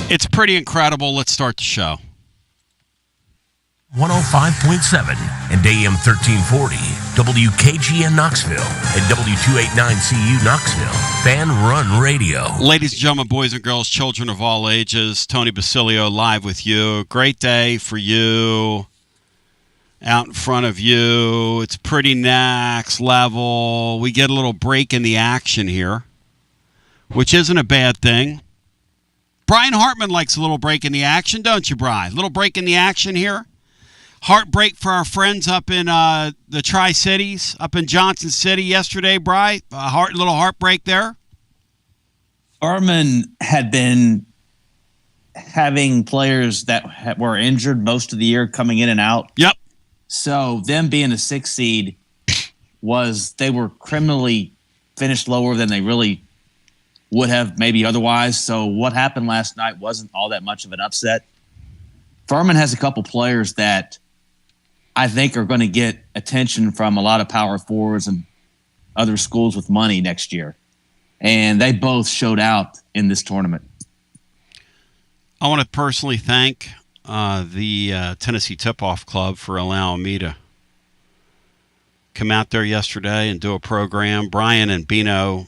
It's pretty incredible. Let's start the show. 105.7 and AM 1340, WKGN Knoxville and W289CU Knoxville, Fan Run Radio. Ladies and gentlemen, boys and girls, children of all ages, Tony Basilio live with you. Great day for you. Out in front of you. It's pretty next level. We get a little break in the action here, which isn't a bad thing. Brian Hartman likes a little break in the action, don't you, Brian? Little break in the action here. Heartbreak for our friends up in the Tri-Cities, up in Johnson City yesterday, Bri. Little heartbreak there. Hartman had been having players that were injured most of the year coming in and out. Yep. So them being a 6 seed they were criminally finished lower than they really would have maybe otherwise. So what happened last night wasn't all that much of an upset. Furman has a couple players that I think are going to get attention from a lot of power forwards and other schools with money next year. And they both showed out in this tournament. I want to personally thank the Tennessee Tip-Off Club for allowing me to come out there yesterday and do a program. Brian and Bino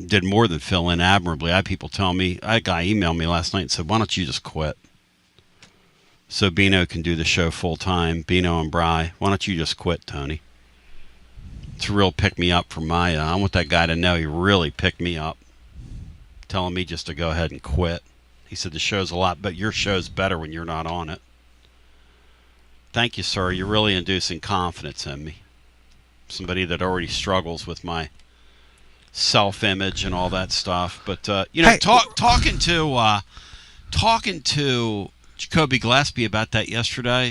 did more than fill in admirably. I had people tell me, a guy emailed me last night and said, why don't you just quit? So Bino can do the show full time. Bino and Bri, why don't you just quit, Tony? It's a real pick me up for my. I want that guy to know he really picked me up, telling me just to go ahead and quit. He said the show's a lot, but your show's better when you're not on it. Thank you, sir. You're really inducing confidence in me. Somebody that already struggles with my self-image and all that stuff. But talking to Jacoby Gillespie about that yesterday,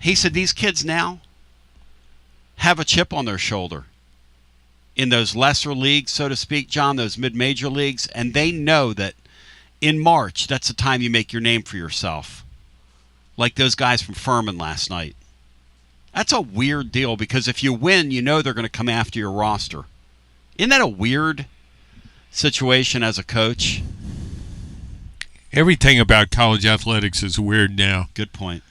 he said these kids now have a chip on their shoulder in those lesser leagues, so to speak, John, those mid-major leagues, and they know that in March, that's the time you make your name for yourself. Like those guys from Furman last night. That's a weird deal because if you win, you know they're going to come after your roster. Isn't that a weird situation as a coach? Everything about college athletics is weird now. Good point.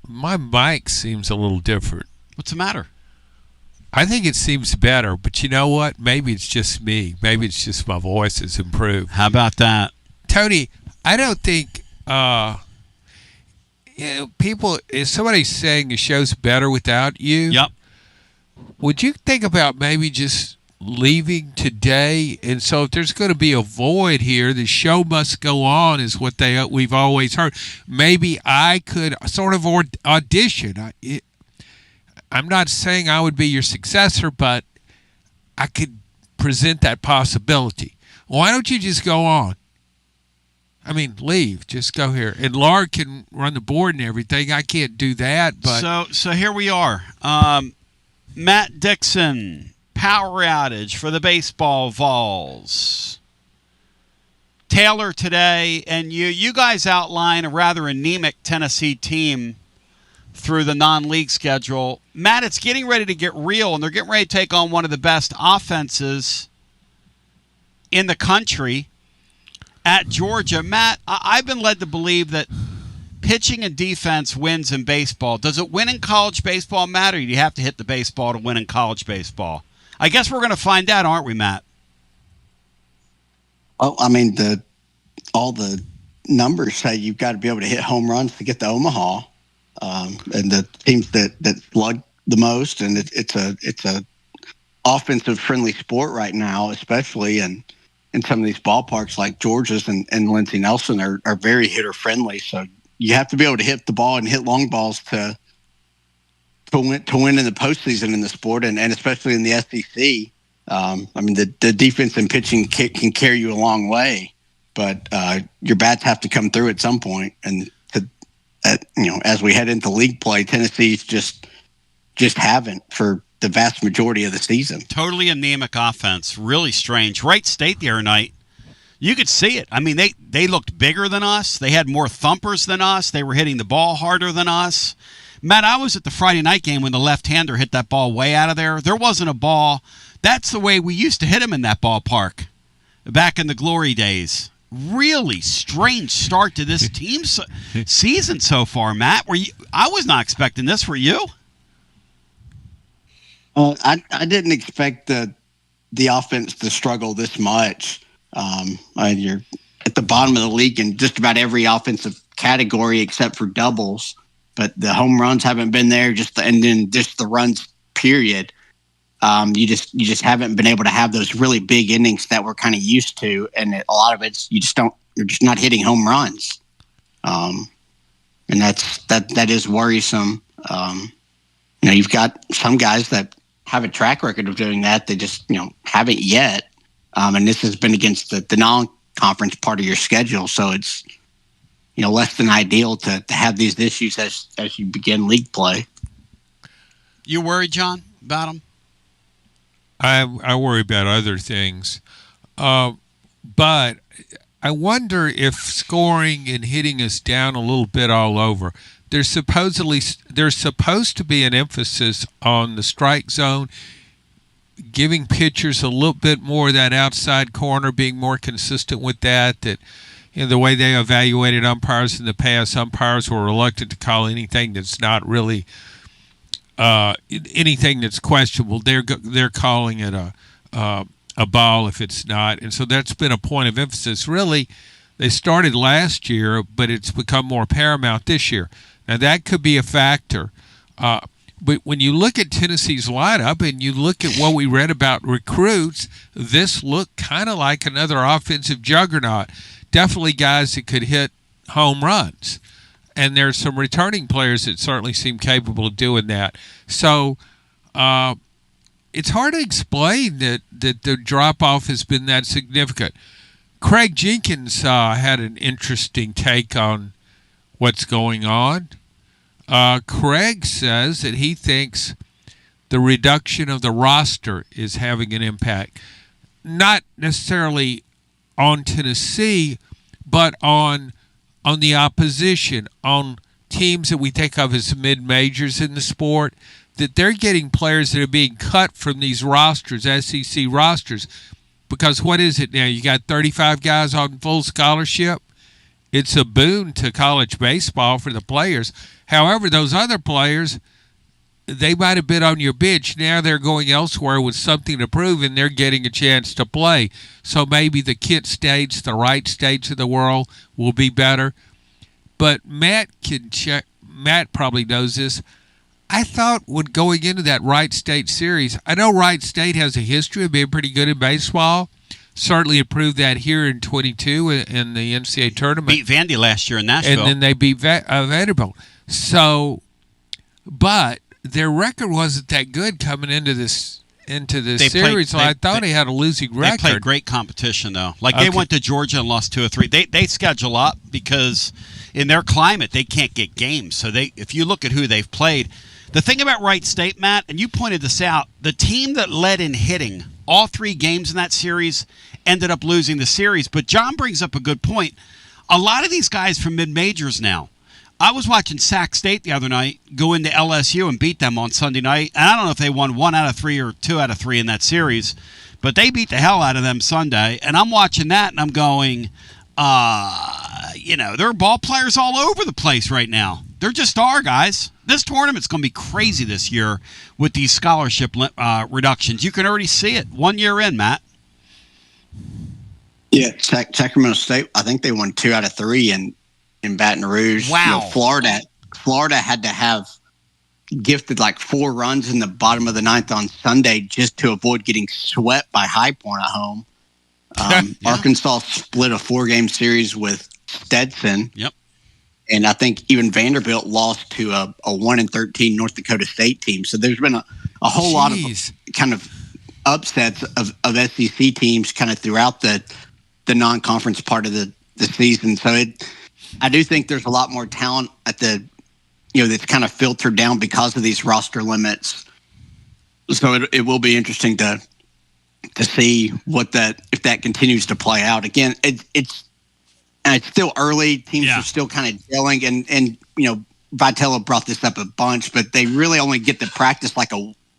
My mic seems a little different. What's the matter? I think it seems better, but you know what? Maybe it's just me. Maybe it's just my voice has improved. How about that? Tony, I don't think people, if somebody's saying the show's better without you, yep. Would you think about maybe just leaving today? And so if there's going to be a void here, the show must go on is what we've always heard. Maybe I could sort of audition. I'm not saying I would be your successor, but I could present that possibility. Why don't you just go on? I mean, leave. Just go here. And Laura can run the board and everything. I can't do that. But So here we are. Matt Dixon, power outage for the baseball Vols. Taylor today, and you guys outline a rather anemic Tennessee team through the non-league schedule. Matt, it's getting ready to get real, and they're getting ready to take on one of the best offenses in the country at Georgia. Matt, I've been led to believe that pitching and defense wins in baseball. Does it win in college baseball, Matt, or do you have to hit the baseball to win in college baseball? I guess we're going to find out, aren't we, Matt? Oh, I mean, all the numbers say you've got to be able to hit home runs to get to Omaha. And the teams that slug the most, and it's a offensive friendly sport right now, especially in some of these ballparks like Georgia's and Lindsey Nelson are very hitter friendly. So you have to be able to hit the ball and hit long balls to win in the postseason in the sport, and especially in the SEC. I mean, the defense and pitching can carry you a long way, but your bats have to come through at some point. And as we head into league play, Tennessee's just haven't for the vast majority of the season. Totally anemic offense. Really strange. Wright State the other night, you could see it. I mean, they looked bigger than us. They had more thumpers than us. They were hitting the ball harder than us. Matt, I was at the Friday night game when the left-hander hit that ball way out of there. There wasn't a ball. That's the way we used to hit him in that ballpark. back in the glory days. Really strange start to this team's season so far, Matt. I was not expecting this. Were you? I didn't expect the offense to struggle this much. You're at the bottom of the league in just about every offensive category except for doubles, but the home runs haven't been there. And then the runs, period. You just haven't been able to have those really big innings that we're kind of used to, and a lot of it's you're just not hitting home runs, and that is worrisome. You've got some guys that have a track record of doing that. They just haven't yet, and this has been against the non-conference part of your schedule, so it's less than ideal to have these issues as you begin league play. You worried, John, about them? I worry about other things, but I wonder if scoring and hitting us down a little bit all over. There's supposed to be an emphasis on the strike zone, giving pitchers a little bit more of that outside corner, being more consistent with that. That the way they evaluated umpires in the past, umpires were reluctant to call anything that's not really. Anything that's questionable, they're calling it a ball if it's not, and so that's been a point of emphasis. Really, they started last year, but it's become more paramount this year. Now that could be a factor, but when you look at Tennessee's lineup and you look at what we read about recruits, this looked kind of like another offensive juggernaut. Definitely guys that could hit home runs. And there's some returning players that certainly seem capable of doing that. So it's hard to explain that the drop-off has been that significant. Craig Jenkins had an interesting take on what's going on. Craig says that he thinks the reduction of the roster is having an impact, not necessarily on Tennessee, but on the opposition, on teams that we think of as mid-majors in the sport, that they're getting players that are being cut from these rosters, SEC rosters. Because what is it now? You got 35 guys on full scholarship. It's a boon to college baseball for the players. However, those other players, they might have been on your bench. Now they're going elsewhere with something to prove, and they're getting a chance to play. So maybe the Kent States, the Wright States of the world will be better. But Matt can check. Matt probably knows this. I thought when going into that Wright State series, I know Wright State has a history of being pretty good in baseball. Certainly improved that here in 22 in the NCAA tournament. Beat Vandy last year in Nashville. And then they beat Vanderbilt. So, but their record wasn't that good coming into this series. So I thought they had a losing record. They played great competition, though. They went to Georgia and lost 2 or 3. They schedule up because in their climate they can't get games. So if you look at who they've played, the thing about Wright State, Matt, and you pointed this out, the team that led in hitting all 3 games in that series ended up losing the series. But John brings up a good point. A lot of these guys from mid-majors now. I was watching Sac State the other night go into LSU and beat them on Sunday night. And I don't know if they won 1 out of 3 or 2 out of 3 in that series, but they beat the hell out of them Sunday. And I'm watching that and I'm going, there are ball players all over the place right now. There just are, guys. This tournament's going to be crazy this year with these scholarship reductions. You can already see it 1 year in, Matt. Yeah, Sacramento State, I think they won 2 out of 3 in Baton Rouge. Wow. Florida had to have gifted 4 runs in the bottom of the 9th on Sunday just to avoid getting swept by High Point at home. Yeah. Arkansas split a 4-game series with Stetson. Yep. And I think even Vanderbilt lost to a 1-13 North Dakota State team. So there's been a whole lot of kind of upsets of SEC teams kind of throughout the non-conference part of the season. So I do think there's a lot more talent at that's kind of filtered down because of these roster limits. So it will be interesting to see if that continues to play out. Again, it's still early. Teams are still kind of gelling, and Vitello brought this up a bunch, but they really only get to practice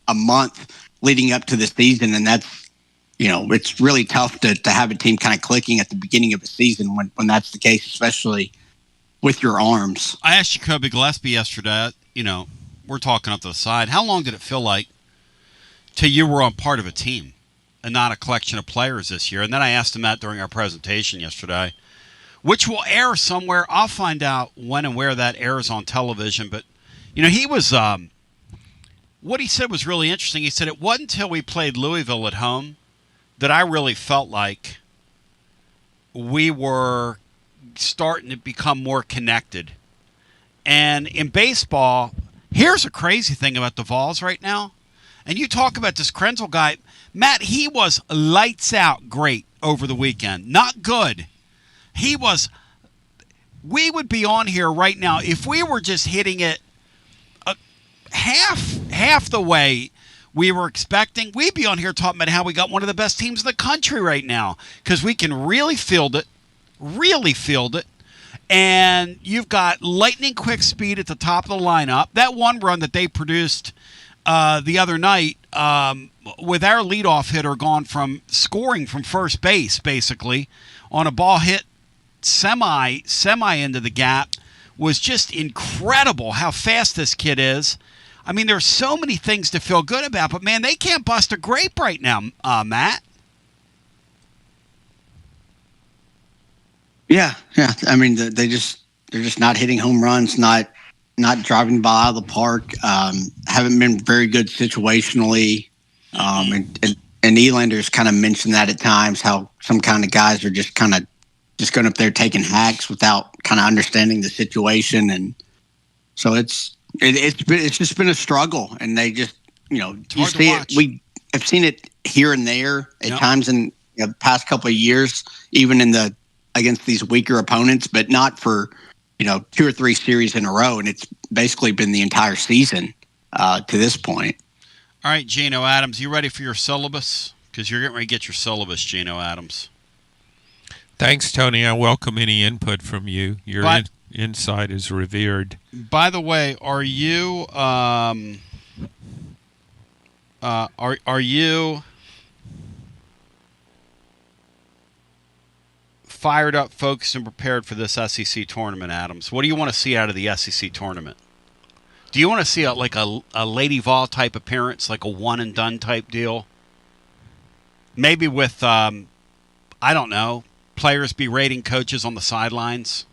a month leading up to the season, and that's it's really tough to have a team kind of clicking at the beginning of a season when that's the case, especially with your arms. I asked Jacoby Gillespie yesterday, we're talking up to the side. How long did it feel like till you were on part of a team and not a collection of players this year? And then I asked him that during our presentation yesterday, which will air somewhere. I'll find out when and where that airs on television. But, he was what he said was really interesting. He said it wasn't until we played Louisville at home that I really felt like we were starting to become more connected. And in baseball, here's a crazy thing about the Vols right now. And you talk about this Krenzel guy. Matt, he was lights out great over the weekend. Not good. We would be on here right now if we were just hitting it half the way we were expecting. We'd be on here talking about how we got one of the best teams in the country right now because we can really field it. And you've got lightning quick speed at the top of the lineup. That one run that they produced the other night with our leadoff hitter gone from scoring from first base, basically, on a ball hit semi into the gap, was just incredible how fast this kid is. I mean, there's so many things to feel good about, but, man, they can't bust a grape right now, Matt. Yeah. I mean, they're just not hitting home runs, not driving the ball out of the park. Haven't been very good situationally. And Elander's kind of mentioned that at times, how some kind of guys are just going up there taking hacks without kind of understanding the situation, and so it's just been a struggle. And they just you see it. We have seen it here and there at times in the past couple of years, even against these weaker opponents, but not for 2 or 3 series in a row, and it's basically been the entire season to this point. All right, Gino Adams, you ready for your syllabus? Because you're getting ready to get your syllabus, Gino Adams. Thanks, Tony. I welcome any input from you. Your insight is revered. By the way, are you fired up, focused, and prepared for this SEC tournament, Adams? What do you want to see out of the SEC tournament? Do you want to see a Lady Vol type appearance, like a one and done type deal? Maybe with I don't know, players berating coaches on the sidelines.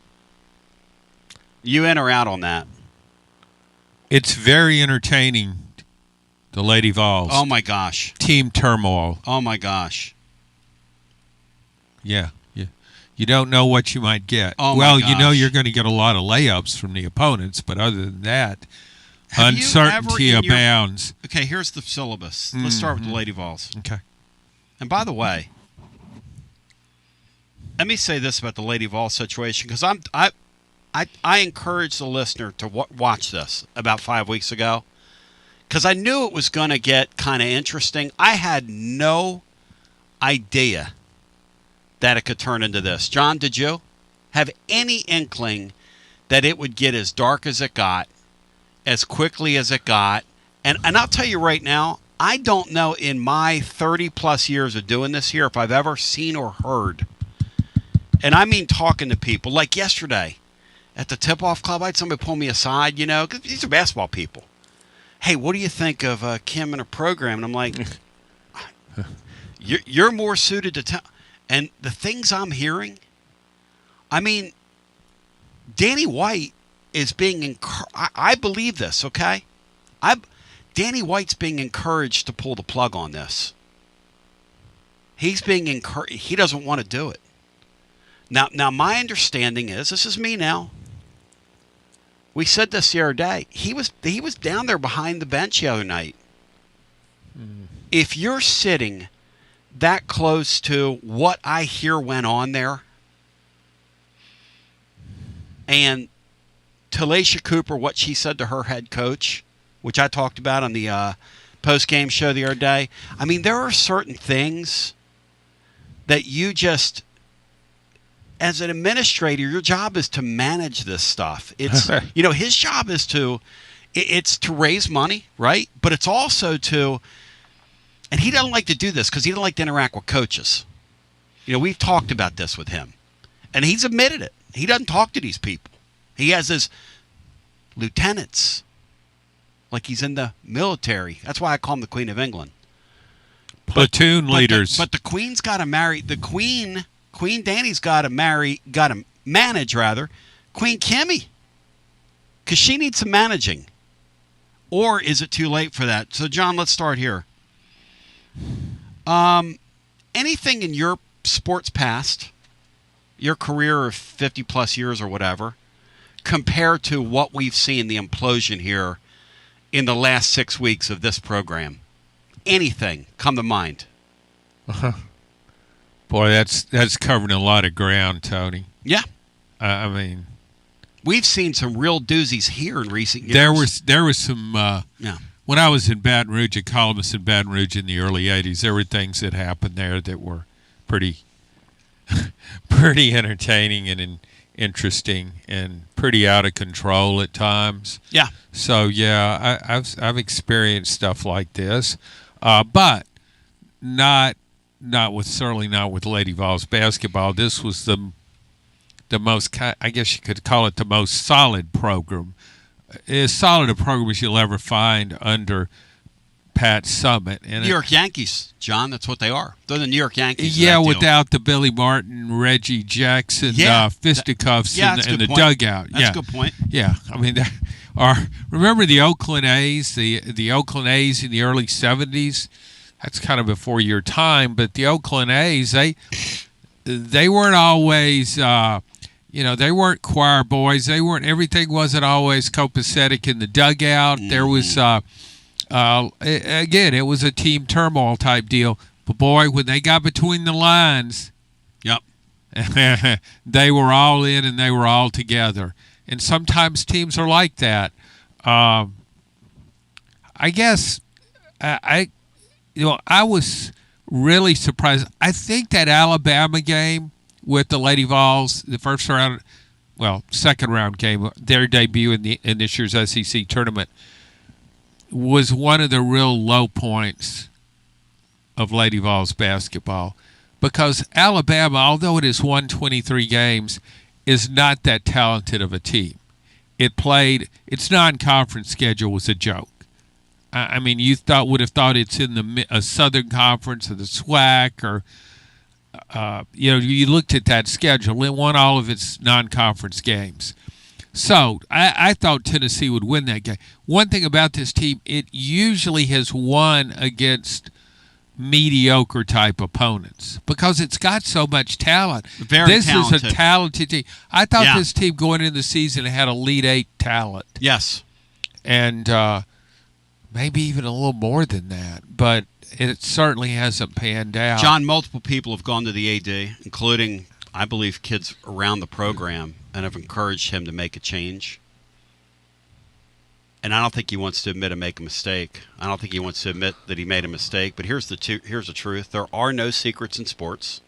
You in or out on that? It's very entertaining, the Lady Vols. Oh, my gosh. Team turmoil. Oh, my gosh. Yeah. You don't know what you might get. Oh, well, my gosh. you know you're going to get a lot of layups from the opponents, but other than that, uncertainty abounds. Okay, here's the syllabus. Mm-hmm. Let's start with the Lady Vols. Okay. And by the way, let me say this about the Lady Vol situation, because I encouraged the listener to watch this about 5 weeks ago, because I knew it was going to get kind of interesting. I had no idea that it could turn into this. John, did you have any inkling that it would get as dark as it got, as quickly as it got? And I'll tell you right now, I don't know in my 30-plus years of doing this here if I've ever seen or heard, and I mean talking to people, like yesterday at the tip-off club, I had somebody pull me aside, because these are basketball people. Hey, what do you think of Kim and her program? And I'm like, you're more suited to tell. And the things I'm hearing, I mean, Danny White is being I believe this, okay? Danny White's being encouraged to pull the plug on this. He's being encouraged. He doesn't want to do it. Now, my understanding is, this is me now. We said this the other day. He was down there behind the bench the other night. If you're sitting that close to what I hear went on there, and Talasha Cooper, what she said to her head coach, which I talked about on the post-game show the other day, I mean, there are certain things that you just, as an administrator, your job is to manage this stuff. It's his job is to raise money, right? But it's also to, And he doesn't like to do this because he doesn't like to interact with coaches. We've talked about this with him. And he's admitted it. He doesn't talk to these people. He has his lieutenants like he's in the military. That's why I call him the Queen of England. Platoon leaders. But the Queen's got to marry Queen Danny's got to manage Queen Kimmy, because she needs some managing. Or is it too late for that? So, John, let's start here. Anything in your sports past, your career of 50 plus years or whatever, compared to what we've seen, the implosion here in the last 6 weeks of this program? Anything come to mind? Boy, that's covering a lot of ground, Tony. Yeah. I mean, we've seen some real doozies here in recent years. There was some. When I was in Baton Rouge, a columnist in Baton Rouge in the early '80s, there were things that happened there that were pretty entertaining and interesting and pretty out of control at times. Yeah. So yeah, I've experienced stuff like this, but certainly not with Lady Vols basketball. This was the most, I guess you could call it the most solid program, as solid a program as you'll ever find under Pat Summitt. And New York Yankees, John, that's what they are. They're the New York Yankees. Yeah, without the Billy Martin, Reggie Jackson fisticuffs in the dugout. That's a good point. Yeah, I mean, remember the Oakland A's, the Oakland A's in the early 70s? That's kind of before your time, but the Oakland A's, they weren't always, they weren't choir boys. Everything wasn't always copacetic in the dugout. There was, again, it was a team turmoil type deal. But boy, when they got between the lines, yep, they were all in and they were all together. And sometimes teams are like that. I guess I was really surprised. I think that Alabama game with the Lady Vols, the second round game, their debut in this year's SEC tournament, was one of the real low points of Lady Vols basketball, because Alabama, although it has won 23 games, is not that talented of a team. Its non-conference schedule was a joke. I mean, you would have thought it's in a Southern Conference or the SWAC, or you looked at that schedule. It won all of its non-conference games. So I thought Tennessee would win that game. One thing about this team, it usually has won against mediocre type opponents because it's got so much talent. This is a talented team. I thought this team going into the season had Elite Eight talent. Yes. And maybe even a little more than that, but it certainly hasn't panned out. John, multiple people have gone to the AD, including, I believe, kids around the program, and have encouraged him to make a change. And I don't think he wants to admit make a mistake. I don't think he wants to admit that he made a mistake. But here's the truth. There are no secrets in sports.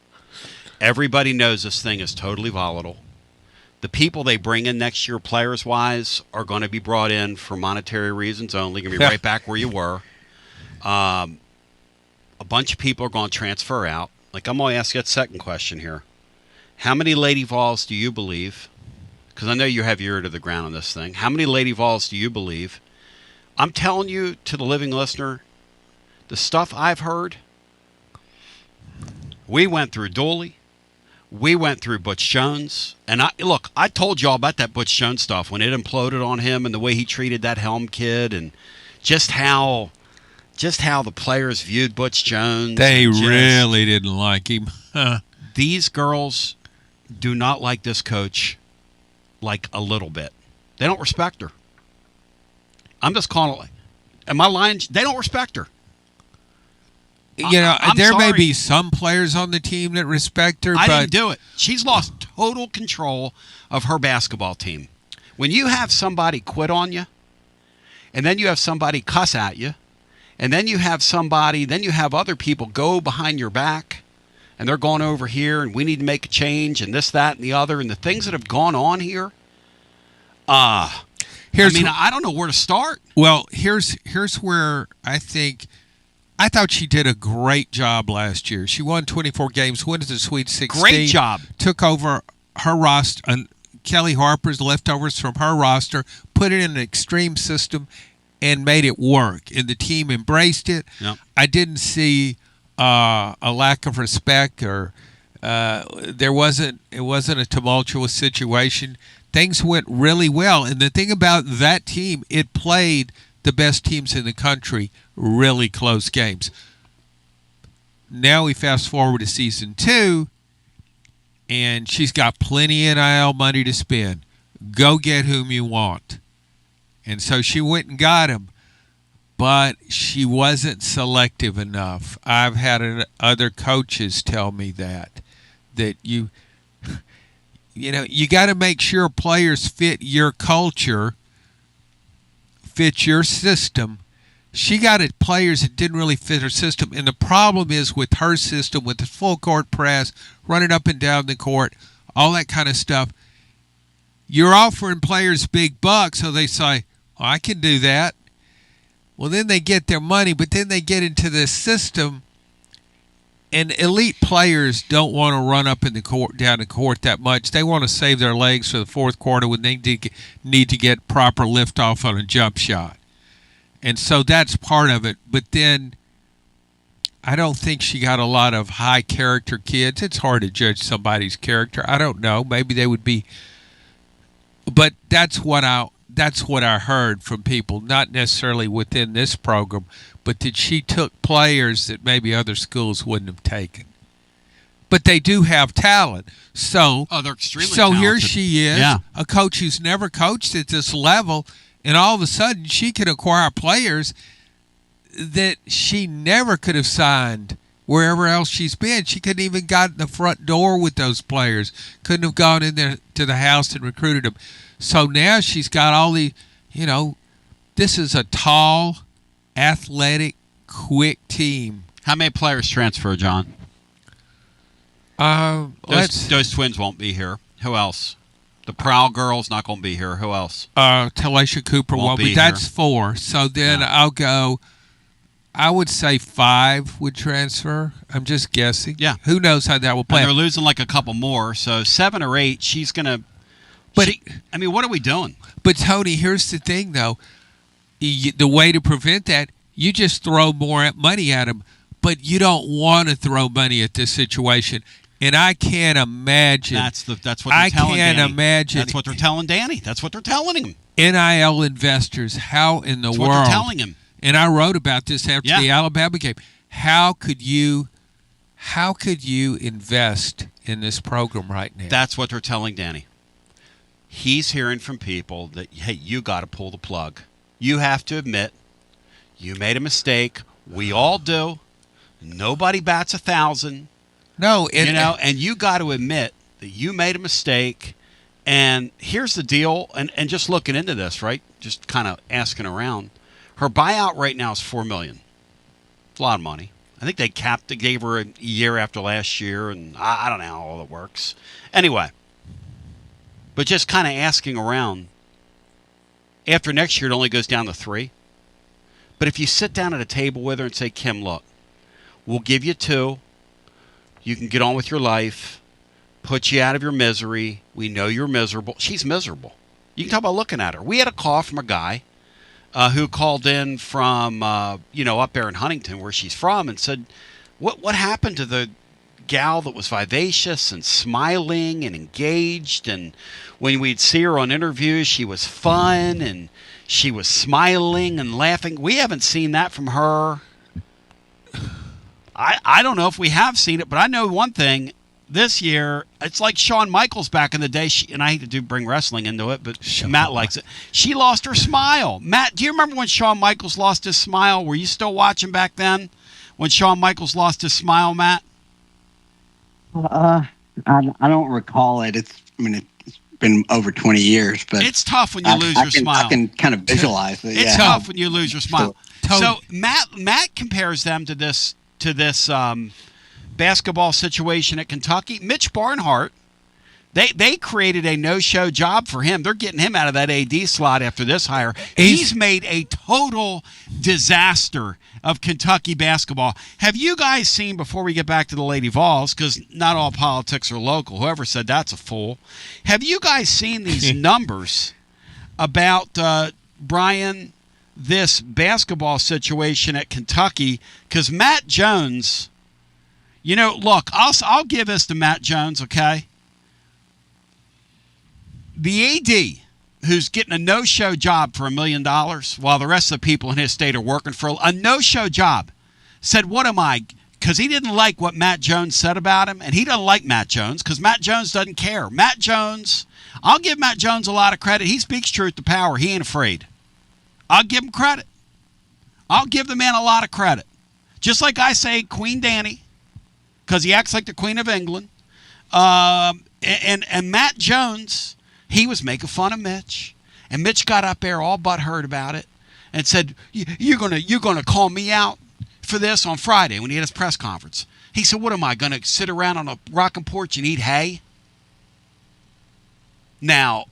Everybody knows this thing is totally volatile. The people they bring in next year, players-wise, are going to be brought in for monetary reasons only. You're going to be right back where you were. A bunch of people are going to transfer out. Like, I'm going to ask you that second question here. How many Lady Vols do you believe? Because I know you have your ear to the ground on this thing. How many Lady Vols do you believe? I'm telling you, to the living listener, the stuff I've heard, we went through Dooley. We went through Butch Jones. And I told you all about that Butch Jones stuff when it imploded on him and the way he treated that Helm kid and just how the players viewed Butch Jones. They really didn't like him. These girls do not like this coach like a little bit. They don't respect her. I'm just calling it. Am I lying? They don't respect her. There may be some players on the team that respect her, I but didn't do it. She's lost total control of her basketball team. When you have somebody quit on you, and then you have somebody cuss at you, and then you have other people go behind your back, and they're going over here, and we need to make a change, and this, that, and the other, and the things that have gone on here. I don't know where to start. Well, here's where I think I thought she did a great job last year. She won 24 games, went to the Sweet 16. Great job. Took over her roster, Kelly Harper's leftovers from her roster, put it in an extreme system, and made it work. And the team embraced it. Yep. I didn't see a lack of respect, or it wasn't a tumultuous situation. Things went really well. And the thing about that team, it played the best teams in the country really close games. Now we fast forward to season 2, and she's got plenty of NIL money to spend. Go get whom you want. And so she went and got him, but she wasn't selective enough. I've had other coaches tell me that you got to make sure players fit your culture, fit your system. She got players that didn't really fit her system, and the problem is with her system, with the full court press, running up and down the court, all that kind of stuff. You're offering players big bucks, so they say, oh, I can do that. Well, then they get their money, but then they get into this system, and elite players don't want to run up in the court, down the court that much. They want to save their legs for the fourth quarter when they need to get proper liftoff on a jump shot. And so that's part of it. But then I don't think she got a lot of high character kids. It's hard to judge somebody's character. I don't know. Maybe they would be. But that's what I heard from people, not necessarily within this program, but that she took players that maybe other schools wouldn't have taken. But they do have talent. So, they're extremely so talented. Here she is, Yeah. a coach who's never coached at this level, and all of a sudden she can acquire players that she never could have signed wherever else she's been. She couldn't even got in the front door with those players. Couldn't have gone in there to the house and recruited them. So now she's got all the, this is a tall, athletic, quick team. How many players transfer, John? Those twins won't be here. Who else? The Prowl girl's not going to be here. Who else? Talasha Cooper won't be. That's 4. So then I'll go. I would say 5 would transfer. I'm just guessing. Yeah. Who knows how that will play? And they're losing like a couple more. So 7 or 8, she's going to. But what are we doing? But Tony, here's the thing, though. The way to prevent that, you just throw more money at them. But you don't want to throw money at this situation. And I can't imagine. That's what they're telling Danny. I can't imagine. That's what they're telling Danny. That's what they're telling him. NIL investors, how in the That's world? what they're telling him. And I wrote about this after the Alabama game. How could you invest in this program right now? That's what they're telling Danny. He's hearing from people that, hey, you got to pull the plug. You have to admit you made a mistake. We all do. Nobody bats 1,000. No, and you got to admit that you made a mistake. And here's the deal, and just looking into this, right? Just kind of asking around. Her buyout right now is $4 million. It's a lot of money. I think they gave her a year after last year, and I don't know how all that works. Anyway, but just kind of asking around. After next year, it only goes down to 3. But if you sit down at a table with her and say, Kim, look, we'll give you 2. You can get on with your life, put you out of your misery. We know you're miserable. She's miserable. You can talk about looking at her. We had a call from a guy who called in from, up there in Huntington, where she's from, and said, what happened to the gal that was vivacious and smiling and engaged? And when we'd see her on interviews, she was fun and she was smiling and laughing. We haven't seen that from her. I don't know if we have seen it, but I know one thing. This year, it's like Shawn Michaels back in the day. And I hate to bring wrestling into it, but Matt likes it. She lost her smile. Matt, do you remember when Shawn Michaels lost his smile? Were you still watching back then when Shawn Michaels lost his smile, Matt? I don't recall it. It's been over 20 years, but it's tough when you lose your smile. I can kind of visualize it. It's tough when you lose your smile. Sure. So Matt compares them to this basketball situation at Kentucky. Mitch Barnhart They created a no-show job for him. They're getting him out of that AD slot after this hire. He's made a total disaster of Kentucky basketball. Have you guys seen, before we get back to the Lady Vols, because not all politics are local, whoever said that's a fool, have you guys seen these numbers about, Brian, this basketball situation at Kentucky? Because Matt Jones, look, I'll give this to Matt Jones, okay? The AD, who's getting a no-show job for $1 million while the rest of the people in his state are working for a no-show job, said, what am I? Because he didn't like what Matt Jones said about him, and he doesn't like Matt Jones because Matt Jones doesn't care. Matt Jones, I'll give Matt Jones a lot of credit. He speaks truth to power. He ain't afraid. I'll give him credit. I'll give the man a lot of credit. Just like I say Queen Danny, because he acts like the Queen of England. And Matt Jones, he was making fun of Mitch, and Mitch got up there all butthurt about it and said, "You're gonna call me out for this on Friday," when he had his press conference. He said, "What am I gonna sit around on a rocking porch and eat hay?" Now,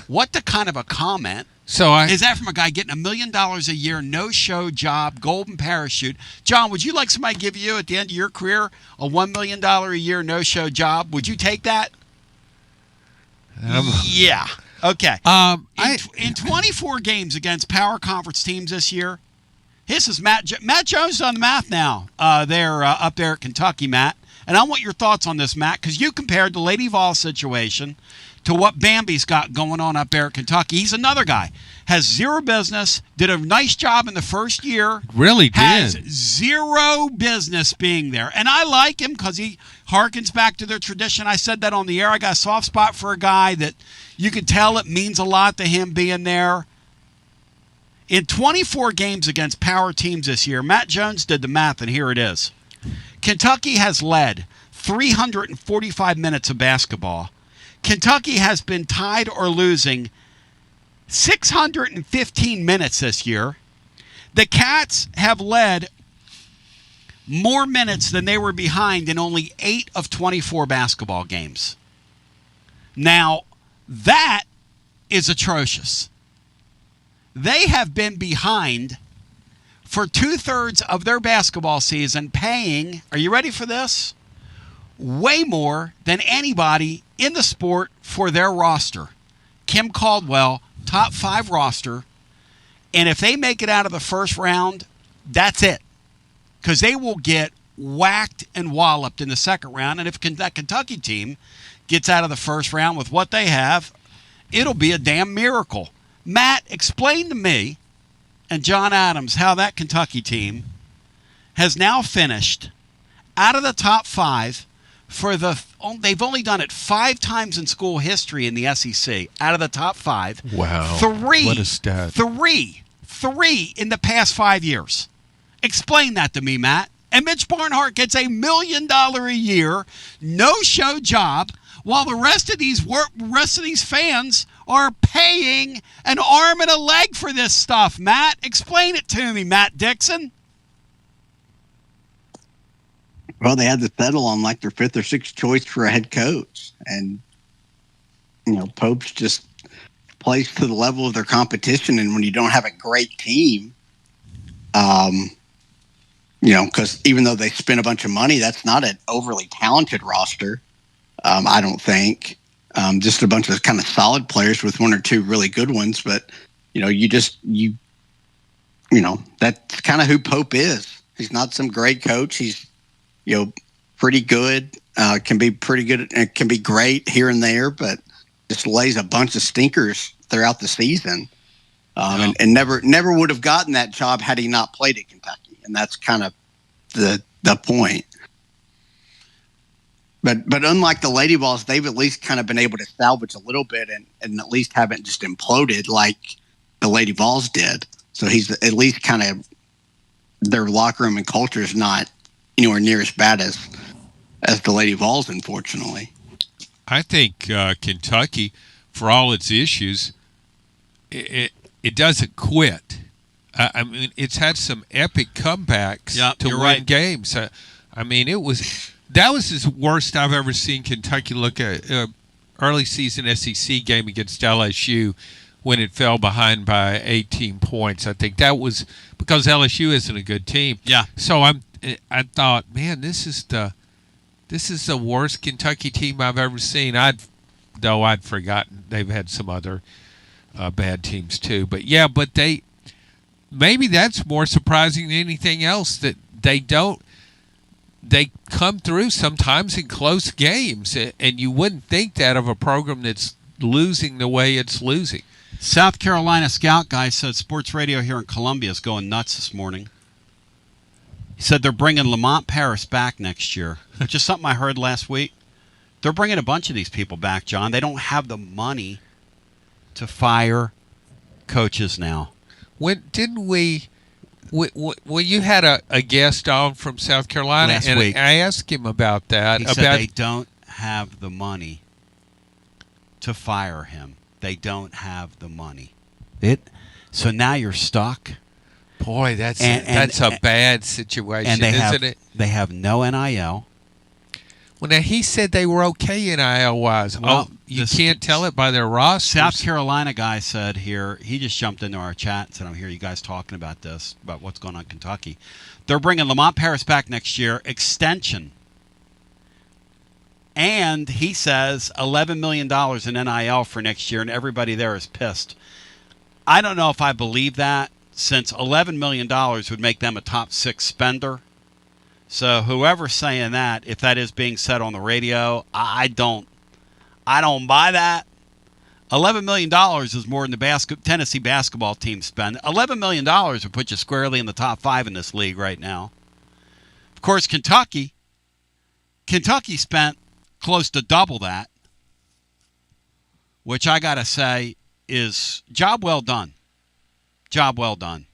what the kind of a comment is that from a guy getting $1 million a year, no-show job, golden parachute? John, would you like somebody to give you at the end of your career a $1 million a year no-show job? Would you take that? Yeah. Okay. In 24 games against power conference teams this year, this is Matt Jones done the math now. They're up there at Kentucky, Matt. And I want your thoughts on this, Matt, because you compared the Lady Vol situation to what Bambi's got going on up there at Kentucky. He's another guy. Has zero business, did a nice job in the first year. Really did. Has zero business being there. And I like him because he harkens back to their tradition. I said that on the air. I got a soft spot for a guy that you can tell it means a lot to him being there. In 24 games against power teams this year, Matt Jones did the math, and here it is. Kentucky has led 345 minutes of basketball. Kentucky has been tied or losing 615 minutes this year. The Cats have led more minutes than they were behind in only 8 of 24 basketball games. Now, that is atrocious. They have been behind for 2/3 of their basketball season, paying, are you ready for this? Way more than anybody in the sport for their roster. Kim Caldwell, top 5 roster, and if they make it out of the first round, that's it. Because they will get whacked and walloped in the second round, and if that Kentucky team gets out of the first round with what they have, it'll be a damn miracle. Matt, explain to me and John Adams how that Kentucky team has now finished out of the top 5 for they've only done it 5 times in school history in the SEC, out of the top 5. Wow. 3. What a stat. 3 in the past 5 years. Explain that to me, Matt. And Mitch Barnhart gets $1 million a year, no-show job, while the rest of these fans are paying an arm and a leg for this stuff. Matt, explain it to me, Matt Dixon. Well, they had to settle on like their 5th or 6th choice for a head coach. And, Pope's just plays to the level of their competition. And when you don't have a great team, because even though they spent a bunch of money, that's not an overly talented roster, I don't think. Just a bunch of kind of solid players with 1 or 2 really good ones. But, that's kind of who Pope is. He's not some great coach. He's, pretty good, can be pretty good, and can be great here and there, but just lays a bunch of stinkers throughout the season. And never would have gotten that job had he not played at Kentucky. And that's kind of the point. But unlike the Lady Vols, they've at least kind of been able to salvage a little bit and at least haven't just imploded like the Lady Vols did. So he's at least kind of, their locker room and culture is not anywhere near as bad as the Lady Vols, unfortunately. I think Kentucky, for all its issues, it doesn't quit. I mean, it's had some epic comebacks to win games. I mean, that was the worst I've ever seen Kentucky look at early season SEC game against LSU when it fell behind by 18 points. I think that was because LSU isn't a good team. Yeah. So I thought, man, this is the worst Kentucky team I've ever seen. I'd forgotten they've had some other bad teams too. But yeah, maybe that's more surprising than anything else that they come through sometimes in close games, and you wouldn't think that of a program that's losing the way it's losing. South Carolina scout guy said sports radio here in Columbia is going nuts this morning. He said they're bringing Lamont Paris back next year, which is something I heard last week. They're bringing a bunch of these people back, John. They don't have the money to fire coaches now. When didn't we? Well, you had a guest on from South Carolina, last and week. I asked him about that. He said they don't have the money to fire him. They don't have the money. So now you're stuck. Boy, that's a bad situation, isn't it? They have no NIL. Well, now he said they were okay NIL-wise. Well, you can't tell it by their rosters. South Carolina guy said here, he just jumped into our chat and said, I'm hearing you guys talking about this, about what's going on in Kentucky. They're bringing Lamont Paris back next year, extension. And he says $11 million in NIL for next year, and everybody there is pissed. I don't know if I believe that, since $11 million would make them a top 6 spender. So whoever's saying that, if that is being said on the radio, I don't buy that. $11 million is more than the Tennessee basketball team spend. $11 million would put you squarely in the top 5 in this league right now. Of course, Kentucky spent close to double that, which I got to say is job well done. Job well done.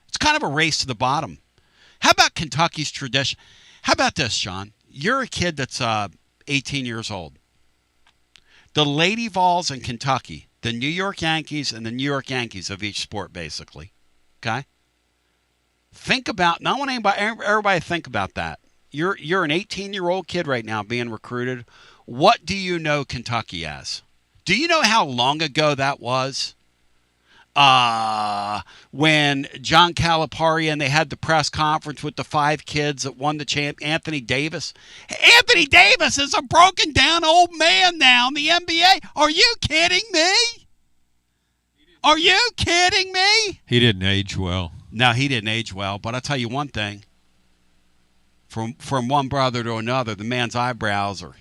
It's kind of a race to the bottom. How about Kentucky's tradition? How about this, Sean? You're a kid that's 18 years old. The Lady Vols in Kentucky, the New York Yankees and the New York Yankees of each sport, basically. Okay? Think about, not want everybody to think about that. You're an 18-year-old kid right now being recruited. What do you know Kentucky as? Do you know how long ago that was? When John Calipari and they had the press conference with the 5 kids that won the champ, Anthony Davis. Anthony Davis is a broken down old man now in the NBA. Are you kidding me? Are you kidding me? He didn't age well. No, he didn't age well. But I'll tell you one thing. From one brother to another, the man's eyebrows are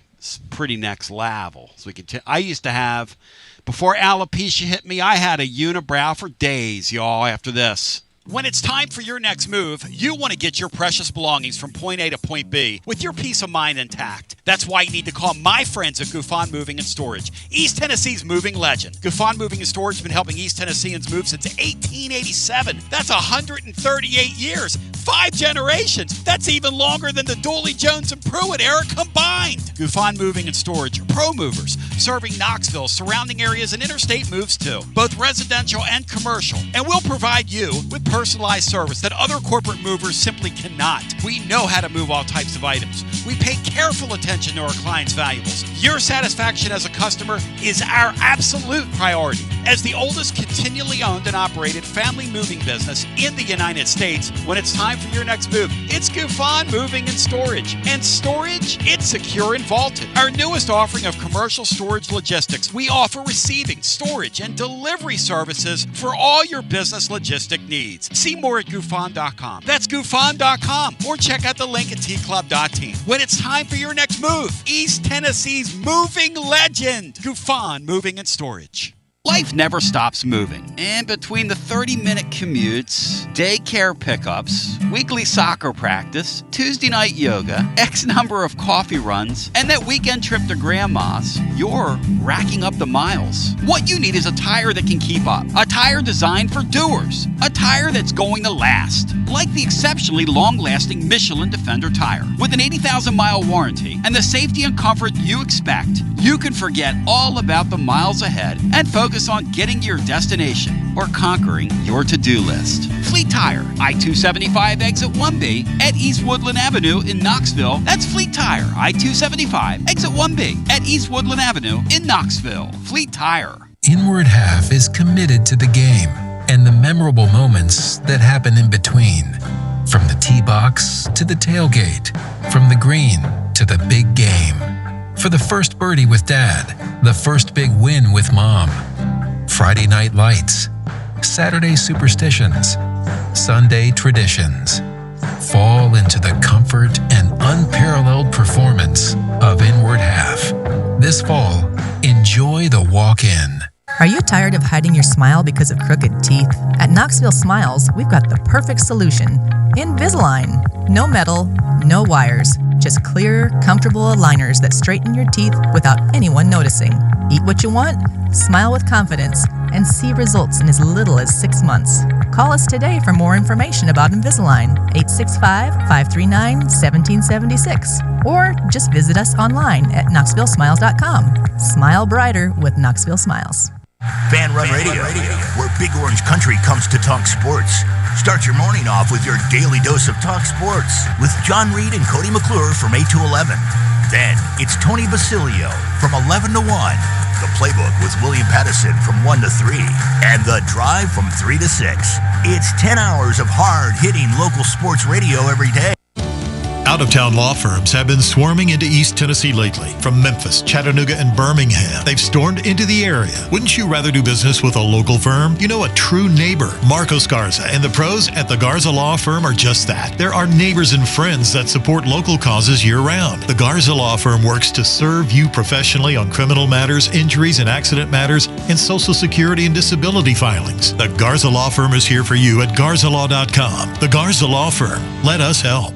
pretty next level. So I used to have, before alopecia hit me, I had a unibrow for days, y'all, after this. When it's time for your next move, you want to get your precious belongings from point A to point B with your peace of mind intact. That's why you need to call my friends at Gufon Moving and Storage, East Tennessee's moving legend. Gufon Moving and Storage has been helping East Tennesseans move since 1887. That's 138 years, 5 generations. That's even longer than the Dooley, Jones, and Pruitt era combined. Gufon Moving and Storage are pro movers, serving Knoxville, surrounding areas, and interstate moves too, both residential and commercial. And we'll provide you with personalized service that other corporate movers simply cannot. We know how to move all types of items. We pay careful attention to our clients' valuables. Your satisfaction as a customer is our absolute priority. As the oldest continually owned and operated family moving business in the United States, when it's time for your next move, it's Gufon Moving and Storage. And storage, it's secure and vaulted. Our newest offering of commercial storage logistics, we offer receiving, storage, and delivery services for all your business logistic needs. See more at Gufon.com. That's Gufon.com. Or check out the link at tclub.team. When it's time for your next move, East Tennessee's moving legend, Gufon Moving and Storage. Life never stops moving. And between the 30-minute commutes, daycare pickups, weekly soccer practice, Tuesday night yoga, X number of coffee runs, and that weekend trip to Grandma's, you're racking up the miles. What you need is a tire that can keep up. A tire designed for doers. A tire that's going to last. Like the exceptionally long-lasting Michelin Defender tire. With an 80,000-mile warranty and the safety and comfort you expect, you can forget all about the miles ahead and focus focus on getting your destination or conquering your to-do list. Fleet Tire, I-275 exit 1B at East Woodland Avenue in Knoxville. That's Fleet Tire, I-275 exit 1B at East Woodland Avenue in Knoxville. Fleet Tire. Inward Half is committed to the game and the memorable moments that happen in between. From the tee box to the tailgate, from the green to the big game. For the first birdie with Dad, the first big win with Mom. Friday night lights, Saturday superstitions, Sunday traditions. Fall into the comfort and unparalleled performance of Inward Half. This fall, enjoy the walk-in. Are you tired of hiding your smile because of crooked teeth? At Knoxville Smiles, we've got the perfect solution. Invisalign. No metal, no wires, just clear, comfortable aligners that straighten your teeth without anyone noticing. Eat what you want, smile with confidence, and see results in as little as 6 months. Call us today for more information about Invisalign, 865-539-1776, or just visit us online at knoxvillesmiles.com. Smile brighter with Knoxville Smiles. Fan Run Radio, where Big Orange Country comes to talk sports. Start your morning off with your daily dose of talk sports with John Reed and Cody McClure from 8 to 11. Then it's Tony Basilio from 11 to 1. The Playbook with William Pattison from 1 to 3. And The Drive from 3 to 6. It's 10 hours of hard-hitting local sports radio every day. Out-of-town law firms have been swarming into East Tennessee lately. From Memphis, Chattanooga, and Birmingham, they've stormed into the area. Wouldn't you rather do business with a local firm? You know, a true neighbor. Marcos Garza and the pros at the Garza Law Firm are just that. There are neighbors and friends that support local causes year-round. The Garza Law Firm works to serve you professionally on criminal matters, injuries and accident matters, and Social Security and disability filings. The Garza Law Firm is here for you at garzalaw.com. The Garza Law Firm. Let us help.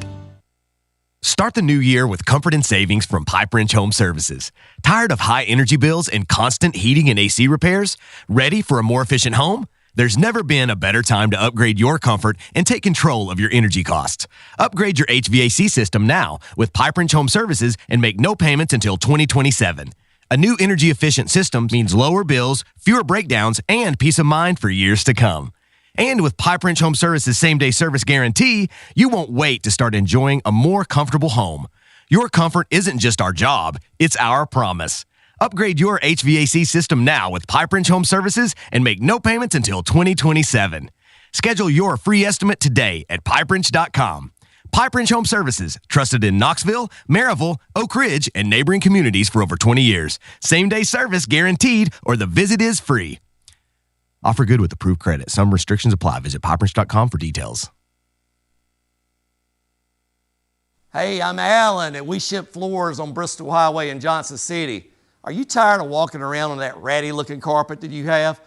Start the new year with comfort and savings from Pipe Wrench Home Services. Tired of high energy bills and constant heating and AC repairs? Ready for a more efficient home? There's never been a better time to upgrade your comfort and take control of your energy costs. Upgrade your HVAC system now with Pipe Wrench Home Services and make no payments until 2027. A new energy-efficient system means lower bills, fewer breakdowns, and peace of mind for years to come. And with Pipe Wrench Home Services same-day service guarantee, you won't wait to start enjoying a more comfortable home. Your comfort isn't just our job, it's our promise. Upgrade your HVAC system now with Pipe Wrench Home Services and make no payments until 2027. Schedule your free estimate today at pipewrench.com. Pipe Wrench Home Services, trusted in Knoxville, Maryville, Oak Ridge, and neighboring communities for over 20 years. Same-day service guaranteed, or the visit is free. Offer good with approved credit. Some restrictions apply. Visit pipewrench.com for details. Hey, I'm Alan, and we ship floors on Bristol Highway in Johnson City. Are you tired of walking around on that ratty-looking carpet that you have?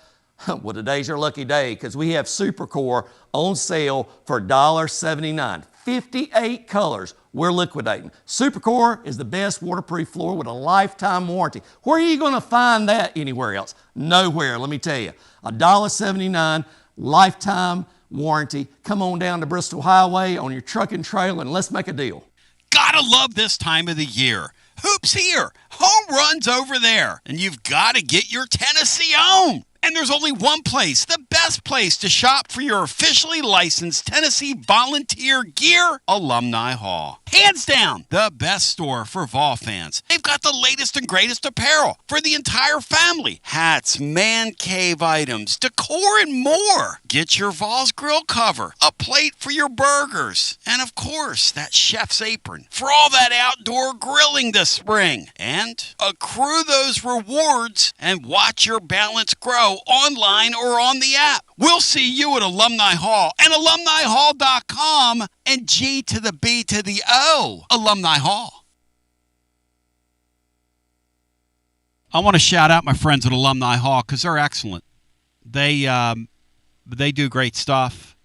Well, today's your lucky day because we have Supercore on sale for $1.79. 58 colors we're liquidating. Supercore is the best waterproof floor with a lifetime warranty. Where are you going to find that anywhere else? Nowhere, let me tell you. $1.79 lifetime warranty. Come on down to Bristol Highway on your truck and trailer and let's make a deal. Gotta love this time of the year. Hoops here, home runs over there, and you've got to get your Tennessee on. And there's only one place, the best place to shop for your officially licensed Tennessee volunteer gear, Alumni Hall. Hands down, the best store for Vol fans. They've got the latest and greatest apparel for the entire family. Hats, man cave items, decor, and more. Get your Vols grill cover, a plate for your burgers, and of course, that chef's apron for all that outdoor grilling this spring. And accrue those rewards and watch your balance grow online or on the app. We'll see you at Alumni Hall and alumnihall.com and G to the B to the O, Alumni Hall. I want to shout out my friends at Alumni Hall because they're excellent. They do great stuff.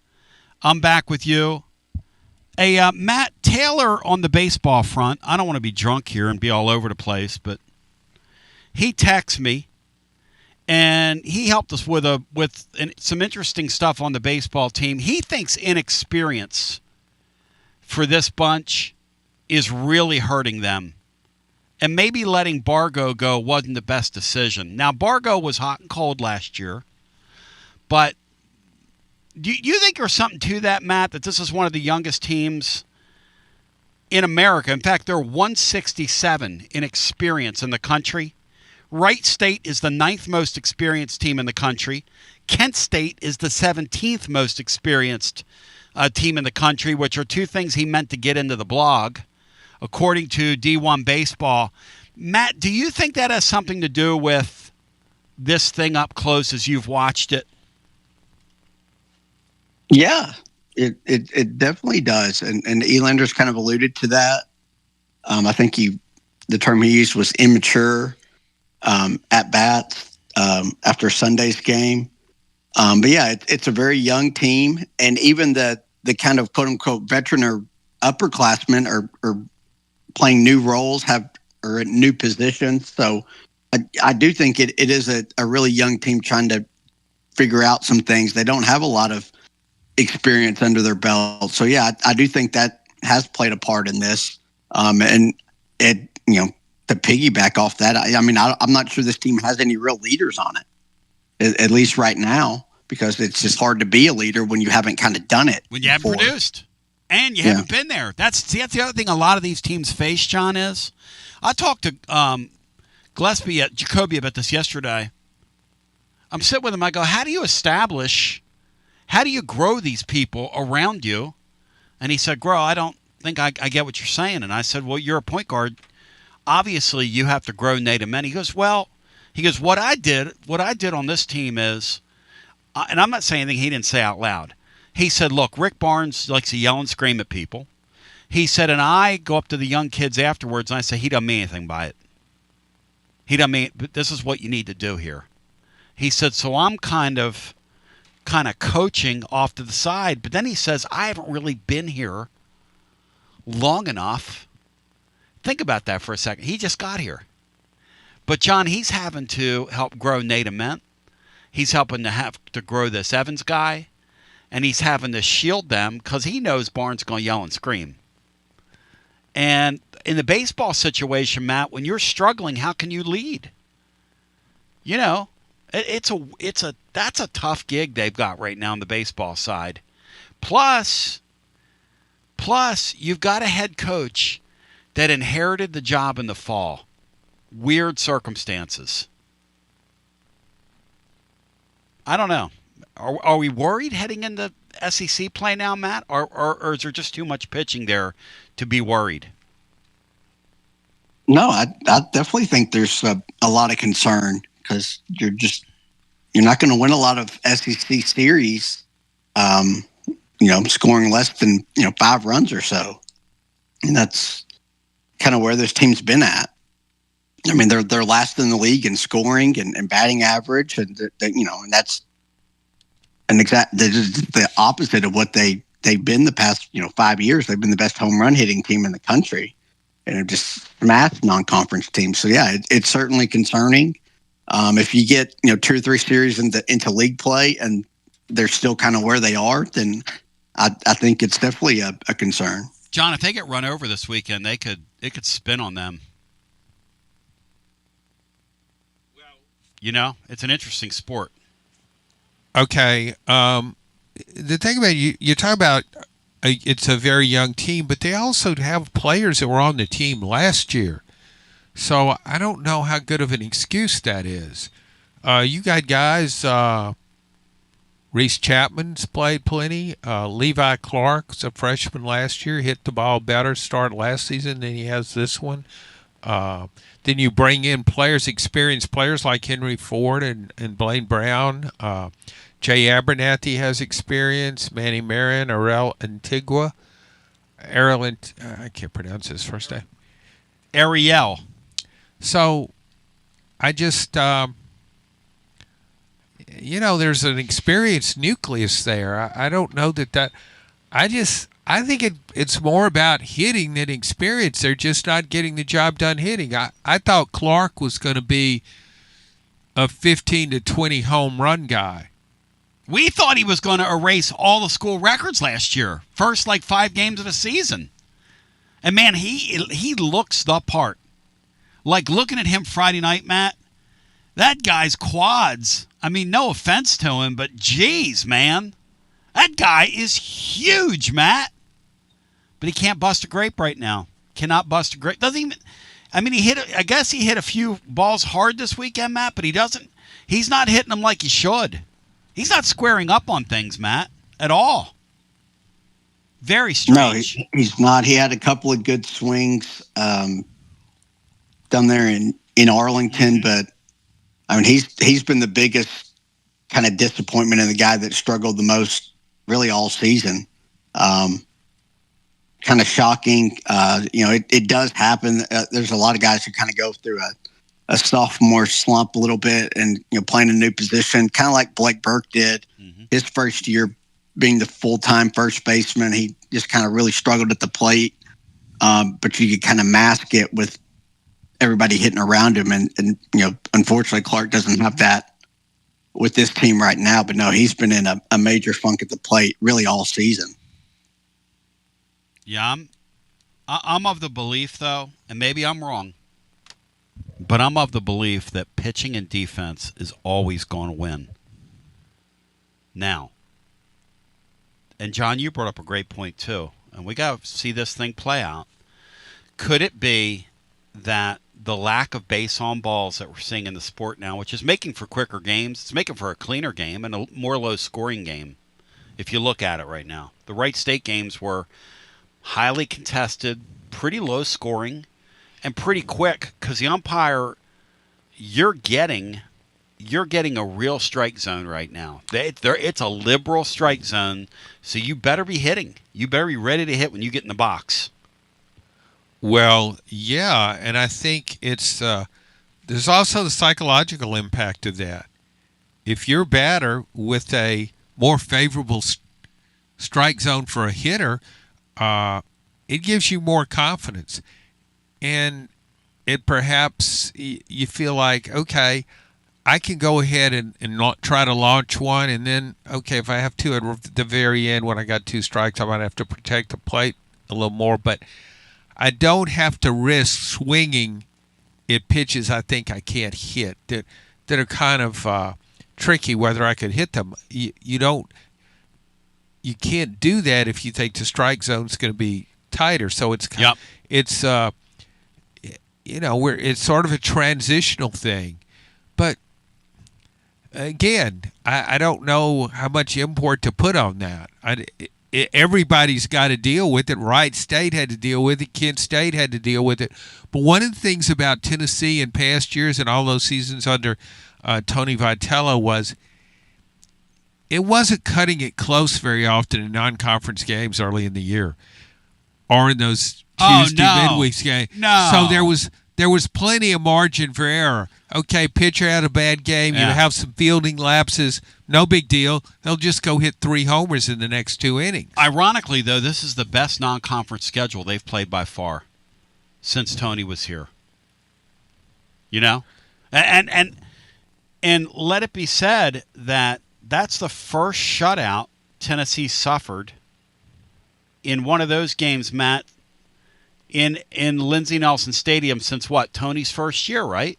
I'm back with you. Hey, Matt Taylor on the baseball front. I don't want to be drunk here and be all over the place, but he texts me. And he helped us with some interesting stuff on the baseball team. He thinks inexperience for this bunch is really hurting them And maybe letting Bargo go wasn't the best decision. Now, Bargo was hot and cold last year. But do you think there's something to that, Matt, that this is one of the youngest teams in America? In fact, they're 167 in experience in the country. Wright State is the 9th most experienced team in the country. Kent State is the 17th most experienced team in the country, which are two things he meant to get into the blog, according to D1 Baseball. Matt, do you think that has something to do with this thing up close as you've watched it? Yeah, it definitely does. And Elander's kind of alluded to that. I think the term he used was immature at bats after Sunday's game. But yeah, it's a very young team. And even the kind of quote unquote veteran or upperclassmen are playing new roles, are at new positions. So I do think it is a really young team trying to figure out some things. They don't have a lot of experience under their belt. So yeah, I do think that has played a part in this. And it, to piggyback off that, I'm not sure this team has any real leaders on it, at least right now, because it's just hard to be a leader when you haven't kind of done it. When you haven't produced. And you haven't been there. That's the other thing a lot of these teams face, John, is I talked to Gillespie at Jacoby about this yesterday. I'm sitting with him. I go, how do you grow these people around you? And he said, Grow, I don't think I get what you're saying. And I said, well, you're a point guard. Obviously, you have to grow native men. He goes, what I did on this team is, and I'm not saying anything he didn't say out loud. He said, look, Rick Barnes likes to yell and scream at people. He said, and I go up to the young kids afterwards, and I say, he doesn't mean anything by it. He doesn't mean, but this is what you need to do here. He said, so I'm kind of coaching off to the side. But then he says, I haven't really been here long enough. Think about that for a second. He just got here. But, John, he's having to help grow native men. He's helping to grow this Evans guy. And he's having to shield them because he knows Barnes is going to yell and scream. And in the baseball situation, Matt, when you're struggling, how can you lead? That's a tough gig they've got right now on the baseball side. Plus, you've got a head coach that inherited the job in the fall. Weird circumstances. I don't know. Are we worried heading into SEC play now, Matt? Or is there just too much pitching there to be worried? No, I definitely think there's a lot of concern because you're not going to win a lot of SEC series, scoring less than 5 runs or so, and that's kind of where this team's been at. I mean, they're last in the league in scoring and batting average, and that's the opposite of what they've been the past 5 years. They've been the best home run hitting team in the country, and they're just smashed non-conference teams. So yeah, it's certainly concerning. If you get 2 or 3 series into league play and they're still kind of where they are, then I think it's definitely a concern. John, if they get run over this weekend, it could spin on them. It's an interesting sport. Okay. The thing about you talk about it's a very young team, but they also have players that were on the team last year. So I don't know how good of an excuse that is. You got guys, Reese Chapman's played plenty. Levi Clark's a freshman last year, hit the ball better start last season than he has this one. Then you bring in experienced players like Henry Ford and Blaine Brown. Jay Abernathy has experience. Manny Marin, Arel Antigua. I can't pronounce his first name. Ariel. So I just, there's an experienced nucleus there. I don't know that I think it's more about hitting than experience. They're just not getting the job done hitting. I thought Clark was going to be a 15 to 20 home run guy. We thought he was going to erase all the school records last year. First, 5 games of the season. And, man, he looks the part. Like looking at him Friday night, Matt, that guy's quads. I mean, no offense to him, but geez, man. That guy is huge, Matt. But he can't bust a grape right now. Cannot bust a grape. Doesn't even. I mean, I guess he hit a few balls hard this weekend, Matt, but he doesn't. He's not hitting them like he should. He's not squaring up on things, Matt, at all. Very strange. No, he's not. He had a couple of good swings down there in Arlington, but I mean, he's been the biggest kind of disappointment and the guy that struggled the most really all season. Kind of shocking. It does happen. There's a lot of guys who kind of go through a sophomore slump a little bit and, playing a new position, kind of like Blake Burke did his first year being the full-time first baseman. He just kind of really struggled at the plate. But you could kind of mask it with everybody hitting around him. And unfortunately, Clark doesn't have that with this team right now. But no, he's been in a major funk at the plate really all season. Yeah, I'm of the belief, though, and maybe I'm wrong, but I'm of the belief that pitching and defense is always going to win. Now, and John, you brought up a great point, too, and we got to see this thing play out. Could it be that the lack of base on balls that we're seeing in the sport now, which is making for quicker games, it's making for a cleaner game and a more low-scoring game, if you look at it right now. The Wright State games were highly contested, pretty low scoring, and pretty quick because the umpire, you're getting a real strike zone right now. It's a liberal strike zone, so you better be hitting. You better be ready to hit when you get in the box. Well, yeah, and I think it's there's also the psychological impact of that. If you're a batter with a more favorable strike zone for a hitter, it gives you more confidence, and it perhaps you feel like, okay, I can go ahead and try to launch one, and then, okay, if I have two at the very end when I got two strikes, I might have to protect the plate a little more, but I don't have to risk swinging at pitches I think I can't hit that are kind of tricky whether I could hit them. You can't do that if you think the strike zone's going to be tighter. So it's it's sort of a transitional thing. But again, I don't know how much import to put on that. Everybody's got to deal with it. Wright State had to deal with it. Kent State had to deal with it. But one of the things about Tennessee in past years and all those seasons under Tony Vitello was it wasn't cutting it close very often in non-conference games early in the year or in those Tuesday midweek games. No. So there was plenty of margin for error. Okay, pitcher had a bad game. You have some fielding lapses. No big deal. They'll just go hit 3 homers in the next 2 innings. Ironically, though, this is the best non-conference schedule they've played by far since Tony was here. And let it be said that that's the first shutout Tennessee suffered in one of those games, Matt, in Lindsey Nelson Stadium since what? Tony's first year, right?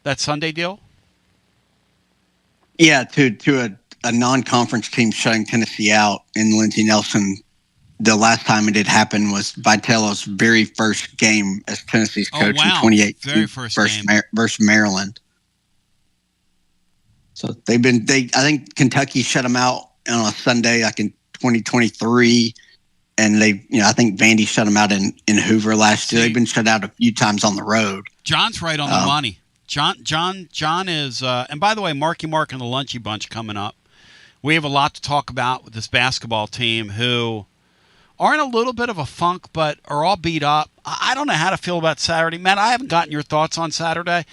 That Sunday deal? Yeah, to a non-conference team shutting Tennessee out in Lindsey Nelson. The last time it did happen was Vitello's very first game as Tennessee's coach in 2018. Very first game. Versus Maryland. So I think Kentucky shut them out on a Sunday, like in 2023, and I think Vandy shut them out in Hoover last year. They've been shut out a few times on the road. John's right on the money. John is, and by the way, Marky Mark and the Lunchy Bunch coming up. We have a lot to talk about with this basketball team who are in a little bit of a funk, but are all beat up. I don't know how to feel about Saturday. Matt, I haven't gotten your thoughts on Saturday.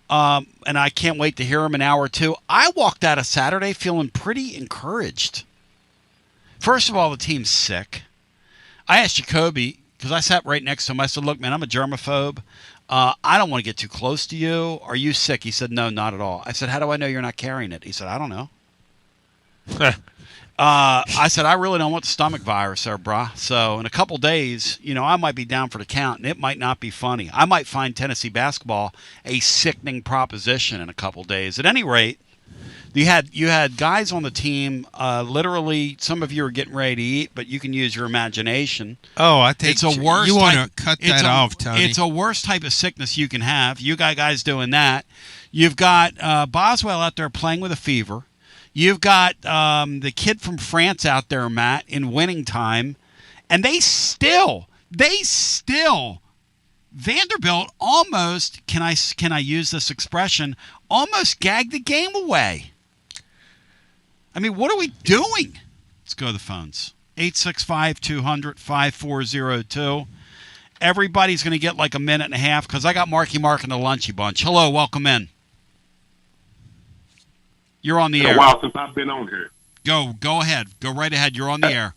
And I can't wait to hear him an hour or two. I walked out of Saturday feeling pretty encouraged. First of all, the team's sick. I asked Jacoby, because I sat right next to him, I said, look, man, I'm a germaphobe. I don't want to get too close to you. Are you sick? He said, no, not at all. I said, how do I know you're not carrying it? He said, I don't know. I said, I really don't want the stomach virus there, brah. So in a couple days, I might be down for the count, and it might not be funny. I might find Tennessee basketball a sickening proposition in a couple days. At any rate, you had guys on the team. Literally, some of you are getting ready to eat, but you can use your imagination. Oh, I think it's a worse. You want to cut that off, Tony? It's a worst type of sickness you can have. You got guys doing that. You've got Boswell out there playing with a fever. You've got the kid from France out there, Matt, in winning time, and they still Vanderbilt almost, can I use this expression, almost gagged the game away. I mean, what are we doing? Let's go to the phones. 865-200-5402. Everybody's going to get like a minute and a half because I got Marky Mark and the Lunchy Bunch. Hello, welcome in. You're on the air. It's a while since I've been on here. Go ahead. Go right ahead. You're on the air.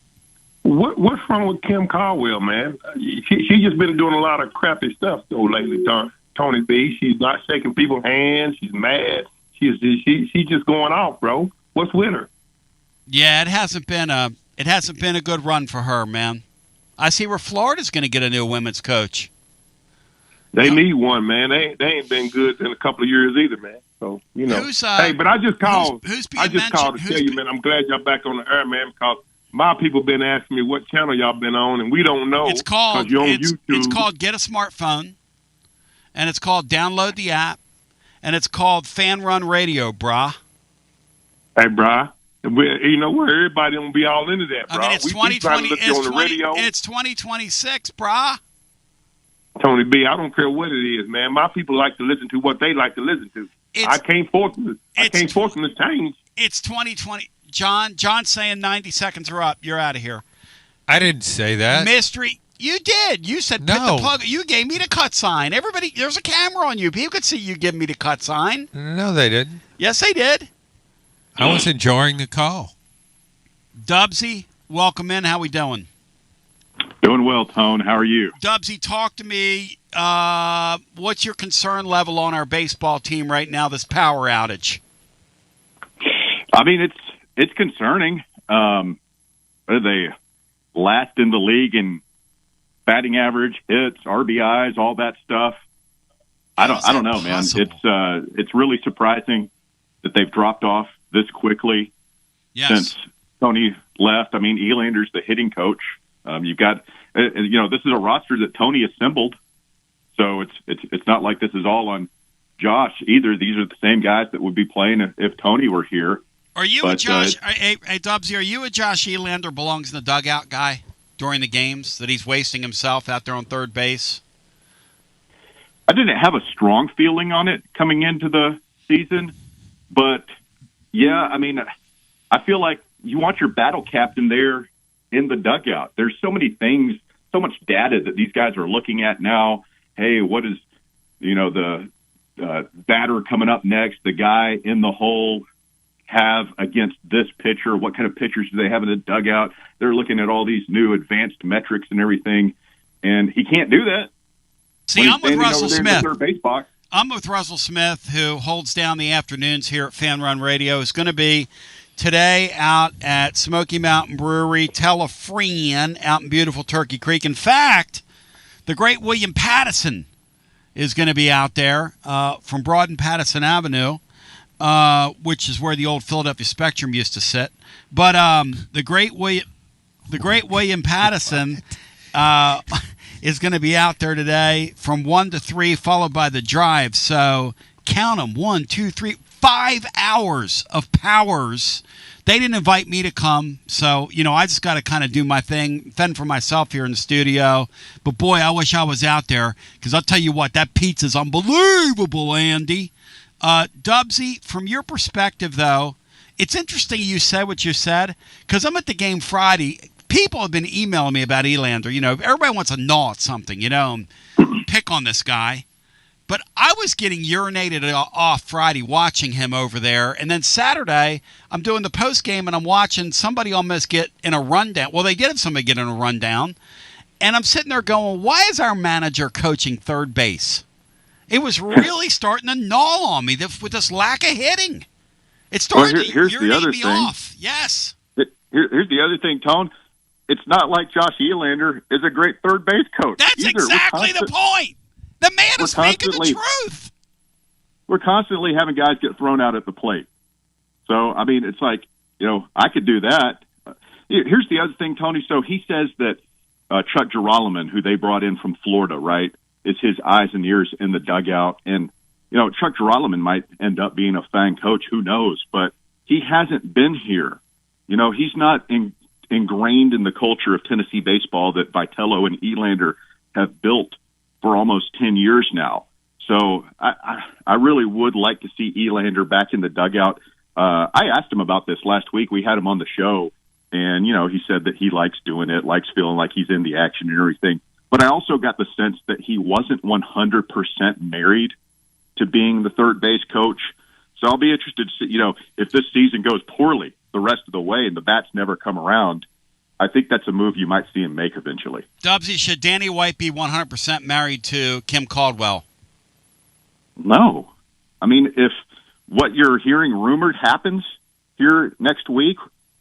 What's wrong with Kim Caldwell, man? She just been doing a lot of crappy stuff though lately, Tony B. She's not shaking people's hands. She's mad. She's just going off, bro. What's with her? Yeah, it hasn't been a good run for her, man. I see where Florida's going to get a new women's coach. They need one, man. They ain't been good in a couple of years either, man. So hey, but I just called. I just called to tell you, man. I'm glad y'all back on the air, man, because my people been asking me what channel y'all been on, and we don't know. It's called you're on YouTube. It's called Get a Smartphone, and it's called Download the App, and it's called Fan Run Radio, brah. Hey, brah. You know where everybody gonna be all into that, brah. I mean, it's 2020. It's 2026, brah. Tony B, I don't care what it is, man. My people like to listen to what they like to listen to. I can't force them. I can't force them to change. It's 2020. John's saying 90 seconds are up. You're out of here. I didn't say that. Mystery. You did. You said put the plug. You gave me the cut sign. Everybody, there's a camera on you. People could see you giving me the cut sign. No, they didn't. Yes, they did. I was enjoying the call. Dubsy, welcome in. How we doing? Doing well, Tone. How are you? Dubsy, talk to me. What's your concern level on our baseball team right now, this power outage? I mean, it's concerning. Are they last in the league in batting average, hits, RBIs, all that stuff? I don't know, man. It's really surprising that they've dropped off this quickly since Tony left. I mean, Elander's the hitting coach. You've got, this is a roster that Tony assembled, so it's not like this is all on Josh either. These are the same guys that would be playing if Tony were here. Are you a Josh? Hey, Dubsy, are you a Josh Elander belongs in the dugout guy during the games that he's wasting himself out there on third base? I didn't have a strong feeling on it coming into the season, but yeah, I mean, I feel like you want your battle captain there in the dugout. There's so many things, so much data that these guys are looking at now. Hey, what is, the batter coming up next, the guy in the hole have against this pitcher? What kind of pitchers do they have in the dugout? They're looking at all these new advanced metrics and everything, and he can't do that. See, I'm with Russell Smith. I'm with Russell Smith, who holds down the afternoons here at Fan Run Radio. Is going to be today out at Smoky Mountain Brewery. Tell a friend out in beautiful Turkey Creek. In fact, the great William Pattison is going to be out there from Broad and Pattison Avenue, which is where the old Philadelphia Spectrum used to sit. But the great William Pattison is going to be out there today from 1 to 3, followed by the drive. So count them, 1, 2, 3, 5 hours of powers. They didn't invite me to come, so, I just got to kind of do my thing, fend for myself here in the studio. But, boy, I wish I was out there, because I'll tell you what, that pizza's unbelievable, Andy. Dubsy, from your perspective, though, it's interesting you said what you said, because I'm at the game Friday. People have been emailing me about Elander. Everybody wants to gnaw at something, and pick on this guy. But I was getting urinated off Friday watching him over there. And then Saturday, I'm doing the post game and I'm watching somebody almost get in a rundown. Well, they did have somebody get in a rundown. And I'm sitting there going, why is our manager coaching third base? It was really starting to gnaw on me with this lack of hitting. It started to urinate me off. Yes. here's the other thing, Tone. It's not like Josh Elander is a great third base coach. That's either. exactly the point. The man is speaking the truth. We're constantly having guys get thrown out at the plate. So, I mean, it's like, I could do that. Here's the other thing, Tony. So he says that Chuck Girolamo, who they brought in from Florida, right, is his eyes and ears in the dugout. And, Chuck Girolamo might end up being a fang coach. Who knows? But he hasn't been here. He's not ingrained in the culture of Tennessee baseball that Vitello and Elander have built for almost 10 years now. So I really would like to see Elander back in the dugout. I asked him about this last week. We had him on the show, and, he said that he likes doing it, likes feeling like he's in the action and everything. But I also got the sense that he wasn't 100% married to being the third base coach. So I'll be interested to see, if this season goes poorly the rest of the way and the bats never come around, I think that's a move you might see him make eventually. Dubsy, should Danny White be 100% married to Kim Caldwell? No. I mean, if what you're hearing rumored happens here next week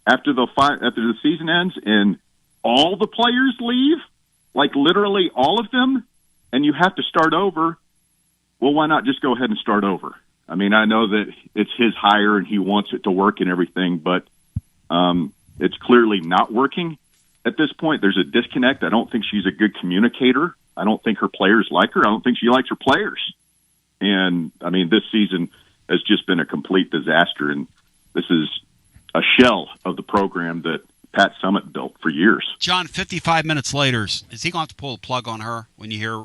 after the season ends and all the players leave, like literally all of them, and you have to start over, well, why not just go ahead and start over? I mean, I know that it's his hire and he wants it to work and everything, but it's clearly not working at this point. There's a disconnect. I don't think she's a good communicator. I don't think her players like her. I don't think she likes her players. And, I mean, this season has just been a complete disaster, and this is a shell of the program that Pat Summitt built for years. John, 55 minutes later, is he going to have to pull a plug on her when you hear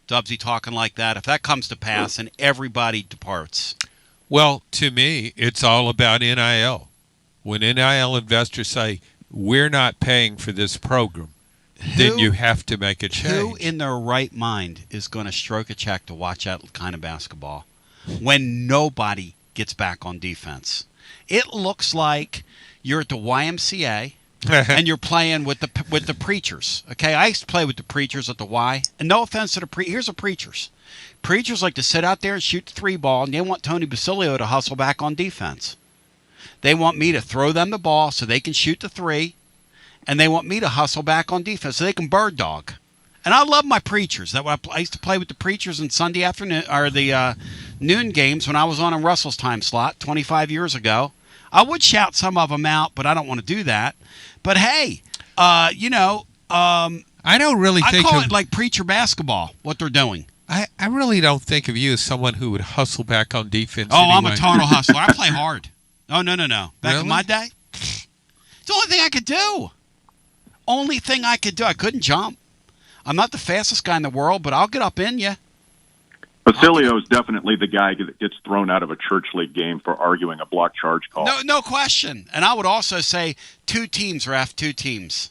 Dubsy talking like that? If that comes to pass and everybody departs. Well, to me, it's all about NIL. When NIL investors say, we're not paying for this program, then you have to make a change. Who in their right mind is going to stroke a check to watch that kind of basketball when nobody gets back on defense? It looks like you're at the YMCA and you're playing with the preachers. Okay, I used to play with the preachers at the Y. And no offense to here's the preachers. Preachers like to sit out there and shoot the 3-ball, and they want Tony Basilio to hustle back on defense. They want me to throw them the ball so they can shoot the 3, and they want me to hustle back on defense so they can bird dog. And I love my preachers. I used to play with the preachers in Sunday afternoon or the noon games when I was on in Russell's time slot 25 years ago. I would shout some of them out, but I don't want to do that. But hey, I don't really think I call it like preacher basketball. What they're doing. I really don't think of you as someone who would hustle back on defense. Oh, anyway. I'm a total hustler. I play hard. Oh, no. Back really? in my day, it's the only thing I could do. Only thing I could do. I couldn't jump. I'm not the fastest guy in the world, but I'll get up in you. Basilio is definitely the guy that gets thrown out of a church league game for arguing a block charge call. No question. And I would also say 2 teams, ref, 2 teams.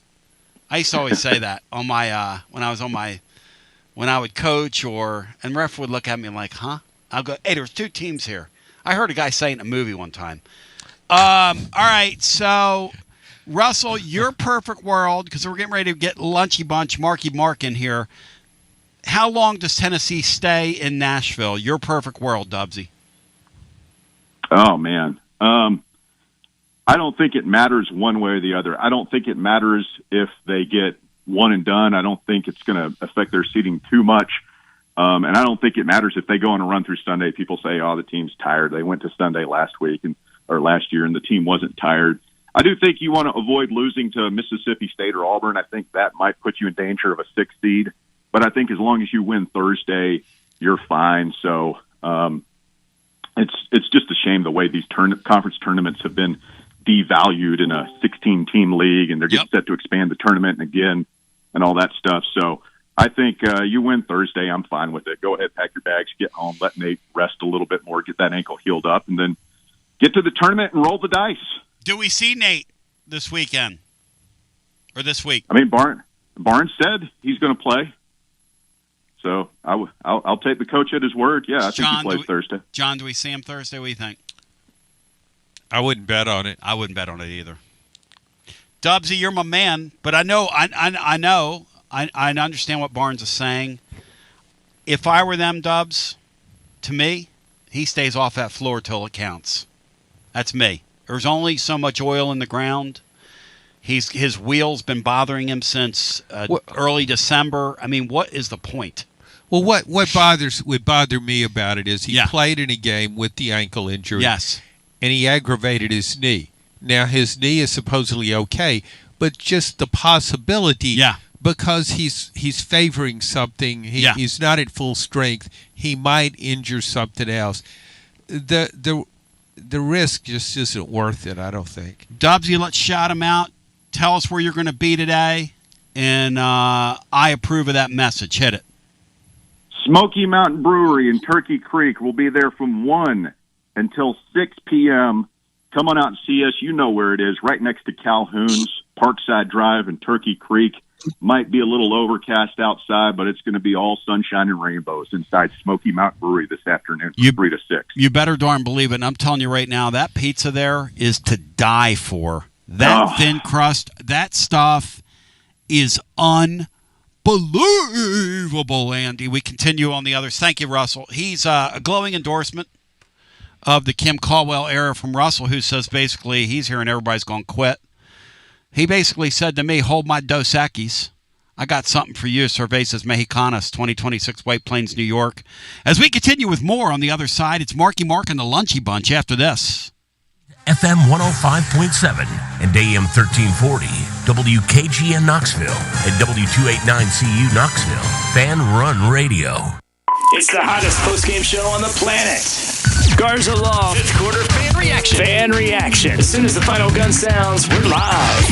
I used to always say that on my when I would coach and ref would look at me like, huh? I'll go, hey, there's 2 teams here. I heard a guy say it in a movie one time. All right, so Russell, your perfect world, because we're getting ready to get Lunchy Bunch, Marky Mark in here. How long does Tennessee stay in Nashville? Your perfect world, Dubsy. Oh, man. I don't think it matters one way or the other. I don't think it matters if they get one and done. I don't think it's going to affect their seeding too much. And I don't think it matters if they go on a run through Sunday. People say, oh, the team's tired. They went to Sunday last year, and the team wasn't tired. I do think you want to avoid losing to Mississippi State or Auburn. I think that might put you in danger of a 6th seed. But I think as long as you win Thursday, you're fine. So it's just a shame the way these conference tournaments have been devalued in a 16-team league, and they're getting set to expand the tournament again and all that stuff. So I think you win Thursday. I'm fine with it. Go ahead, pack your bags, get home, let Nate rest a little bit more, get that ankle healed up, and then get to the tournament and roll the dice. Do we see Nate this weekend or this week? I mean, Barnes said he's going to play. So I'll take the coach at his word. Yeah, I think he plays Thursday. John, do we see him Thursday? What do you think? I wouldn't bet on it. I wouldn't bet on it either. Dubsy, you're my man, but I understand what Barnes is saying. If I were them, Dubs, to me, he stays off that floor till it counts. That's me. There's only so much oil in the ground. His wheel's been bothering him since early December. I mean, what is the point? Well, what would bother me about it is he played in a game with the ankle injury. Yes. And he aggravated his knee. Now, his knee is supposedly okay, but just the possibility, because he's favoring something, he's not at full strength, he might injure something else. The risk just isn't worth it, I don't think. Dubsy, let's shout him out. Tell us where you're going to be today, and I approve of that message. Hit it. Smoky Mountain Brewery in Turkey Creek. We'll be there from 1 until 6 p.m. Come on out and see us. You know where it is, right next to Calhoun's, Parkside Drive in Turkey Creek. Might be a little overcast outside, but it's going to be all sunshine and rainbows inside Smoky Mountain Brewery this afternoon from 3 to 6. You better darn believe it. And I'm telling you right now, that pizza there is to die for. That thin crust, that stuff is unbelievable, Andy. We continue on the others. Thank you, Russell. He's a glowing endorsement of the Kim Caldwell era from Russell, who says basically he's hearing everybody's going to quit. He basically said to me, hold my Dos Equis. I got something for you, Cervezas Mexicanas, 2026 White Plains, New York. As we continue with more on the other side, it's Marky Mark and the Lunchy Bunch after this. FM 105.7 and AM 1340, WKGN Knoxville and W289CU Knoxville, Fan Run Radio. It's the hottest postgame show on the planet. Garza Law. Fifth quarter fan reaction. Fan reaction. As soon as the final gun sounds, we're live.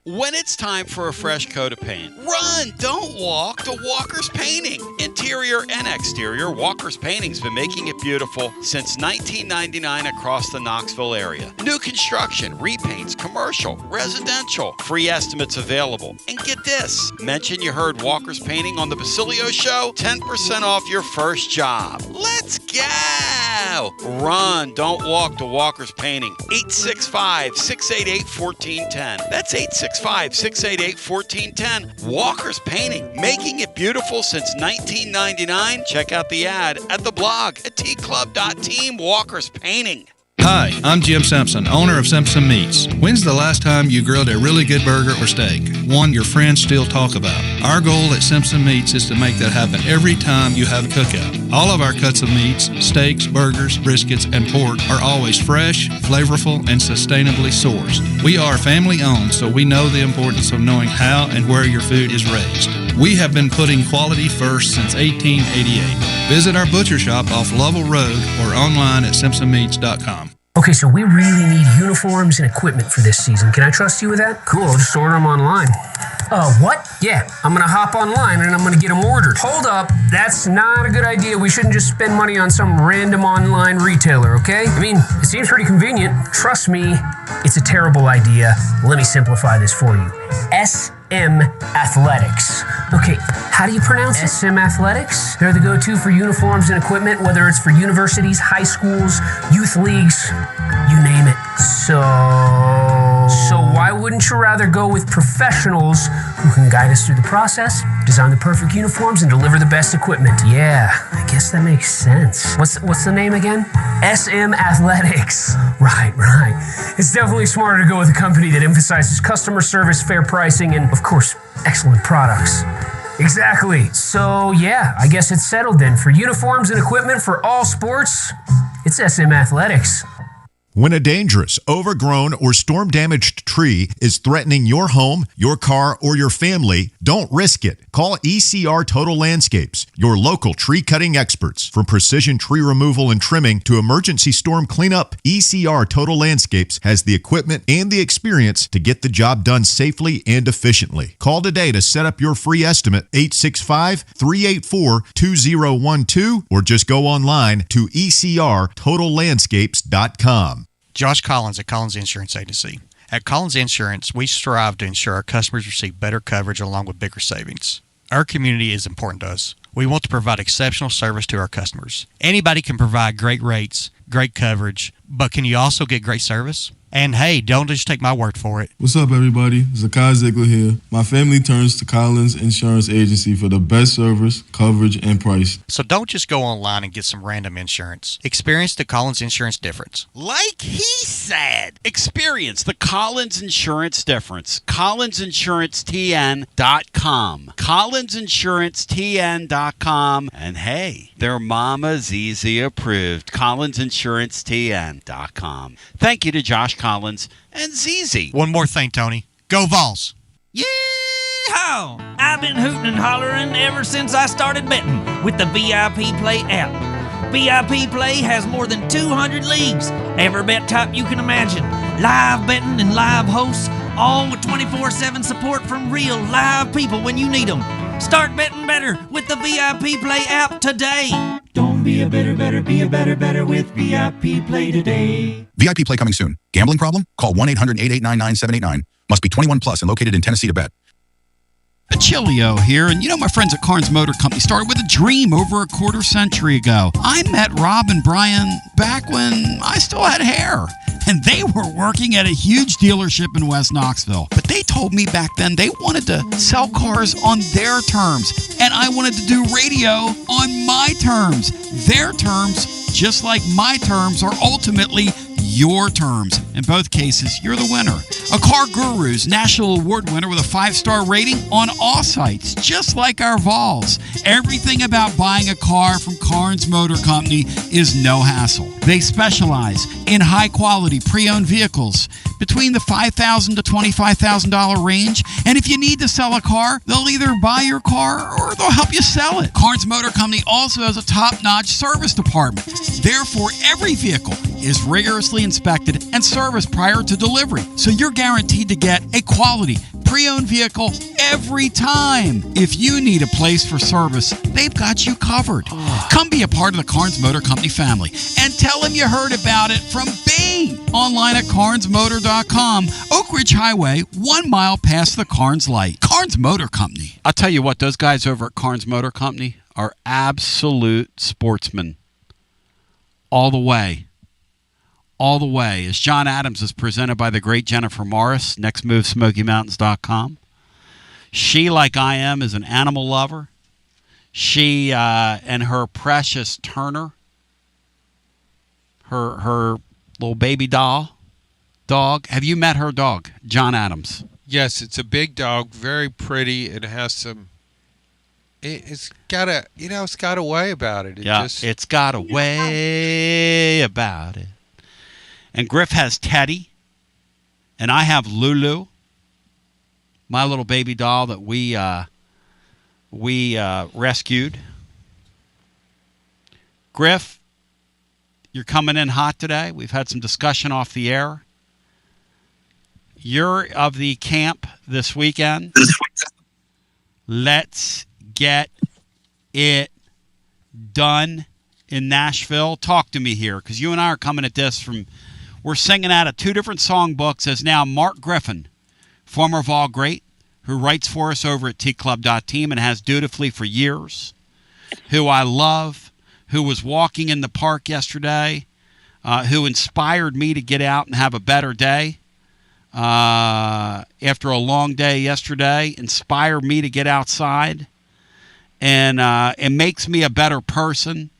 When it's time for a fresh coat of paint, run, don't walk to Walker's Painting. Interior and exterior, Walker's Painting's been making it beautiful since 1999 across the Knoxville area. New construction, repaints, commercial, residential, free estimates available. And get this, mention you heard Walker's Painting on the Basilio show, 10% off your first job. Let's go! Run, don't walk to Walker's Painting. 865-688-1410. That's 865-688-1410. Walker's Painting, making it beautiful since 1999. Check out the ad at the blog at tclub.team. Walker's Painting. Hi, I'm Jim Simpson, owner of Simpson Meats. When's the last time you grilled a really good burger or steak? One your friends still talk about. Our goal at Simpson Meats is to make that happen every time you have a cookout. All of our cuts of meats, steaks, burgers, briskets, and pork are always fresh, flavorful, and sustainably sourced. We are family owned, so we know the importance of knowing how and where your food is raised. We have been putting quality first since 1888. Visit our butcher shop off Lovell Road or online at simpsonmeats.com. Okay, so we really need uniforms and equipment for this season. Can I trust you with that? Cool, I'll just order them online. What? Yeah, I'm going to hop online and I'm going to get them ordered. Hold up, that's not a good idea. We shouldn't just spend money on some random online retailer, okay? I mean, it seems pretty convenient. Trust me, it's a terrible idea. Let me simplify this for you. SM Athletics. Okay, how do you pronounce it? SM Athletics? They're the go-to for uniforms and equipment, whether it's for universities, high schools, youth leagues, you name it. So why wouldn't you rather go with professionals who can guide us through the process, design the perfect uniforms, and deliver the best equipment? Yeah, I guess that makes sense. What's the name again? SM Athletics. Right. It's definitely smarter to go with a company that emphasizes customer service, fair pricing, and, of course, excellent products. Exactly. So, yeah, I guess it's settled then. For uniforms and equipment for all sports, it's SM Athletics. When a dangerous, overgrown, or storm-damaged tree is threatening your home, your car, or your family, don't risk it. Call ECR Total Landscapes, your local tree-cutting experts. From precision tree removal and trimming to emergency storm cleanup, ECR Total Landscapes has the equipment and the experience to get the job done safely and efficiently. Call today to set up your free estimate, 865-384-2012, or just go online to ecrtotallandscapes.com. Josh Collins at Collins Insurance Agency. At Collins Insurance, we strive to ensure our customers receive better coverage along with bigger savings. Our community is important to us. We want to provide exceptional service to our customers. Anybody can provide great rates, great coverage, but can you also get great service? And hey, don't just take my word for it. What's up, everybody? Zakai Ziegler here. My family turns to Collins Insurance Agency for the best service, coverage, and price. So don't just go online and get some random insurance. Experience the Collins Insurance difference. Like he said, experience the Collins Insurance difference. CollinsInsuranceTN.com. CollinsInsuranceTN.com. And hey, their Mama Zizi approved. CollinsInsuranceTN.com. Thank you to Josh Collins and Zizi. One more thing, Tony. Go Vols. Yeehaw! I've been hooting and hollering ever since I started betting with the VIP Play app. VIP Play has more than 200 leagues, every bet type you can imagine, live betting and live hosts, all with 24/7 support from real live people when you need them. Start betting better with the VIP Play app today. Don't be a better, be a better with VIP Play today. VIP Play coming soon. Gambling problem? Call 1-800-889-9789. Must be 21 plus and located in Tennessee to bet. Basilio here, and you know my friends at Carnes Motor Company started with a dream over a quarter century ago. I met Rob and Brian back when I still had hair, and they were working at a huge dealership in West Knoxville. But they told me back then they wanted to sell cars on their terms, and I wanted to do radio on my terms. Their terms, just like my terms, are ultimately your terms. In both cases, you're the winner. A Car Guru's National Award winner with a 5-star rating on all sites, just like our Vols. Everything about buying a car from Carnes Motor Company is no hassle. They specialize in high-quality pre-owned vehicles between the $5,000 to $25,000 range. And if you need to sell a car, they'll either buy your car or they'll help you sell it. Carnes Motor Company also has a top-notch service department. Therefore, every vehicle is rigorously inspected and serviced prior to delivery. So you're guaranteed to get a quality pre-owned vehicle every time. If you need a place for service, they've got you covered. Come be a part of the Carnes Motor Company family and tell them you heard about it from me. Online at carnesmotor.com. Oak Ridge Highway, 1 mile past the Carnes light. Carnes Motor Company. I'll tell you what, those guys over at Carnes Motor Company are absolute sportsmen. All the way. All the way. As John Adams is presented by the great Jennifer Morris, nextmovesmokymountains.com. She, like I am, is an animal lover. She and her precious Turner, her little baby dog. Have you met her dog, John Adams? Yes, it's a big dog, very pretty. It has some. It's got a way about it. It's got a way about it. And Griff has Teddy, and I have Lulu, my little baby doll that we rescued. Griff, you're coming in hot today. We've had some discussion off the air. You're of the camp this weekend. Let's get it done in Nashville. Talk to me here, because you and I are coming at this from... We're singing out of two different songbooks as now Mark Griffin, former Vol great, who writes for us over at tclub.team and has dutifully for years, who I love, who was walking in the park yesterday, who inspired me to get out and have a better day after a long day yesterday, inspired me to get outside, and it makes me a better person,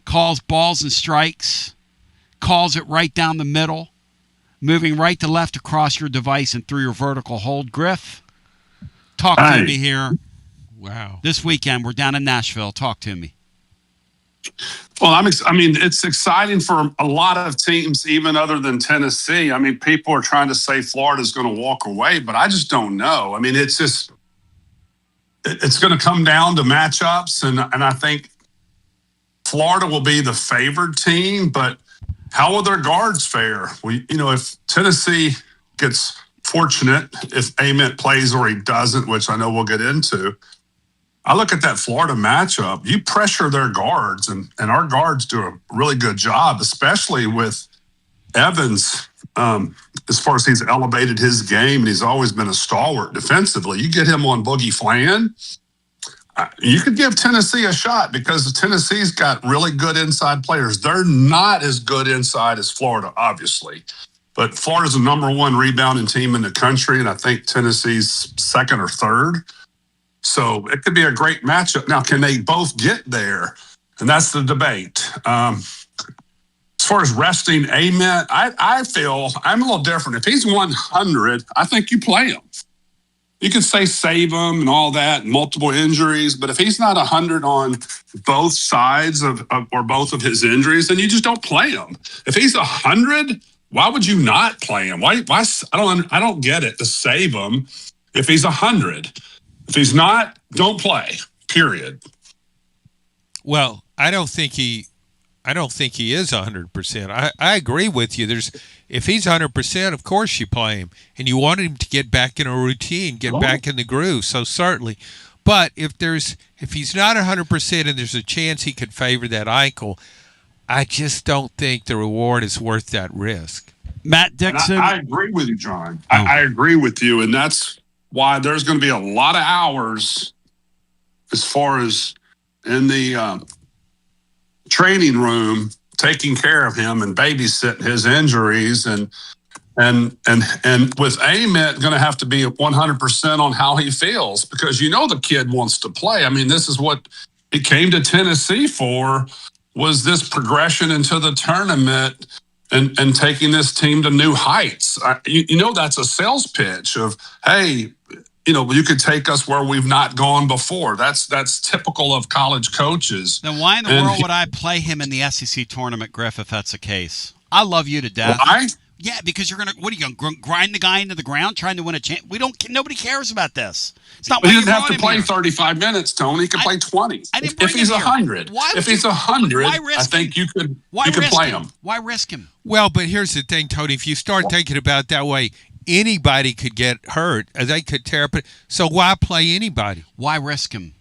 calls balls and strikes, calls it right down the middle, moving right to left across your device and through your vertical hold. Griff, talk to me here. Wow. This weekend, we're down in Nashville. Talk to me. Well, it's exciting for a lot of teams, even other than Tennessee. I mean, people are trying to say Florida's going to walk away, but I just don't know. I mean, it's going to come down to matchups, and I think Florida will be the favored team, but how will their guards fare? If Tennessee gets fortunate, if Ament plays or he doesn't, which I know we'll get into, I look at that Florida matchup. You pressure their guards, and our guards do a really good job, especially with Evans. As far as he's elevated his game, and he's always been a stalwart defensively. You get him on Boogie Flan, you could give Tennessee a shot, because Tennessee's got really good inside players. They're not as good inside as Florida, obviously. But Florida's the number one rebounding team in the country, and I think Tennessee's second or third. So it could be a great matchup. Now, can they both get there? And that's the debate. As far as resting Ament, I feel I'm a little different. If he's 100, I think you play him. You can say save him and all that, and multiple injuries, but if he's not 100 on both sides of or both of his injuries, then you just don't play him. If he's 100, why would you not play him? Why? I don't get it to save him if he's 100. If he's not, don't play. Period. Well, I don't think he is 100%. I agree with you. If he's 100%, of course you play him, and you want him to get back in a routine, get back in the groove. So certainly, but if he's not 100% and there's a chance he could favor that ankle, I just don't think the reward is worth that risk. Matt Dixon, I agree with you, John. I agree with you, and that's why there's going to be a lot of hours as far as in the training room taking care of him and babysitting his injuries, and with Ament going to have to be 100% on how he feels, because the kid wants to play. I mean, this is what he came to Tennessee for, was this progression into the tournament and taking this team to new heights. That's a sales pitch of, hey, you could take us where we've not gone before. That's typical of college coaches. Then why in the world would I play him in the SEC tournament, Griff, if that's the case? I love you to death. Why? Yeah, because you're gonna. What are you gonna grind the guy into the ground trying to win a chance? Nobody cares about this. It's not. He doesn't have to play 35 minutes, Tony. He can play 20. If he's 100, if he's 100, I think you could play him. Why risk him? Well, but here's the thing, Tony. If you start thinking about it that way, anybody could get hurt. They could tear up. So why play anybody? Why risk him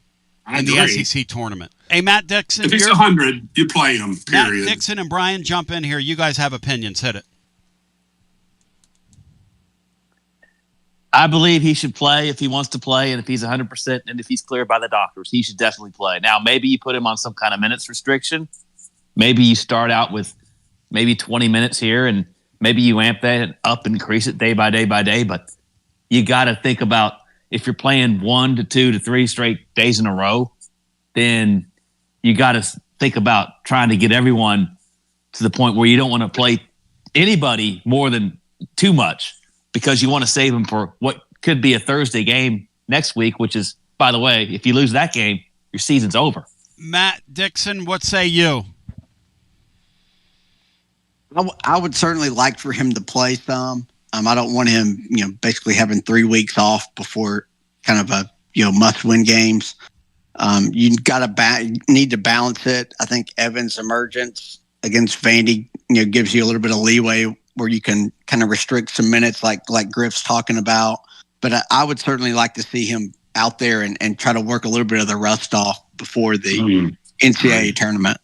in the SEC tournament? Hey, Matt Dixon. If he's 100, you play him, period. Matt Dixon and Brian, jump in here. You guys have opinions. Hit it. I believe he should play if he wants to play, and if he's 100%, and if he's cleared by the doctors, he should definitely play. Now, maybe you put him on some kind of minutes restriction. Maybe you start out with maybe 20 minutes here, and maybe you amp that up and increase it day by day by day. But you got to think about, if you're playing 1 to 2 to 3 straight days in a row, then you got to think about trying to get everyone to the point where you don't want to play anybody more than too much, because you want to save them for what could be a Thursday game next week, which is, by the way, if you lose that game, your season's over. Matt Dixon, what say you? I would certainly like for him to play some. I don't want him, basically having 3 weeks off before kind of a, must-win games. You need to balance it. I think Evans' emergence against Vandy, gives you a little bit of leeway where you can kind of restrict some minutes like Griff's talking about. But I would certainly like to see him out there and try to work a little bit of the rust off before the NCAA tournament.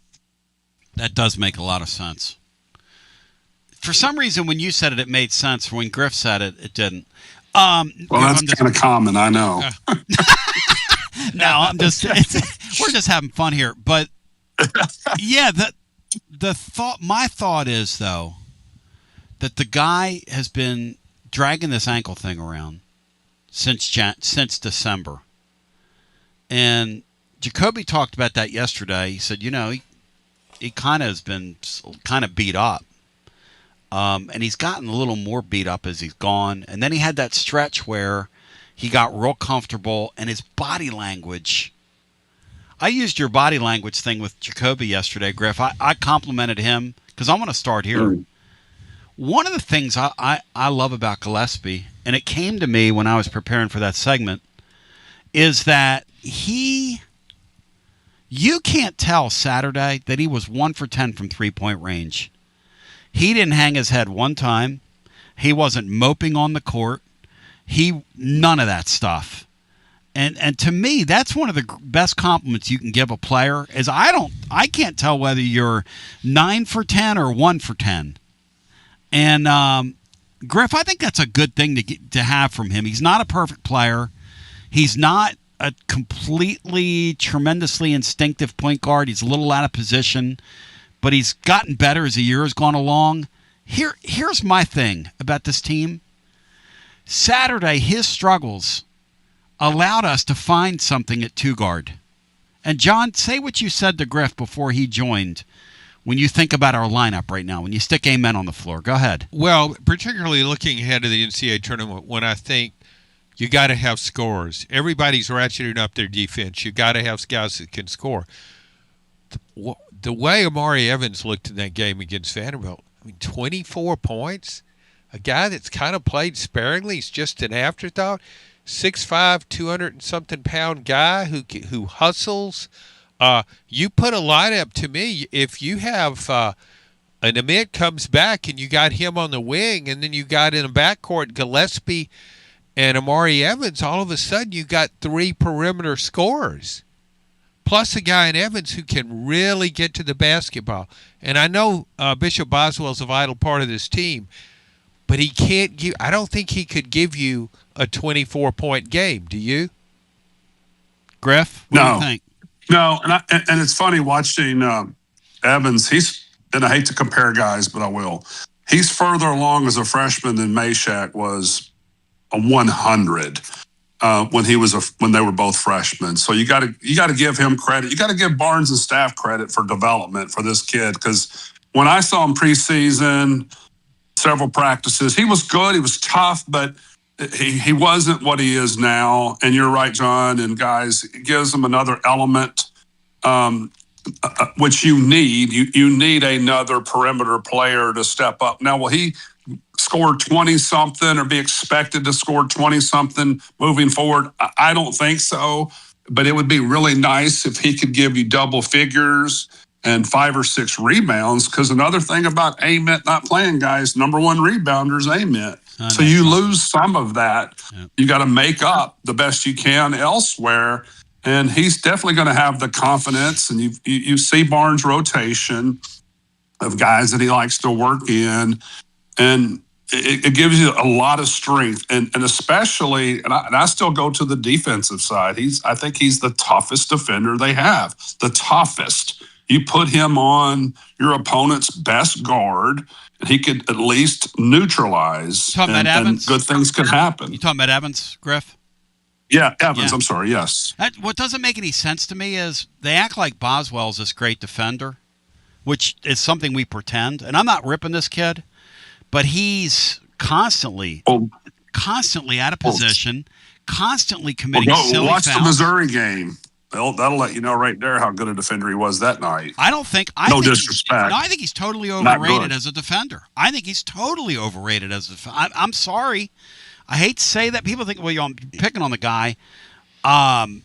That does make a lot of sense. For some reason, when you said it, it made sense. When Griff said it, it didn't. That's kind of common, I know. No, we're just having fun here. But yeah, my thought is, though, that the guy has been dragging this ankle thing around since December. And Jacoby talked about that yesterday. He said, he kind of has been kind of beat up. And he's gotten a little more beat up as he's gone. And then he had that stretch where he got real comfortable, and his body language. I used your body language thing with Jacoby yesterday, Griff. I complimented him because I'm going to start here. One of the things I love about Gillespie, and it came to me when I was preparing for that segment, is that you can't tell Saturday that he was 1 for 10 from three-point range. He didn't hang his head one time. He wasn't moping on the court. None of that stuff. And to me, that's one of the best compliments you can give a player is I can't tell whether you're 9 for 10 or 1 for 10. And Griff, I think that's a good thing to have from him. He's not a perfect player. He's not a completely tremendously instinctive point guard. He's a little out of position, but he's gotten better as the year has gone along. Here's my thing about this team. Saturday, his struggles allowed us to find something at two guard. And John, say what you said to Griff before he joined. When you think about our lineup right now, when you stick amen on the floor, go ahead. Well, particularly looking ahead to the NCAA tournament, when I think you got to have scorers. Everybody's ratcheting up their defense. You got to have guys that can score. The way Amari Evans looked in that game against Vanderbilt, 24 points. A guy that's kind of played sparingly. He's just an afterthought. 6'5", 200-and-something pound guy who hustles. You put a lineup to me. If you have an Amit comes back and you got him on the wing, and then you got in the backcourt Gillespie and Amari Evans, all of a sudden you got three perimeter scorers, plus a guy in Evans who can really get to the basketball. And I know Bishop Boswell's a vital part of this team, but he can't give. I don't think he could give you a 24-point game. Do you, Griff? What do you think? No, and it's funny watching Evans. And I hate to compare guys, but I will. He's further along as a freshman than Meshack was a 100 when they were both freshmen. So you got to give him credit. You got to give Barnes and staff credit for development for this kid, because when I saw him preseason, several practices, he was good. He was tough, but he wasn't what he is now. And you're right, John, and guys, it gives him another element, which you need. You need another perimeter player to step up. Now, will he score 20-something or be expected to score 20-something moving forward? I don't think so, but it would be really nice if he could give you double figures and 5 or 6 rebounds, because another thing about Amit not playing, guys, number one rebounder is Amit. So you lose some of that. Yep. You got to make up the best you can elsewhere. And he's definitely going to have the confidence. And you see Barnes' rotation of guys that he likes to work in. And it gives you a lot of strength. And especially, and I still go to the defensive side. I think he's the toughest defender they have. The toughest. You put him on your opponent's best guard, and he could at least neutralize, and good things could happen. You talking about Evans, Griff? Yeah, Evans. Yeah. I'm sorry, yes. What doesn't make any sense to me is they act like Boswell's this great defender, which is something we pretend. And I'm not ripping this kid, but he's constantly out of position, constantly committing silly fouls. Watch the Missouri game. That'll let you know right there how good a defender he was that night. No disrespect. I think he's totally overrated as a defender. I'm sorry. I hate to say that. People think, well, I'm picking on the guy. I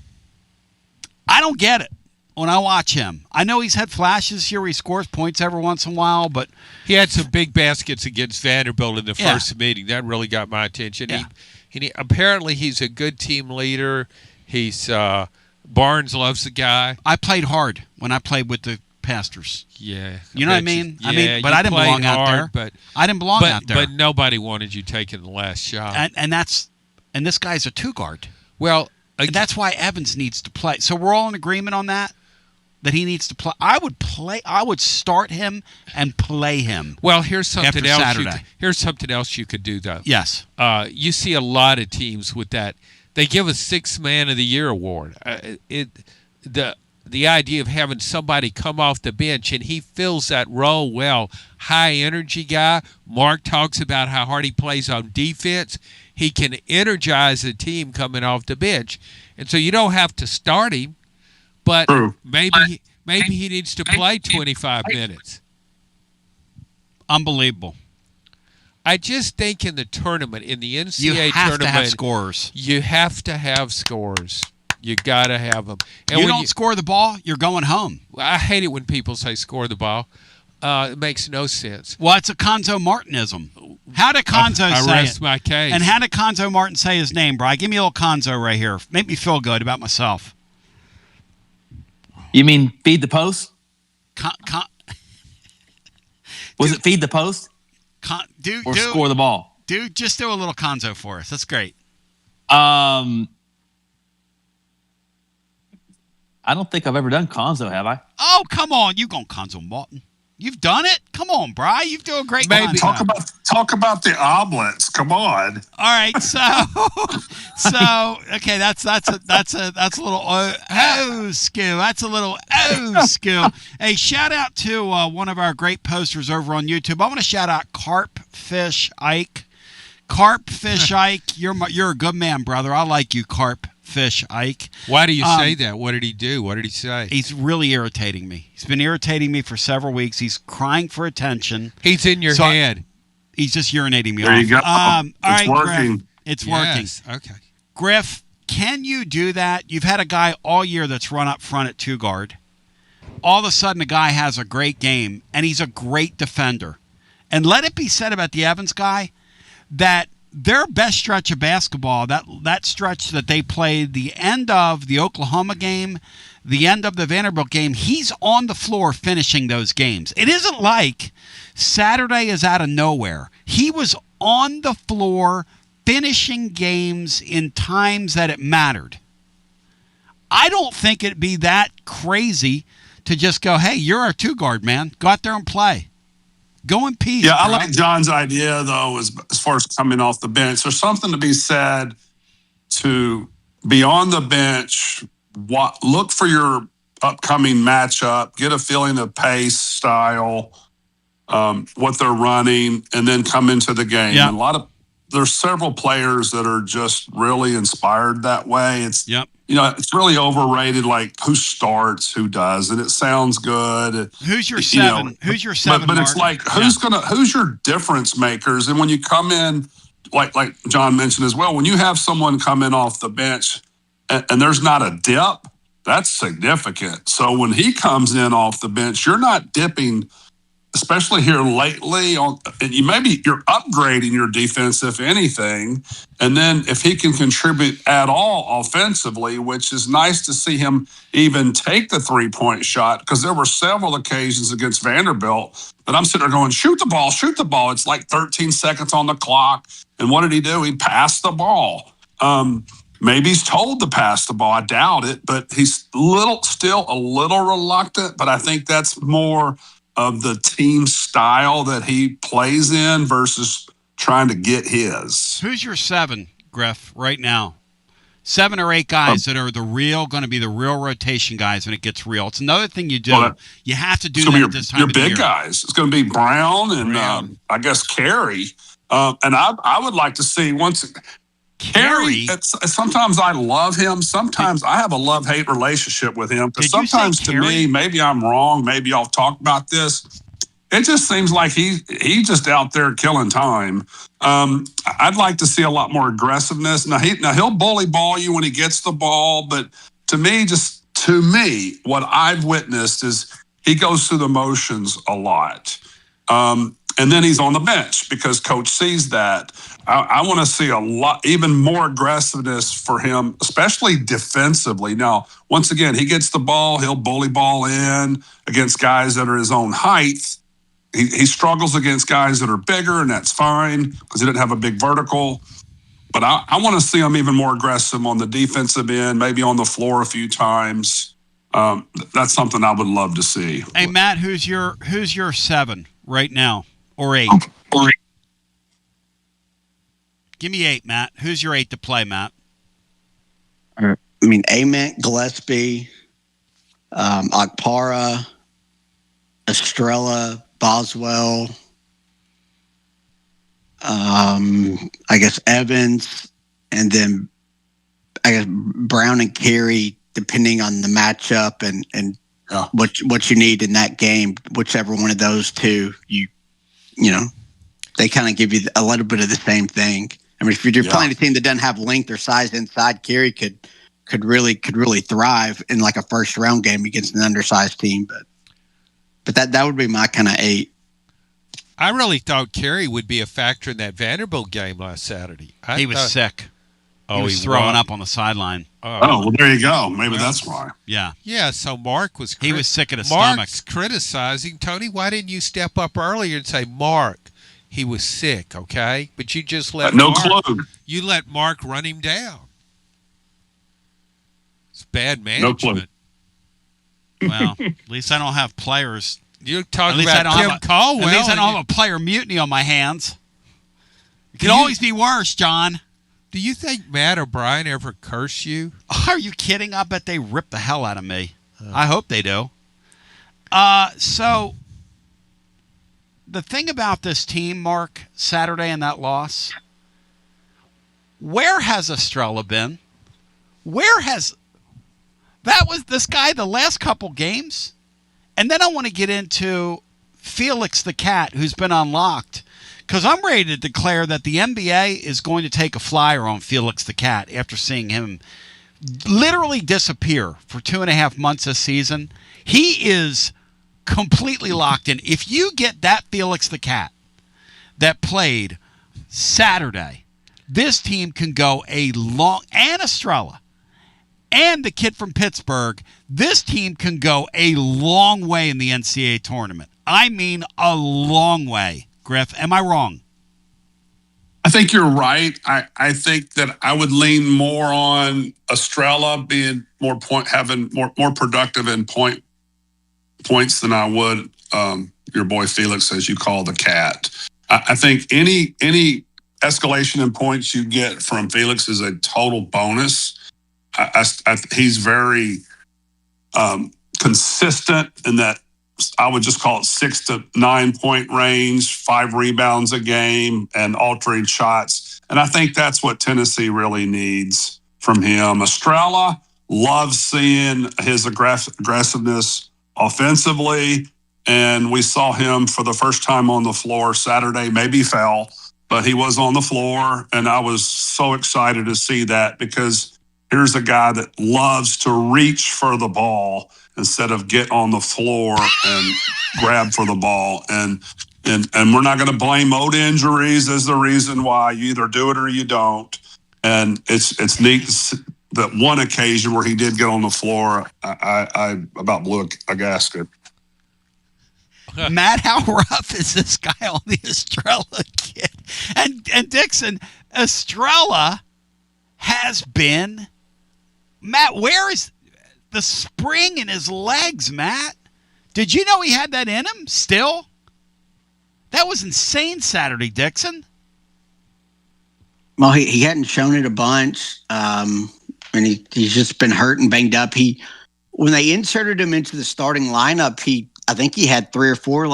don't get it when I watch him. I know he's had flashes here where he scores points every once in a while, but he had some big baskets against Vanderbilt in the first meeting. That really got my attention. Yeah. He apparently he's a good team leader. He's Barnes loves the guy. I played hard when I played with the Pastors. Yeah. You know what I mean? Yeah, but I didn't belong out there. But I didn't belong out there. But nobody wanted you taking the last shot. And this guy's a two guard. Well, and that's why Evans needs to play. So we're all in agreement on that he needs to play. I would start him and play him. Well, here's something else you could do though. Yes. You see a lot of teams with that. They give a 6th Man of the Year award. The idea of having somebody come off the bench, and he fills that role well. High energy guy. Mark talks about how hard he plays on defense. He can energize a team coming off the bench, and so you don't have to start him, but maybe he needs to play 25 minutes. Unbelievable. I just think in the tournament, in the NCAA tournament, you have to have scorers. You have to have scorers. You got to have them. And you don't score the ball, you're going home. I hate it when people say score the ball. It makes no sense. Well, it's a Conzo Martinism. How did Conzo say I rest my case. And how did Conzo Martin say his name, Brian? Give me a little Conzo right here. Make me feel good about myself. You mean feed the post? Was it feed the post? Or score the ball? Dude, just do a little Conzo for us. That's great. I don't think I've ever done Conzo, have I? Oh, come on. You gone Conzo Martin. You've done it? Come on, Bri. You do a great Maybe talk about the omelets. Come on. All right, so okay, that's a little skill. That's a little skill. Hey, shout out to one of our great posters over on YouTube. I want to shout out Carpfish Ike. Carpfish Ike, you're a good man, brother. I like you, Carpfish Ike. Why do you say that? What did he do? What did he say? He's really irritating me. He's been irritating me for several weeks. He's crying for attention. He's in your head. He's just urinating me there off. You go. All right, working. Griff, it's working. Okay. Griff, can you do that? You've had a guy all year that's run up front at 2 guard. All of a sudden, a guy has a great game, and he's a great defender. And let it be said about the Evans guy that their best stretch of basketball, that stretch that they played, the end of the Oklahoma game, the end of the Vanderbilt game, he's on the floor finishing those games. It isn't like Saturday is out of nowhere. He was on the floor finishing games in times that it mattered. I don't think it'd be that crazy to just go, hey, you're our 2 guard, man. Go out there and play. Go in peace. Yeah, I bro. like John's idea, though, as far as coming off the bench. There's something to be said to be on the bench, look for your upcoming matchup, get a feeling of pace, style, what they're running, and then come into the game. Yep. And there's several players that are just really inspired that way. It's it's really overrated, like who starts, who does, and it sounds good. Who's your 7? Who's your 7? But it's like who's your difference makers? And when you come in, like John mentioned as well, when you have someone come in off the bench and there's not a dip, that's significant. So when he comes in off the bench, you're not dipping, especially here lately. You're upgrading your defense, if anything. And then if he can contribute at all offensively, which is nice to see him even take the 3-point shot, because there were several occasions against Vanderbilt that I'm sitting there going, shoot the ball, shoot the ball. It's like 13 seconds on the clock. And what did he do? He passed the ball. Maybe he's told to pass the ball. I doubt it, but he's still a little reluctant. But I think that's more of the team style that he plays in versus trying to get his. Who's your 7, Griff, right now? 7 or 8 guys that are going to be the real rotation guys when it gets real. It's another thing you do. You have to do that at this time of the year. Your big guys. It's going to be Brown and I guess Carey. And I would like to see Carey. Sometimes I love him. Sometimes I have a love-hate relationship with him. Because sometimes to me, maybe I'm wrong. Maybe y'all talk about this. It just seems like he's just out there killing time. I'd like to see a lot more aggressiveness. Now he'll bully ball you when he gets the ball, but to me, what I've witnessed is he goes through the motions a lot. And then he's on the bench because coach sees that. I want to see even more aggressiveness for him, especially defensively. Now, once again, he gets the ball, he'll bully ball in against guys that are his own height. He struggles against guys that are bigger, and that's fine because he didn't have a big vertical. But I want to see him even more aggressive on the defensive end, maybe on the floor a few times. That's something I would love to see. Hey, Matt, who's your 7 right now, or 8? Give me 8, Matt. Who's your 8 to play, Matt? Ament, Gillespie, Okpara, Estrella, Boswell, I guess Evans, and then I guess Brown and Carey, depending on the matchup and what you need in that game. Whichever one of those two, you know, they kind of give you a little bit of the same thing. I mean, if you're playing a team that doesn't have length or size inside, Carey could really thrive in like a first round game against an undersized team. But that would be my kind of 8. I really thought Carey would be a factor in that Vanderbilt game last Saturday. He was sick. He was throwing up on the sideline. Well, there you go. Maybe that's why. Yeah. Yeah, so Mark was... He was sick at his Mark's stomach. criticizing, Tony, why didn't you step up earlier and say, Mark, he was sick, okay? But you just let clue. You let Mark run him down. It's bad management. No clue. Well, at least I don't have players You're talking about Tim Caldwell. At least I don't have a player mutiny on my hands. It can always be worse, John. Do you think Matt or Brian ever curse you? Are you kidding? I bet they rip the hell out of me. I hope they do. So, the thing about this team, Mark, Saturday and that loss, where has Estrella been? That was this guy the last couple games? And then I want to get into Felix the Cat, who's been unlocked. Because I'm ready to declare that the NBA is going to take a flyer on Felix the Cat after seeing him literally disappear for 2.5 months this season. He is completely locked in. If you get that Felix the Cat that played Saturday, this team can go a long, and Estrella, and the kid from Pittsburgh, this team can go a long way in the NCAA tournament. I mean a long way. Griff, am I wrong? I think you're right. I think that I would lean more on Estrella being having more productive in points than I would your boy Felix, as you call the Cat. I think any escalation in points you get from Felix is a total bonus. He's very consistent in that I would just call it 6 to 9 point range, 5 rebounds a game, and altering shots. And I think that's what Tennessee really needs from him. Estrella loves seeing his aggressiveness offensively, and we saw him for the first time on the floor Saturday. Maybe he fell, but he was on the floor, and I was so excited to see that because here's a guy that loves to reach for the ball instead of get on the floor and grab for the ball. And we're not going to blame old injuries as the reason why. You either do it or you don't. And it's neat that one occasion where he did get on the floor, I about blew a gasket. Matt, how rough is this guy on the Estrella kid? And Dixon, Estrella has been... Matt, where is the spring in his legs, Matt? Did you know he had that in him still? That was insane Saturday, Dixon. Well, he hadn't shown it a bunch, and he's just been hurt and banged up. When they inserted him into the starting lineup, I think he had 3 or 4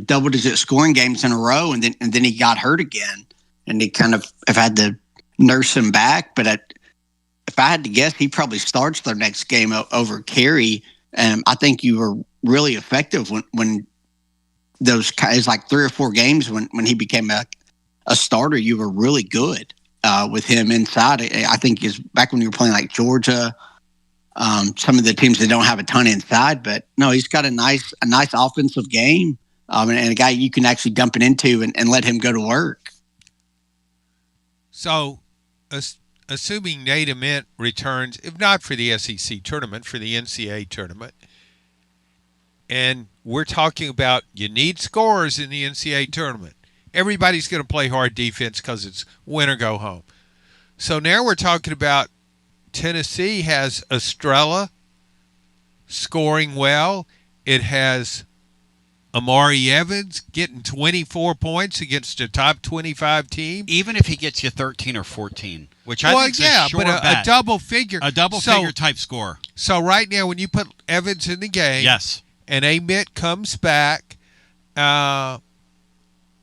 double-digit scoring games in a row, and then he got hurt again, and they kind of have had to nurse him back. But if I had to guess, he probably starts their next game over Carey. And I think you were really effective when those guys, like 3 or 4 games when he became a starter, you were really good with him inside. I think is back when you were playing like Georgia, some of the teams that don't have a ton inside, but no, he's got a nice offensive game and a guy you can actually dump it into and let him go to work. So, assuming Nate Ament returns, if not for the SEC tournament, for the NCAA tournament, and we're talking about you need scorers in the NCAA tournament. Everybody's going to play hard defense because it's win or go home. So now we're talking about Tennessee has Estrella scoring well. It has Amari Evans getting 24 points against a top 25 team. Even if he gets you 13 or 14, which I think is a sure bet. A double figure. A double-figure type score. So right now when you put Evans in the game, yes, and Ament comes back,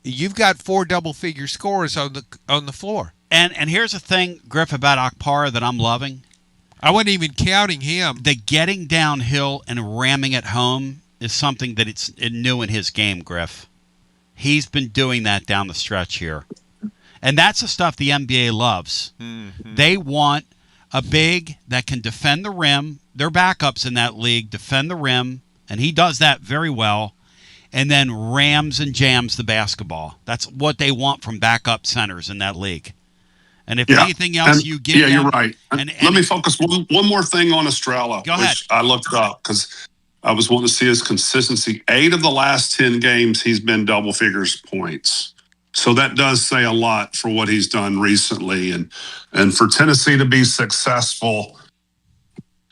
you've got 4 double-figure scores on the floor. And here's the thing, Griff, about Okpara that I'm loving. I wasn't even counting him. The getting downhill and ramming it home is something that it's new in his game, Griff. He's been doing that down the stretch here. And that's the stuff the NBA loves. Mm-hmm. They want a big that can defend the rim. Their backups in that league defend the rim, and he does that very well, and then rams and jams the basketball. That's what they want from backup centers in that league. And if anything else you give them... Yeah, you're right. And let me focus one more thing on Estrella. Go ahead. Which I looked up because I was wanting to see his consistency. 8 of the last 10 games, he's been double figures points. So that does say a lot for what he's done recently. And for Tennessee to be successful,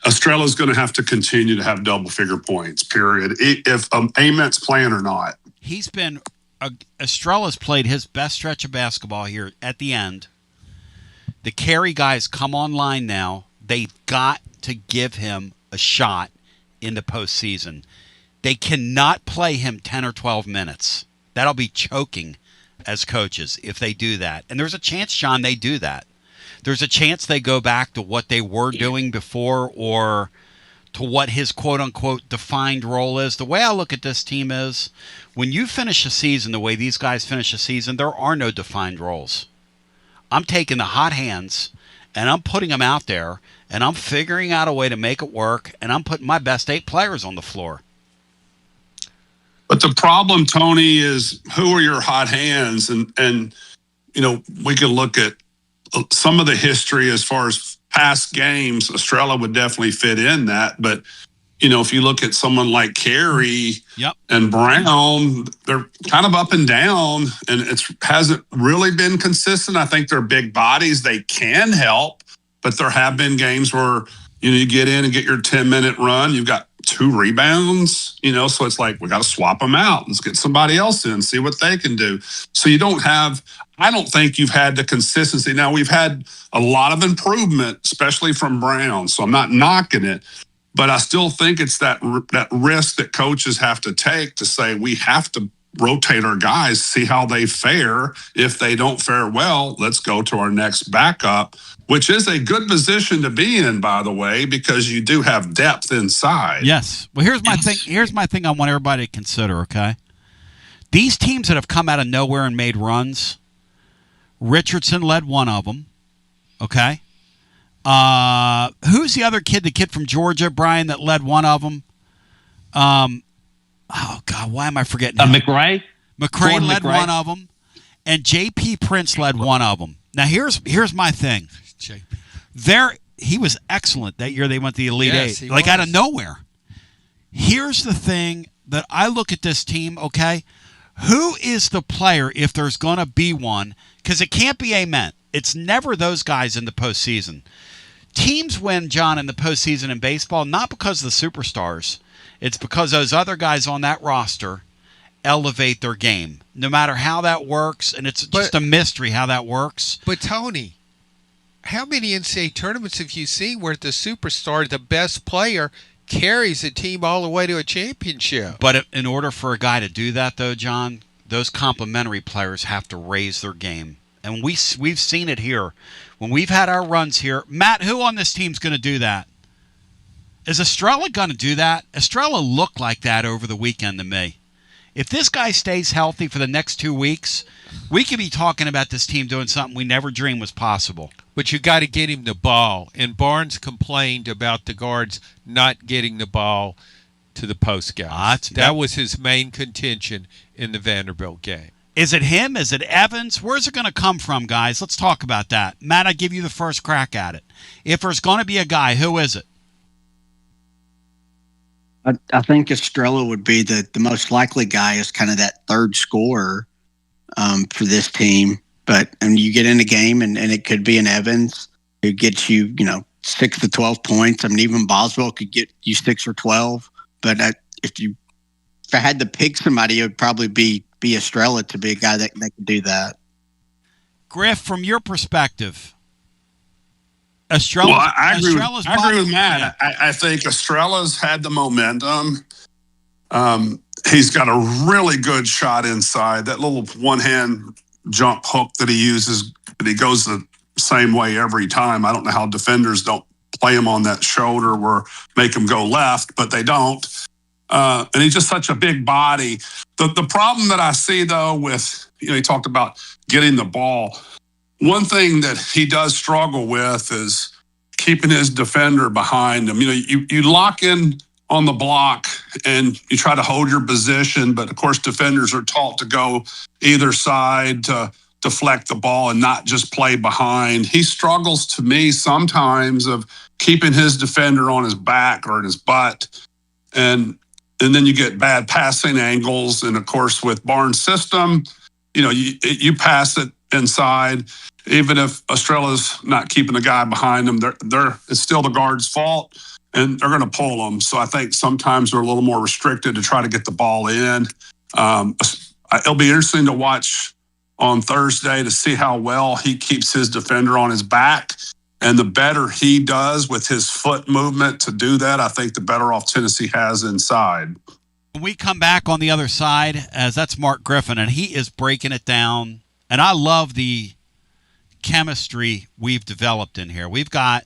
Estrella's going to have to continue to have double-figure points, period, if Ament's playing or not. He's been Estrella's played his best stretch of basketball here at the end. The carry guys come online now. They've got to give him a shot in the postseason. They cannot play him 10 or 12 minutes. That'll be choking as coaches if they do that. And there's a chance, John, they do that. There's a chance they go back to what they were doing before or to what his quote-unquote defined role is. The way I look at this team is when you finish a season the way these guys finish a season, there are no defined roles. I'm taking the hot hands and I'm putting them out there and I'm figuring out a way to make it work and I'm putting my best 8 players on the floor. But the problem, Tony, is who are your hot hands? And you know, we can look at some of the history as far as past games. Estrella would definitely fit in that. But, you know, if you look at someone like Carey and Brown, they're kind of up and down, and it hasn't really been consistent. I think they're big bodies. They can help, but there have been games where, you know, you get in and get your 10-minute run. You've got 2 rebounds, you know, so it's like, we got to swap them out. Let's get somebody else in, see what they can do. So you don't have, I don't think you've had the consistency. Now, we've had a lot of improvement, especially from Brown, so I'm not knocking it, but I still think it's that risk that coaches have to take to say, we have to rotate our guys, see how they fare. If they don't fare well, let's go to our next backup, which is a good position to be in, by the way, because you do have depth inside. Yes. Well, here's my thing. Here's my thing I want everybody to consider, okay? These teams that have come out of nowhere and made runs, Richardson led one of them, okay? Who's the other kid, the kid from Georgia, Brian, that led one of them? Oh, God, why am I forgetting him? McRae? McRae led one of them, and J.P. Prince led one of them. Now, here's my thing. He was excellent that year they went to the Elite Eight, like out of nowhere. Here's the thing that I look at this team, okay? Who is the player, if there's going to be one, because it can't be Ament. It's never those guys in the postseason. Teams win, John, in the postseason in baseball, not because of the superstars. It's because those other guys on that roster elevate their game, no matter how that works, and it's just a mystery how that works. But, Tony, how many NCAA tournaments have you seen where the superstar, the best player, carries a team all the way to a championship? But in order for a guy to do that, though, John, those complementary players have to raise their game. And we've seen it here. When we've had our runs here, Matt, who on this team's going to do that? Is Estrella going to do that? Estrella looked like that over the weekend to me. If this guy stays healthy for the next 2 weeks, we could be talking about this team doing something we never dreamed was possible. But you got to get him the ball. And Barnes complained about the guards not getting the ball to the post guys. That was his main contention in the Vanderbilt game. Is it him? Is it Evans? Where's it going to come from, guys? Let's talk about that. Matt, I give you the first crack at it. If there's going to be a guy, who is it? I think Estrella would be the most likely guy as kind of that third scorer for this team. But you get in a game and it could be an Evans who gets you, 6 to 12 points. I mean, even Boswell could get you 6 or 12. But if I had to pick somebody, it would probably be Estrella to be a guy that could do that. Griff, from your perspective, Estrella. Well, I agree with Matt. I think Estrella's had the momentum. He's got a really good shot inside. That little one-hand jump hook that he uses, that he goes the same way every time. I don't know how defenders don't play him on that shoulder or make him go left, but they don't. And he's just such a big body. The problem that I see, though, with, he talked about getting the ball. One thing that he does struggle with is keeping his defender behind him. You lock in on the block and you try to hold your position, but of course defenders are taught to go either side to deflect the ball and not just play behind. He struggles, to me, sometimes of keeping his defender on his back or in his butt. And then you get bad passing angles. And of course, with Barnes' system, you pass it inside. Even if Estrella's not keeping the guy behind him, it's still the guard's fault. and they're going to pull them. So I think sometimes they're a little more restricted to try to get the ball in. It'll be interesting to watch on Thursday to see how well he keeps his defender on his back. And the better he does with his foot movement to do that, I think the better off Tennessee has inside. When we come back on the other side, as that's Mark Griffin, and he is breaking it down. And I love the chemistry we've developed in here. We've got,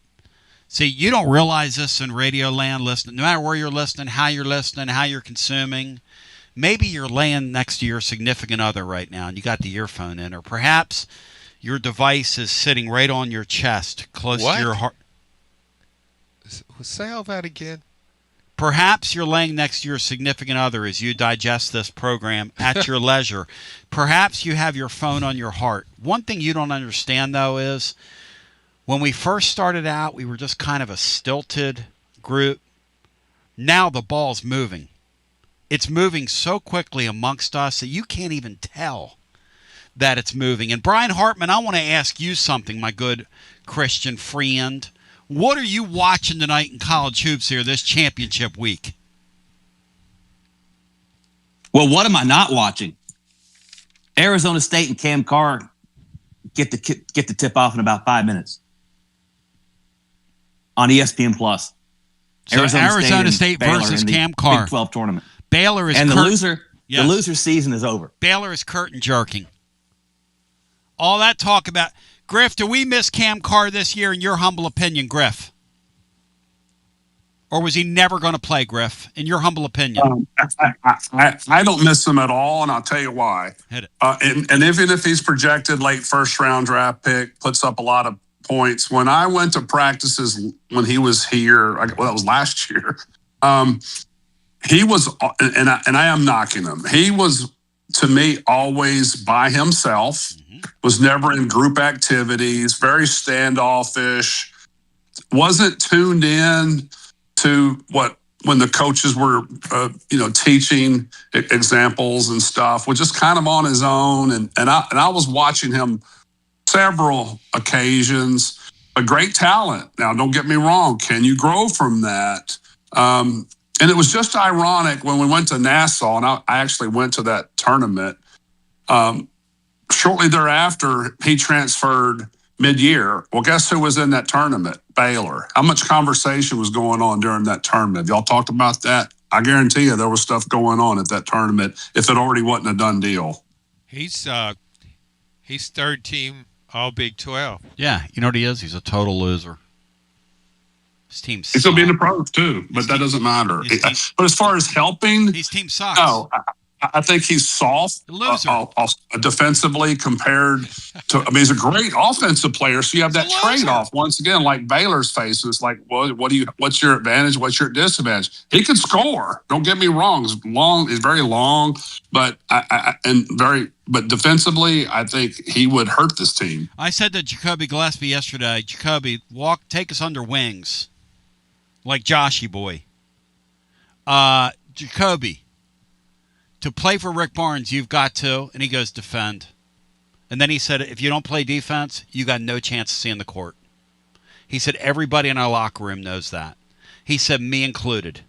see, you don't realize this in Radio Land listening, no matter where you're listening, how you're consuming. Maybe you're laying next to your significant other right now and you got the earphone in, or perhaps your device is sitting right on your chest, close to your heart. Say all that again. Perhaps you're laying next to your significant other as you digest this program at your leisure. Perhaps you have your phone on your heart. One thing you don't understand, though, is when we first started out, we were just kind of a stilted group. Now the ball's moving. It's moving so quickly amongst us that you can't even tell that it's moving. And Brian Hartman, I want to ask you something, my good Christian friend. What are you watching tonight in college hoops here this championship week? Well, what am I not watching? Arizona State and Cam Carr get the tip off in about 5 minutes on ESPN Plus. So Arizona State versus Cam Carr. Big 12 tournament. Baylor is and the loser season is over. Baylor is curtain jerking. All that talk about Griff, do we miss Cam Carr this year in your humble opinion, Griff? Or was he never going to play, Griff, in your humble opinion? I don't miss him at all, and I'll tell you why. Hit it. And even if he's projected late first-round draft pick, puts up a lot of points. When I went to practices when he was here, that was last year, he was, and I am knocking him, he was, to me, always by himself, was never in group activities, very standoffish, wasn't tuned in to when the coaches were, teaching examples and stuff, was just kind of on his own. And I was watching him several occasions. A great talent. Now, don't get me wrong. Can you grow from that? And it was just ironic when we went to Nassau, and I actually went to that tournament. Shortly thereafter, he transferred mid-year. Well, guess who was in that tournament? Baylor. How much conversation was going on during that tournament? Y'all talked about that? I guarantee you there was stuff going on at that tournament if it already wasn't a done deal. He's third team All Big 12. Yeah, you know what he is? He's a total loser. His team sucks. He's still being the pros too, but that doesn't matter. But as far as helping, his team sucks. No, I think he's soft defensively compared to. I mean, he's a great offensive player, so you have that trade-off once again, like Baylor's faces. Like, well, what's your advantage? What's your disadvantage? He can score. Don't get me wrong. He's very long, but but defensively, I think he would hurt this team. I said to Jacoby Gillespie yesterday, Jacoby, take us under wings, like Joshy boy. Jacoby. To play for Rick Barnes, you've got to, and he goes, defend. And then he said, if you don't play defense, you got no chance of seeing the court. He said, everybody in our locker room knows that. He said, me included.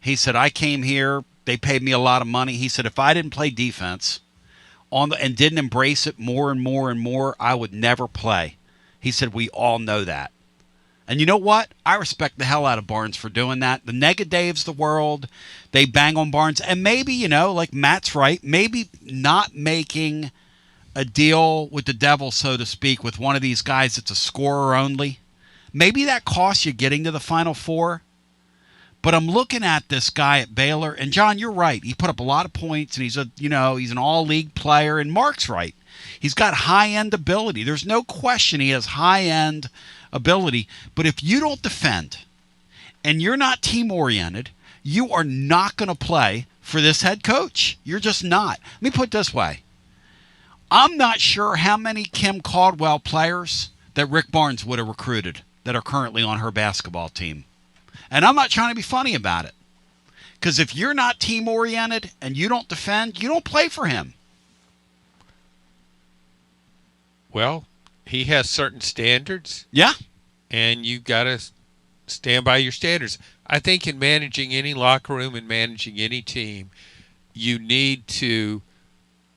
He said, I came here, they paid me a lot of money. He said, if I didn't play defense and didn't embrace it more and more and more, I would never play. He said, we all know that. And you know what? I respect the hell out of Barnes for doing that. The Negadaves of the world, they bang on Barnes. And maybe, like Matt's right, maybe not making a deal with the devil, so to speak, with one of these guys that's a scorer only. Maybe that costs you getting to the Final Four. But I'm looking at this guy at Baylor, and John, you're right. He put up a lot of points, and he's an all-league player. And Mark's right. He's got high-end ability. There's no question he has high-end ability. But if you don't defend and you're not team-oriented, you are not going to play for this head coach. You're just not. Let me put it this way. I'm not sure how many Kim Caldwell players that Rick Barnes would have recruited that are currently on her basketball team. And I'm not trying to be funny about it. Because if you're not team-oriented and you don't defend, you don't play for him. Well, he has certain standards. Yeah. And you got to Stand by your standards. I think in managing any locker room and managing any team, you need to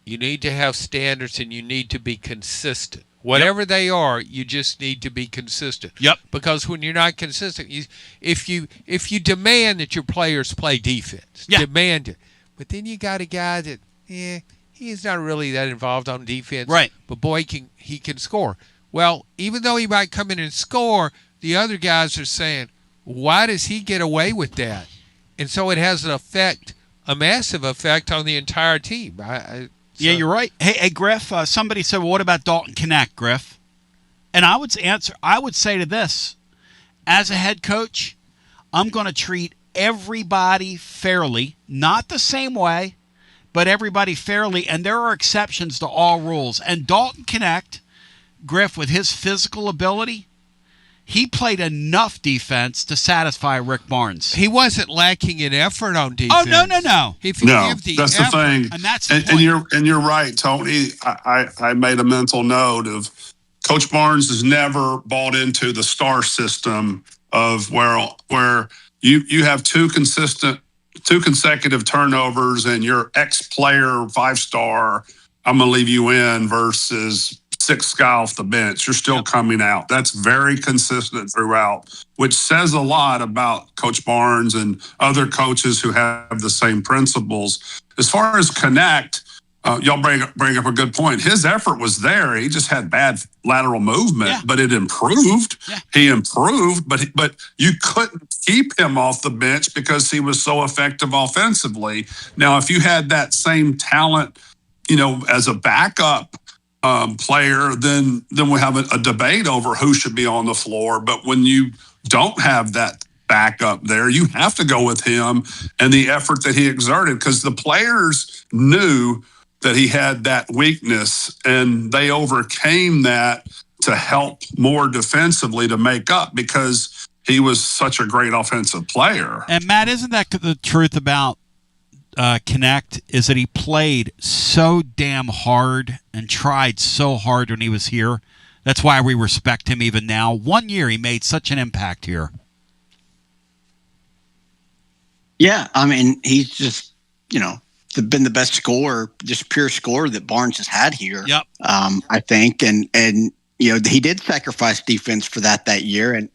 have standards and you need to be consistent. Whatever they are, you just need to be consistent. Yep. Because when you're not consistent, if you demand that your players play defense, demand it. But then you got a guy that, he's not really that involved on defense. Right. But boy, he can score. Well, even though he might come in and score, the other guys are saying, why does he get away with that? And so it has a massive effect on the entire team. Yeah, you're right. Hey, Griff, somebody said, well, what about Dalton Knecht, Griff? And I would say to this, as a head coach, I'm going to treat everybody fairly, not the same way, but everybody fairly, and there are exceptions to all rules. And Dalton Knecht, Griff, with his physical ability, he played enough defense to satisfy Rick Barnes. He wasn't lacking in effort on defense. Oh, no. If you give the that's effort, the thing. And that's the point. And you're right, Tony. I made a mental note of Coach Barnes has never bought into the star system of where you have two consecutive turnovers and your ex-player 5-star, I'm going to leave you in versus 6 guy off the bench. You're still coming out. That's very consistent throughout, which says a lot about Coach Barnes and other coaches who have the same principles. As far as Knecht, y'all bring up a good point. His effort was there. He just had bad lateral movement, but it improved. Yeah. He improved, but you couldn't keep him off the bench because he was so effective offensively. Now, if you had that same talent, as a backup player, then we have a debate over who should be on the floor. But when you don't have that backup there, you have to go with him and the effort that he exerted, because the players knew that he had that weakness and they overcame that to help more defensively to make up, because he was such a great offensive player. And Matt, isn't that the truth about Knecht, is that he played so damn hard and tried so hard when he was here? That's why we respect him even now. 1 year he made such an impact here. Yeah, I mean, he's just, been the best scorer, just pure scorer that Barnes has had here. Yep. I think, and he did sacrifice defense for that year, and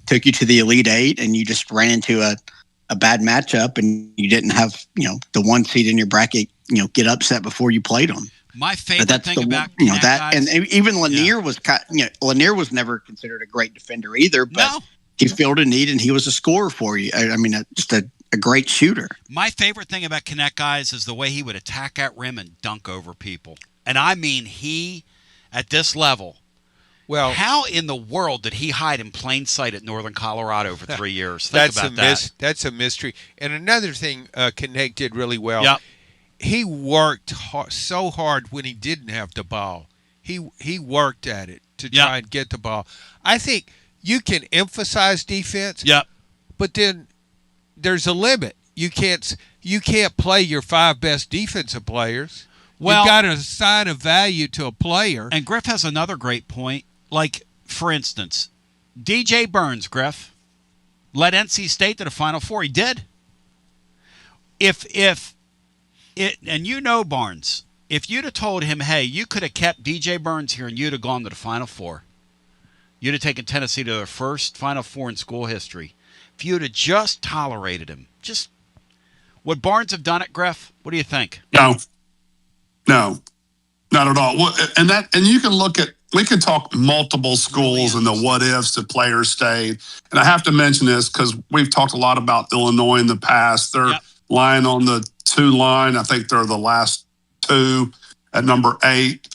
took you to the Elite Eight, and you just ran into a bad matchup, and you didn't have the 1 seed in your bracket get upset before you played them. My favorite thing about that, and even Lanier was Lanier was never considered a great defender either, but he filled a need and he was a scorer for you. I mean, just a great shooter. My favorite thing about Knecht, guys, is the way he would attack at rim and dunk over people. And I mean, he at this level. Well, how in the world did he hide in plain sight at Northern Colorado for 3 years? Think about that. That's a mystery. And another thing Knecht did really well, he worked so hard when he didn't have the ball. He worked at it to try and get the ball. I think you can emphasize defense, but then there's a limit. You can't play your 5 best defensive players. Well, you've got to assign a value to a player. And Griff has another great point. Like, for instance, DJ Burns, Griff, led NC State to the Final Four. He did. And Barnes, if you'd have told him, hey, you could have kept DJ Burns here and you'd have gone to the Final Four, you'd have taken Tennessee to their first Final Four in school history. If you'd have just tolerated him, would Barnes have done it, Griff? What do you think? No, not at all. Well, and you can look at, we could talk multiple schools and the what ifs that players stayed. And I have to mention this because we've talked a lot about Illinois in the past. They're lying on the 2 line. I think they're the last 2 at number 8.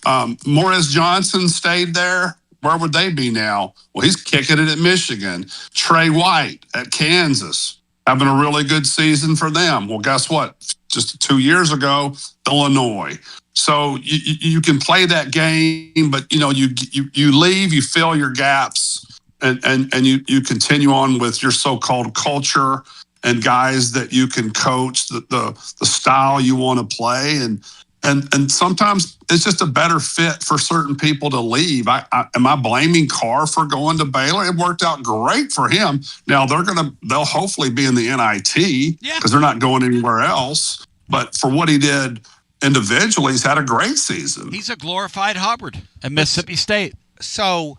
Morris Johnson stayed there. Where would they be now? Well, he's kicking it at Michigan. Trey White at Kansas, having a really good season for them. Well, guess what? Just 2 years ago, Illinois. So you can play that game, but you leave, you fill your gaps, and you continue on with your so-called culture and guys that you can coach the style you want to play. And And sometimes it's just a better fit for certain people to leave. Am I blaming Carr for going to Baylor? It worked out great for him. Now they'll hopefully be in the NIT because they're not going anywhere else. But for what he did individually, he's had a great season. He's a glorified Hubbard at Mississippi State. So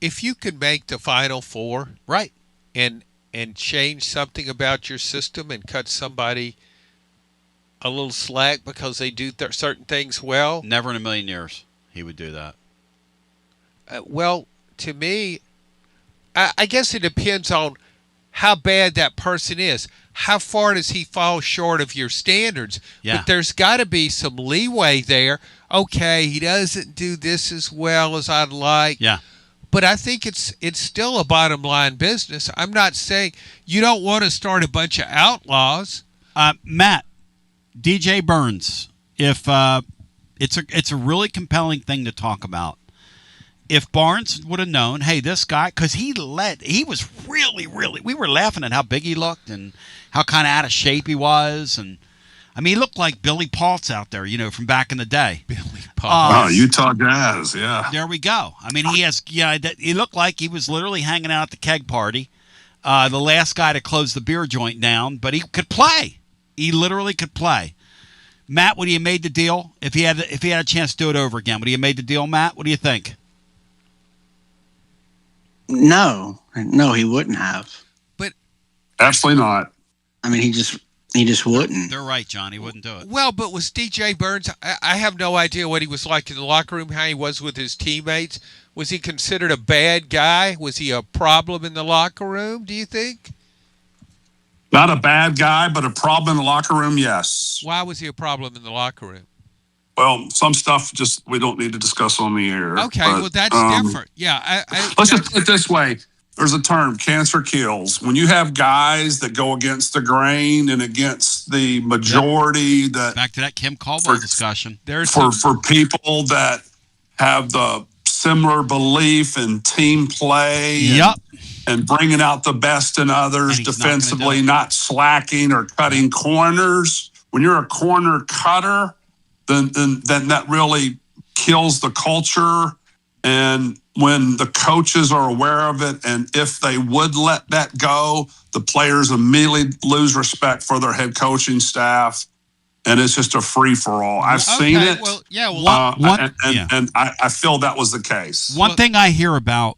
if you could make the Final Four, right, and change something about your system and cut somebody a little slack because they do certain things well. Never in a million years he would do that. Well, to me, I guess it depends on how bad that person is. How far does he fall short of your standards? Yeah. But there's got to be some leeway there. Okay, he doesn't do this as well as I'd like. Yeah. But I think it's still a bottom line business. I'm not saying you don't want to start a bunch of outlaws. Matt, DJ Burns, if it's a really compelling thing to talk about. If Barnes would have known, hey, this guy, because he was really, we were laughing at how big he looked and how kind of out of shape he was. And I mean, he looked like Billy Paultz out there, from back in the day. Billy Paultz. Utah Jazz, yeah. There we go. I mean, he looked like he was literally hanging out at the keg party, the last guy to close the beer joint down, but he could play. He literally could play. Matt, would he have made the deal if he had a chance to do it over again? Would he have made the deal, Matt? What do you think? No, he wouldn't have. But absolutely not. I mean, he just wouldn't. They're right, John. He wouldn't do it. Well, but was DJ Burns? I have no idea what he was like in the locker room, how he was with his teammates. Was he considered a bad guy? Was he a problem in the locker room, do you think? Not a bad guy, but a problem in the locker room, yes. Why was he a problem in the locker room? Well, some stuff just we don't need to discuss on the air. Okay, well, that's different. Yeah. Let's just put it this way. There's a term, cancer kills. When you have guys that go against the grain and against the majority that... Back to that Kim Caldwell discussion. For people that have the similar belief in team play and bringing out the best in others defensively, not slacking or cutting corners. When you're a corner cutter, then that really kills the culture. And when the coaches are aware of it, and if they would let that go, the players immediately lose respect for their head coaching staff, and it's just a free for all. I've seen it. Well, yeah. And I feel that was the case. One thing I hear about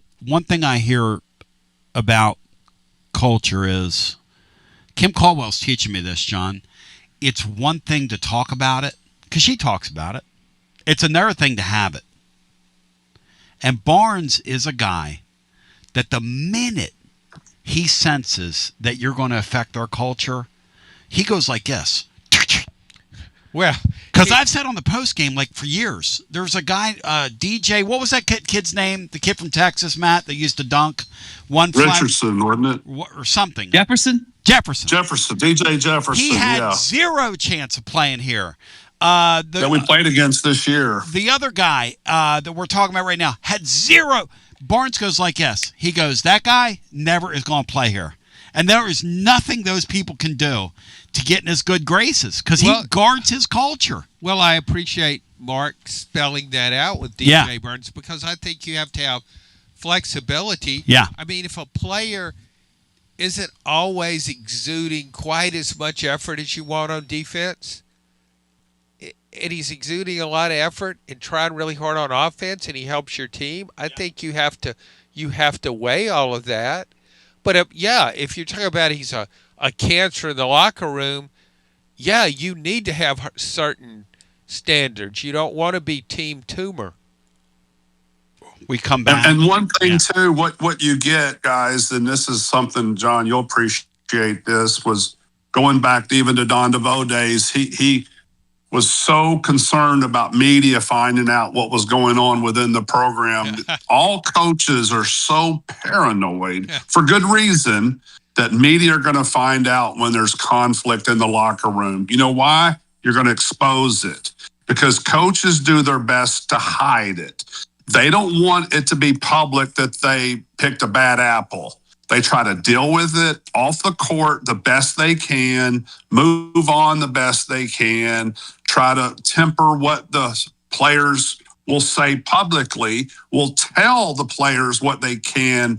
culture is Kim Caldwell's teaching me this, John. It's one thing to talk about it, because she talks about it. It's another thing to have it. And Barnes is a guy that the minute he senses that you're going to affect their culture, he goes like this. Well, because I've said on the post game, like for years, there's a guy, DJ. What was that kid's name? The kid from Texas, Matt, that used to dunk Richardson, wasn't it? Or something. Jefferson. DJ Jefferson. He had zero chance of playing here. That we played against this year. The other guy that we're talking about right now had zero. Barnes goes like this. He goes, that guy never is going to play here. And there is nothing those people can do to get in his good graces because he guards his culture. Well, I appreciate Mark spelling that out with DJ Burns because I think you have to have flexibility. Yeah. I mean, if a player isn't always exuding quite as much effort as you want on defense, and he's exuding a lot of effort and trying really hard on offense, and he helps your team, I think you have to weigh all of that. But if you're talking about he's a cancer in the locker room, you need to have certain standards. You don't want to be team tumor. We come back. And one thing, too, what you get, guys, and this is something, John, you'll appreciate this, was going back even to Don DeVoe days, he was so concerned about media finding out what was going on within the program. All coaches are so paranoid, for good reason, that media are going to find out when there's conflict in the locker room. You know why? You're going to expose it. Because coaches do their best to hide it. They don't want it to be public that they picked a bad apple. They try to deal with it off the court the best they can, move on the best they can, try to temper what the players will say publicly, will tell the players what they can,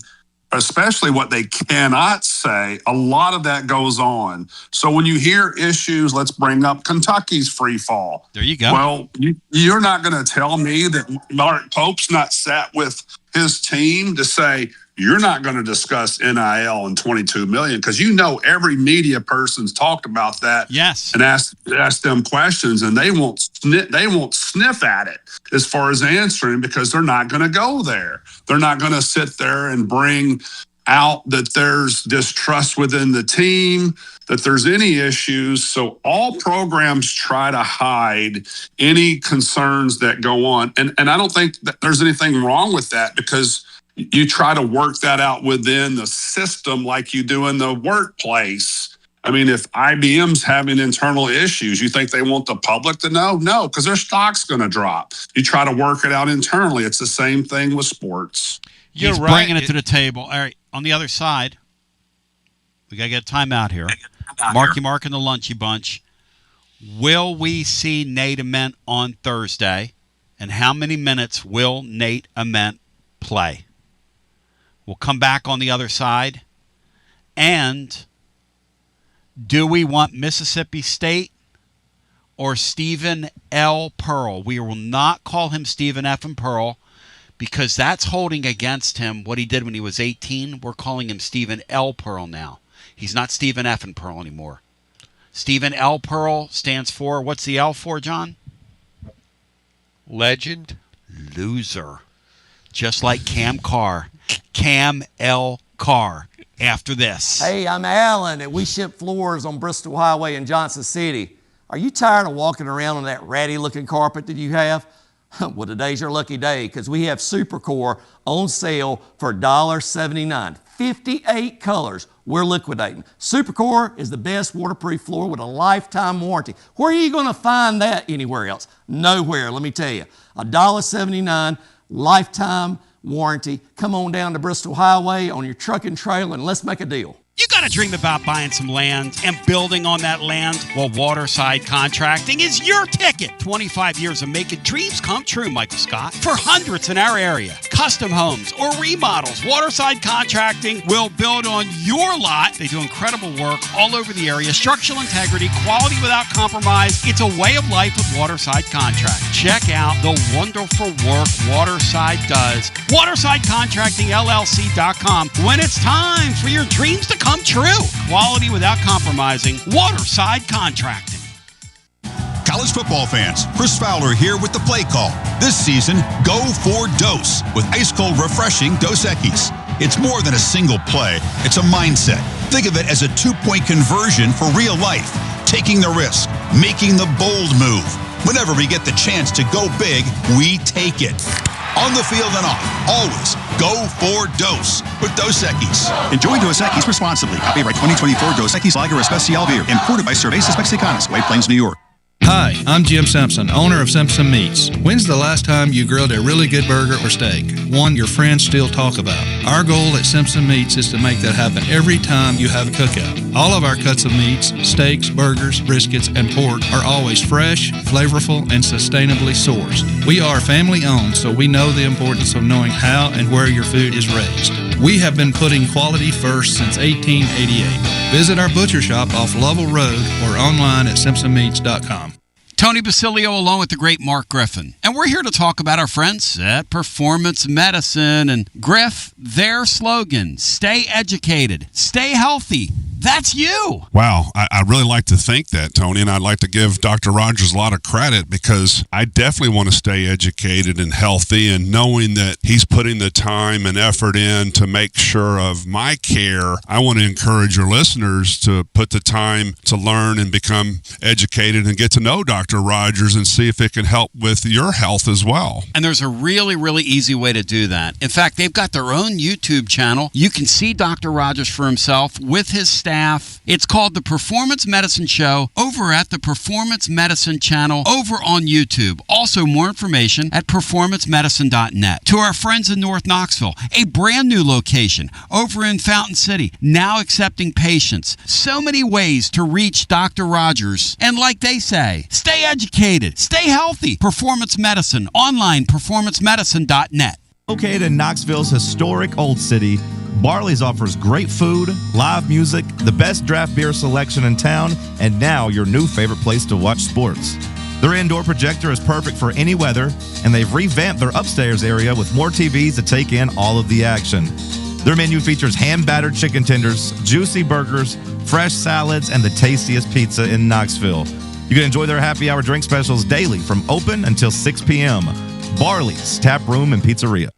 especially what they cannot say. A lot of that goes on. So when you hear issues, let's bring up Kentucky's free fall. There you go. Well, you're not going to tell me that Mark Pope's not sat with his team to say, you're not going to discuss NIL and $22 million, because every media person's talked about that. Yes, and ask them questions, and they won't sniff at it as far as answering, because they're not going to go there. They're not going to sit there and bring out that there's distrust within the team, that there's any issues. So all programs try to hide any concerns that go on, and I don't think that there's anything wrong with that, because you try to work that out within the system like you do in the workplace. I mean, if IBM's having internal issues, you think they want the public to know? No, because their stock's going to drop. You try to work it out internally. It's the same thing with sports. He's bringing it to the table. All right, on the other side, we got to get a timeout here. Marky Mark and the Lunchy Bunch. Will we see Nate Ament on Thursday? And how many minutes will Nate Ament play? We'll come back on the other side. And do we want Mississippi State or Stephen L. Pearl? We will not call him Stephen F. and Pearl, because that's holding against him what he did when he was 18. We're calling him Stephen L. Pearl now. He's not Stephen F. and Pearl anymore. Stephen L. Pearl stands for, what's the L for, John? Legend. Loser. Just like Cam Carr. Cam L. Carr after this. Hey, I'm Alan, and we ship floors on Bristol Highway in Johnson City. Are you tired of walking around on that ratty-looking carpet that you have? Well, today's your lucky day, because we have Supercore on sale for $1.79. 58 colors we're liquidating. Supercore is the best waterproof floor with a lifetime warranty. Where are you going to find that anywhere else? Nowhere, let me tell you. $1.79, lifetime warranty. Come on down to Bristol Highway on your truck and trailer, and let's make a deal. You got to dream about buying some land and building on that land? Well, Waterside Contracting is your ticket. 25 years of making dreams come true, Michael Scott. For hundreds in our area, custom homes or remodels, Waterside Contracting will build on your lot. They do incredible work all over the area. Structural integrity, quality without compromise. It's a way of life with Waterside Contracting. Check out the wonderful work Waterside does. WatersideContractingLLC.com. When it's time for your dreams to come true. Quality without compromising. Waterside Contracting. College football fans, Chris Fowler here with the play call. This season, go for Dose with ice-cold refreshing Dos Equis. It's more than a single play. It's a mindset. Think of it as a 2-point conversion for real life. Taking the risk, making the bold move. Whenever we get the chance to go big, we take it. On the field and off, always go for Dose with Dos Equis. Enjoy Dos Equis responsibly. Copyright 2024 Dos Equis Lager Especial Beer. Imported by Cervezas Mexicanas, White Plains, New York. Hi, I'm Jim Simpson, owner of Simpson Meats. When's the last time you grilled a really good burger or steak? One your friends still talk about. Our goal at Simpson Meats is to make that happen every time you have a cookout. All of our cuts of meats, steaks, burgers, briskets, and pork are always fresh, flavorful, and sustainably sourced. We are family owned, so we know the importance of knowing how and where your food is raised. We have been putting quality first since 1888. Visit our butcher shop off Lovell Road or online at simpsonmeats.com. Tony Basilio along with the great Mark Griffin. And we're here to talk about our friends at Performance Medicine. And Griff, their slogan, stay educated, stay healthy. That's you. Wow. I really like to think that, Tony, and I'd like to give Dr. Rogers a lot of credit, because I definitely want to stay educated and healthy, and knowing that he's putting the time and effort in to make sure of my care. I want to encourage your listeners to put the time to learn and become educated and get to know Dr. Rogers and see if it can help with your health as well. And there's a really, really easy way to do that. In fact, they've got their own YouTube channel. You can see Dr. Rogers for himself with his staff staff. It's called The Performance Medicine Show over at the Performance Medicine channel over on YouTube. Also, more information at performancemedicine.net. To our friends in North Knoxville, a brand new location over in Fountain City, now accepting patients. So many ways to reach Dr. Rogers. And like they say, stay educated, stay healthy. Performance Medicine, online performancemedicine.net. Located in Knoxville's historic Old City, Barley's offers great food, live music, the best draft beer selection in town, and now your new favorite place to watch sports. Their indoor projector is perfect for any weather, and they've revamped their upstairs area with more TVs to take in all of the action. Their menu features hand-battered chicken tenders, juicy burgers, fresh salads, and the tastiest pizza in Knoxville. You can enjoy their happy hour drink specials daily from open until 6 p.m. Barley's Tap Room and Pizzeria.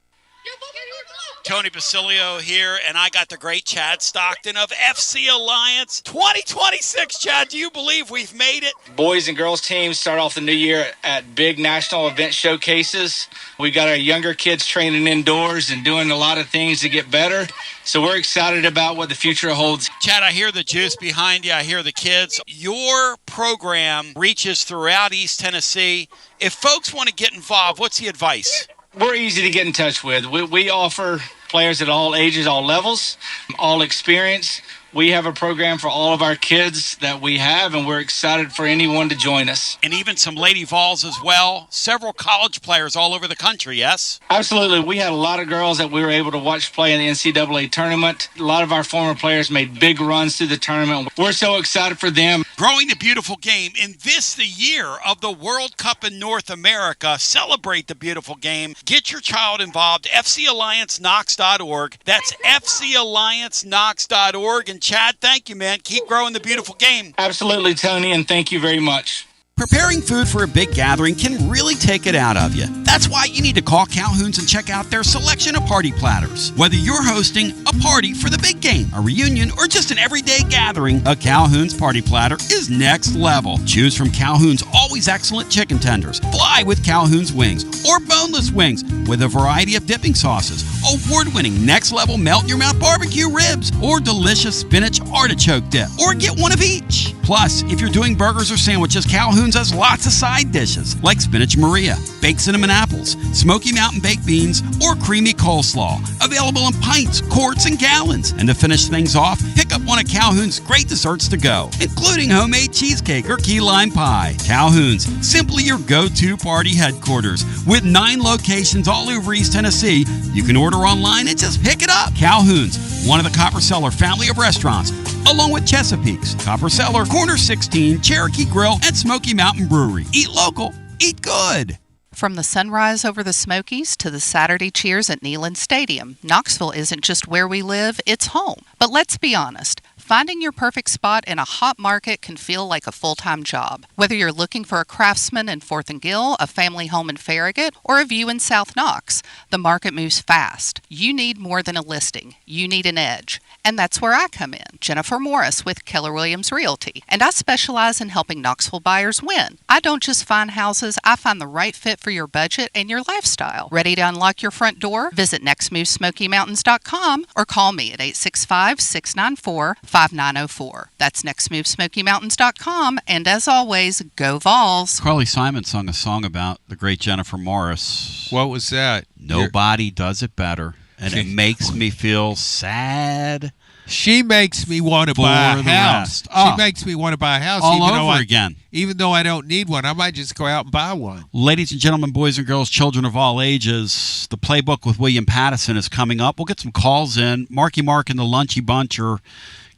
Tony Basilio here, and I got the great Chad Stockton of FC Alliance 2026. Chad, do you believe we've made it? Boys and girls teams start off the new year at big national event showcases. We got our younger kids training indoors and doing a lot of things to get better. So we're excited about what the future holds. Chad, I hear the juice behind you. I hear the kids. Your program reaches throughout East Tennessee. If folks want to get involved, what's the advice? We're easy to get in touch with. We offer players at all ages, all levels, all experience. We have a program for all of our kids that we have, and we're excited for anyone to join us. And even some Lady Vols as well. Several college players all over the country, yes? Absolutely. We had a lot of girls that we were able to watch play in the NCAA tournament. A lot of our former players made big runs through the tournament. We're so excited for them. Growing the beautiful game. In this, the year of the World Cup in North America, celebrate the beautiful game. Get your child involved. FCAllianceKnox.org. That's FCAllianceKnox.org. And Chad, thank you, man. Keep growing the beautiful game. Absolutely, Tony, and thank you very much. Preparing food for a big gathering can really take it out of you. That's why you need to call Calhoun's and check out their selection of party platters. Whether you're hosting a party for the big game, a reunion, or just an everyday gathering, a Calhoun's party platter is next level. Choose from Calhoun's always excellent chicken tenders, fly with Calhoun's wings, or boneless wings with a variety of dipping sauces, award-winning next-level melt-in-your-mouth barbecue ribs, or delicious spinach artichoke dip, or get one of each. Plus, if you're doing burgers or sandwiches, Calhoun's has lots of side dishes like spinach Maria, baked cinnamon apples, Smoky Mountain baked beans, or creamy coleslaw. Available in pints, quarts, and gallons. And to finish things off, pick up one of Calhoun's great desserts to go, including homemade cheesecake or key lime pie. Calhoun's, simply your go-to party headquarters. With 9 locations all over East Tennessee, you can order online and just pick it up. Calhoun's, one of the Copper Cellar family of restaurants, along with Chesapeake's, Copper Cellar, Corner 16, Cherokee Grill, and Smoky Mountain Brewery. Eat local, eat good. From the sunrise over the Smokies to the Saturday cheers at Neyland Stadium, Knoxville isn't just where we live, it's home. But let's be honest. Finding your perfect spot in a hot market can feel like a full-time job. Whether you're looking for a Craftsman in 4th and Gill, a family home in Farragut, or a view in South Knox, the market moves fast. You need more than a listing. You need an edge. And that's where I come in, Jennifer Morris with Keller Williams Realty. And I specialize in helping Knoxville buyers win. I don't just find houses, I find the right fit for your budget and your lifestyle. Ready to unlock your front door? Visit nextmovesmokymountains.com or call me at 865-694-5904. That's nextmovesmokymountains.com. And as always, go Vols. Carly Simon sung a song about the great Jennifer Morris. What was that? Nobody does it better. And it makes me feel sad. She makes me want to buy a house. She makes me want to buy a house all over again. Even though I don't need one, I might just go out and buy one. Ladies and gentlemen, boys and girls, children of all ages, the Playbook with William Pattison is coming up. We'll get some calls in. Marky Mark and the Lunchy Bunch are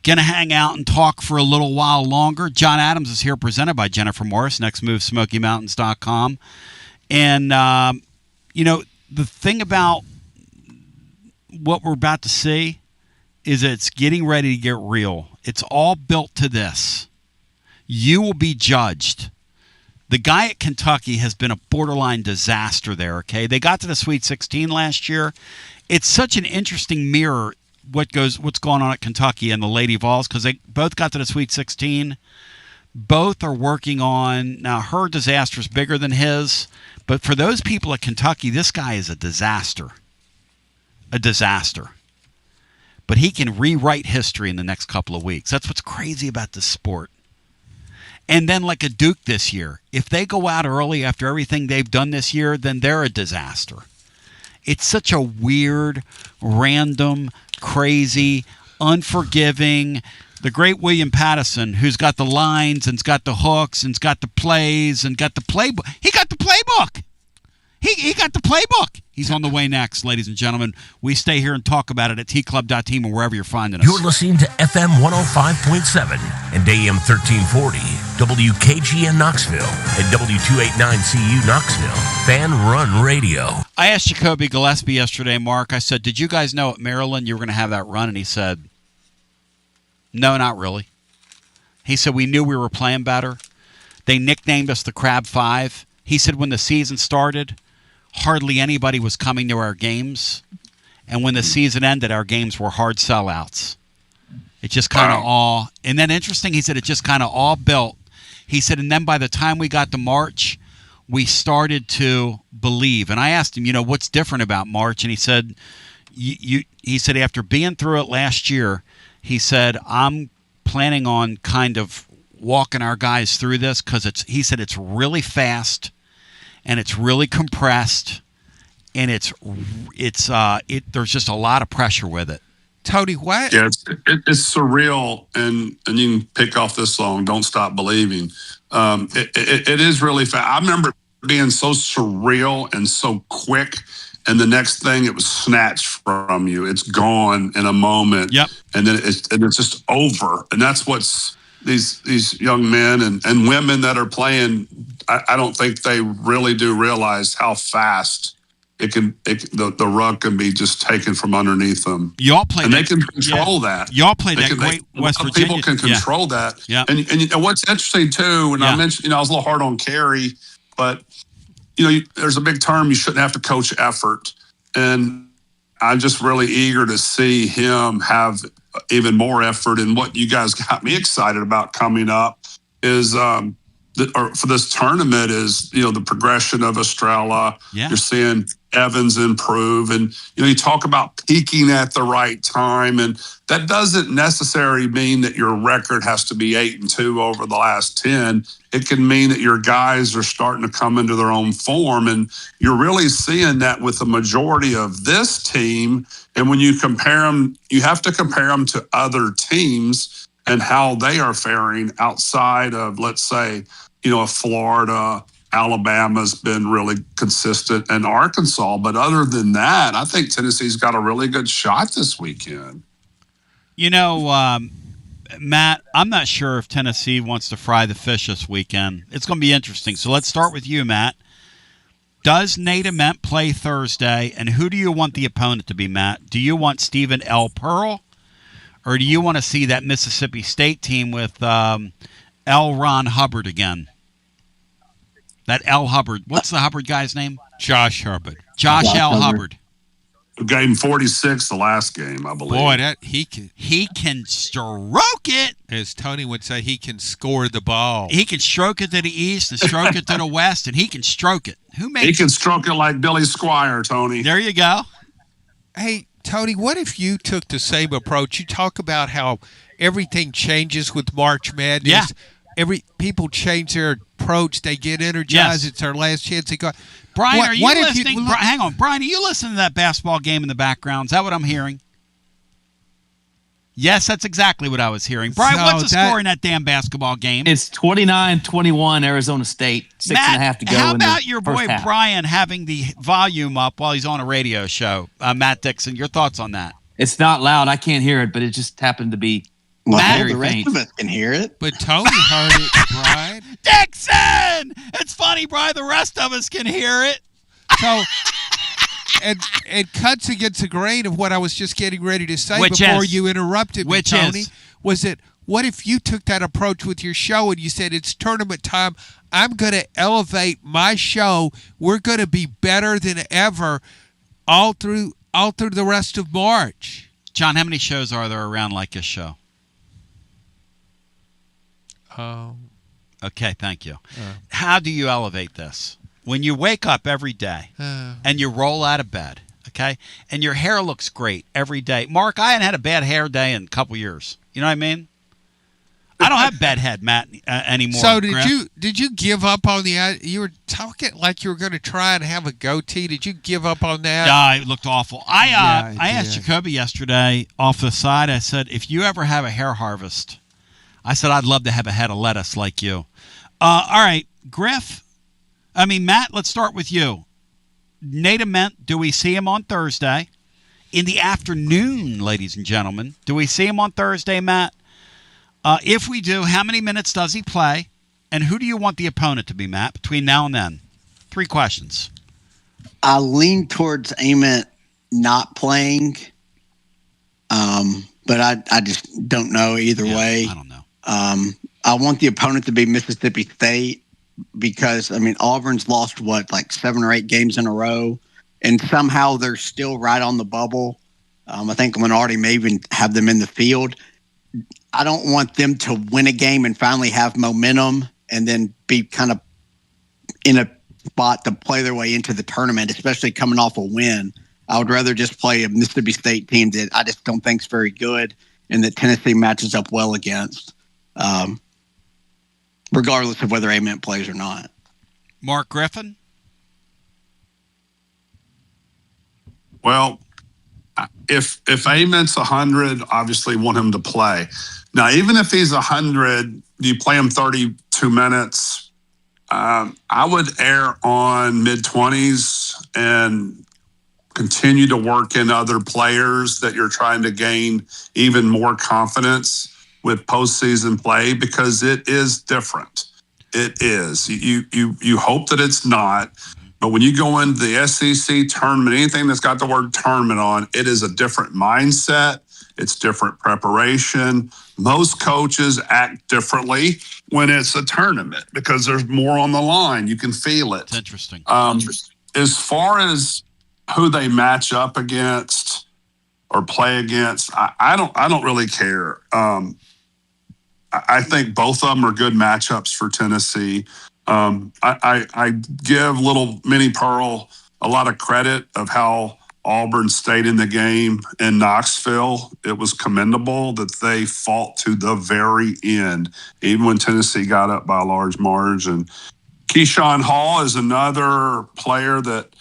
going to hang out and talk for a little while longer. John Adams is here, presented by Jennifer Morris, nextmovesmokymountains.com. And, the thing about what we're about to see is it's getting ready to get real. It's all built to this. You will be judged. The guy at Kentucky has been a borderline disaster there, okay? They got to the Sweet 16 last year. It's such an interesting mirror what's going on at Kentucky and the Lady Vols, because they both got to the Sweet 16. Both are working on, now her disaster is bigger than his, but for those people at Kentucky, this guy is a disaster. A disaster. but he can rewrite history in the next couple of weeks. That's what's crazy about this sport. And then like a Duke this year, if they go out early after everything they've done this year, then they're a disaster. It's such a weird, random, crazy, unforgiving. The great William Pattison, who's got the lines and's got the hooks and's got the plays and got the playbook. He got the playbook. He got the playbook. He's on the way next, ladies and gentlemen. We stay here and talk about it at tclub.team or wherever you're finding us. You're listening to FM 105.7 and AM 1340, WKGN Knoxville, and W289CU Knoxville, Fan Run Radio. I asked Jacoby Gillespie yesterday, Mark, I said, did you guys know at Maryland you were going to have that run? And he said, no, not really. He said, we knew we were playing better. They nicknamed us the Crab Five. He said when the season started, hardly anybody was coming to our games. And when the season ended, our games were hard sellouts. It just kind of all... And then interesting, he said it just kind of all built. He said, and then by the time we got to March, we started to believe. And I asked him, what's different about March? And he said, he said after being through it last year, he said, I'm planning on kind of walking our guys through this because he said it's really fast and it's really compressed and there's just a lot of pressure with it. Tony, what? Yeah, it's surreal, and you can pick off this song, Don't Stop Believing. It is really fast. I remember it being so surreal and so quick, and the next thing it was snatched from you. It's gone in a moment. Yep. And then it's just over. And that's what's these young men and women that are playing, I don't think they really do realize how fast the rug can be just taken from underneath them. Y'all play and they can control that. Y'all play that great West Virginia. People can control that. Yeah. And what's interesting too, and I mentioned, I was a little hard on Carey, but there's a big term, you shouldn't have to coach effort. And I'm just really eager to see him have even more effort. And what you guys got me excited about coming up is for this tournament is, the progression of Estrella. Yeah. You're seeing Evans improve. And, you talk about peaking at the right time. And that doesn't necessarily mean that your record has to be 8-2 over the last 10. It can mean that your guys are starting to come into their own form. And you're really seeing that with the majority of this team. And when you compare them, you have to compare them to other teams and how they are faring outside of, let's say, Florida, Alabama's been really consistent, and Arkansas. But other than that, I think Tennessee's got a really good shot this weekend. Matt, I'm not sure if Tennessee wants to fry the fish this weekend. It's going to be interesting. So let's start with you, Matt. Does Nate Ament play Thursday, and who do you want the opponent to be, Matt? Do you want Stephen L. Pearl, or do you want to see that Mississippi State team with L. Ron Hubbard again? That L. Hubbard. What's the Hubbard guy's name? Josh Hubbard. Josh L. Hubbard. Game 46, the last game, I believe. Boy, he can stroke it. As Tony would say, he can score the ball. He can stroke it to the east and stroke it to the west, and he can stroke it. He can stroke it like Billy Squire, Tony. There you go. Hey, Tony, what if you took the same approach? You talk about how everything changes with March Madness. Yeah. People change their approach. They get energized. Yes. It's their last chance. They go. Brian, are you listening? Hang on, Brian, are you listening to that basketball game in the background? Is that what I'm hearing? Yes, that's exactly what I was hearing. Brian, what's the score in that damn basketball game? It's 29-21 Arizona State, 6.5 to go. How about your boy Brian having the volume up while he's on a radio show? Matt Dixon, your thoughts on that? It's not loud. I can't hear it, but it just happened to be the rest of us can hear it. But Tony heard it, Brian. Dixon! It's funny, Brian. The rest of us can hear it. So, and cuts against the grain of what I was just getting ready to say before you interrupted me, Tony. Was it, what if you took that approach with your show and you said, it's tournament time, I'm going to elevate my show, we're going to be better than ever all through the rest of March? John, how many shows are there around like this show? Okay, thank you. How do you elevate this? When you wake up every day and you roll out of bed okay? And your hair looks great every day. Mark, I hadn't had a bad hair day in a couple years. You know what I mean? I don't have bad head, Matt, anymore. So Griff. did you give up on you were talking like you were going to try and have a goatee. Did you give up on that? Yeah, it looked awful. I asked Jacoby yesterday off the side. I said, if you ever have a hair harvest, I said I'd love to have a head of lettuce like you. All right, Matt, let's start with you. Nate Ament, do we see him on Thursday? In the afternoon, ladies and gentlemen. Do we see him on Thursday, Matt? If we do, how many minutes does he play? And who do you want the opponent to be, Matt, between now and then? 3 questions. I lean towards Ament not playing, but I just don't know either way. I don't know. I want the opponent to be Mississippi State because, Auburn's lost, 7 or 8 games in a row, and somehow they're still right on the bubble. I think Lenardi may even have them in the field. I don't want them to win a game and finally have momentum and then be kind of in a spot to play their way into the tournament, especially coming off a win. I would rather just play a Mississippi State team that I just don't think is very good and that Tennessee matches up well against, regardless of whether Ament plays or not. Mark Griffin? Well, if Ament's 100, obviously want him to play. Now, even if he's 100, you play him 32 minutes. I would err on mid-20s and continue to work in other players that you're trying to gain even more confidence with postseason play because it is different. It is. You hope that it's not. But when you go into the SEC tournament, anything that's got the word tournament on, it is a different mindset. It's different preparation. Most coaches act differently when it's a tournament because there's more on the line. You can feel it. It's interesting. As far as who they match up against or play against, I don't really care. I think both of them are good matchups for Tennessee. I give little mini Pearl a lot of credit of how Auburn stayed in the game in Knoxville. It was commendable that they fought to the very end, even when Tennessee got up by a large margin. Keyshawn Hall is another player that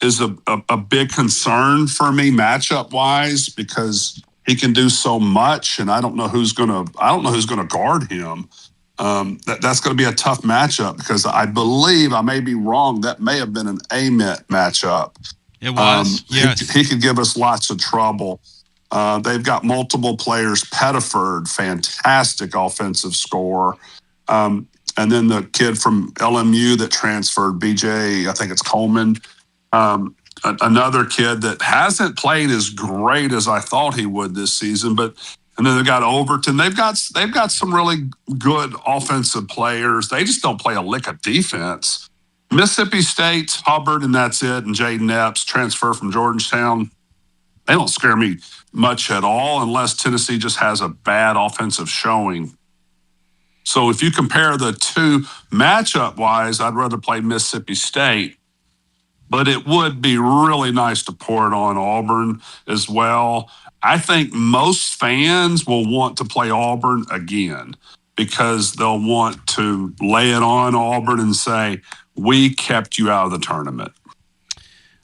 is a big concern for me matchup wise because he can do so much, and I don't know who's gonna guard him. That's going to be a tough matchup because I believe, I may be wrong, that may have been an Ament matchup. It was, yes. He could give us lots of trouble. They've got multiple players. Pettiford, fantastic offensive scorer. And then the kid from LMU that transferred, BJ, I think it's Coleman. Another kid that hasn't played as great as I thought he would this season, and then they've got Overton. They've got some really good offensive players. They just don't play a lick of defense. Mississippi State, Hubbard, and that's it, and Jaden Epps transfer from Georgetown. They don't scare me much at all unless Tennessee just has a bad offensive showing. So if you compare the two matchup-wise, I'd rather play Mississippi State. But it would be really nice to pour it on Auburn as well. I think most fans will want to play Auburn again because they'll want to lay it on Auburn and say, we kept you out of the tournament.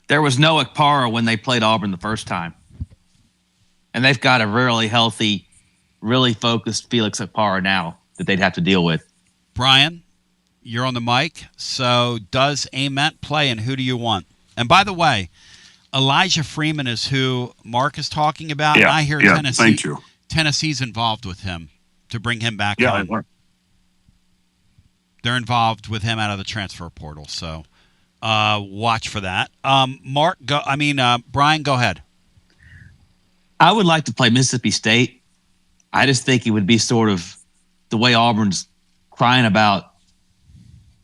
There was no Ekpara when they played Auburn the first time. And they've got a really healthy, really focused Felix Ekpara now that they'd have to deal with. Brian, you're on the mic. So does Ament play, and who do you want? And by the way, Elijah Freeman is who Mark is talking about. Yeah, and I hear Tennessee. Thank you. Tennessee's involved with him to bring him back Yeah, home. They're involved with him out of the transfer portal. So watch for that. Brian, go ahead. I would like to play Mississippi State. I just think it would be sort of the way Auburn's crying about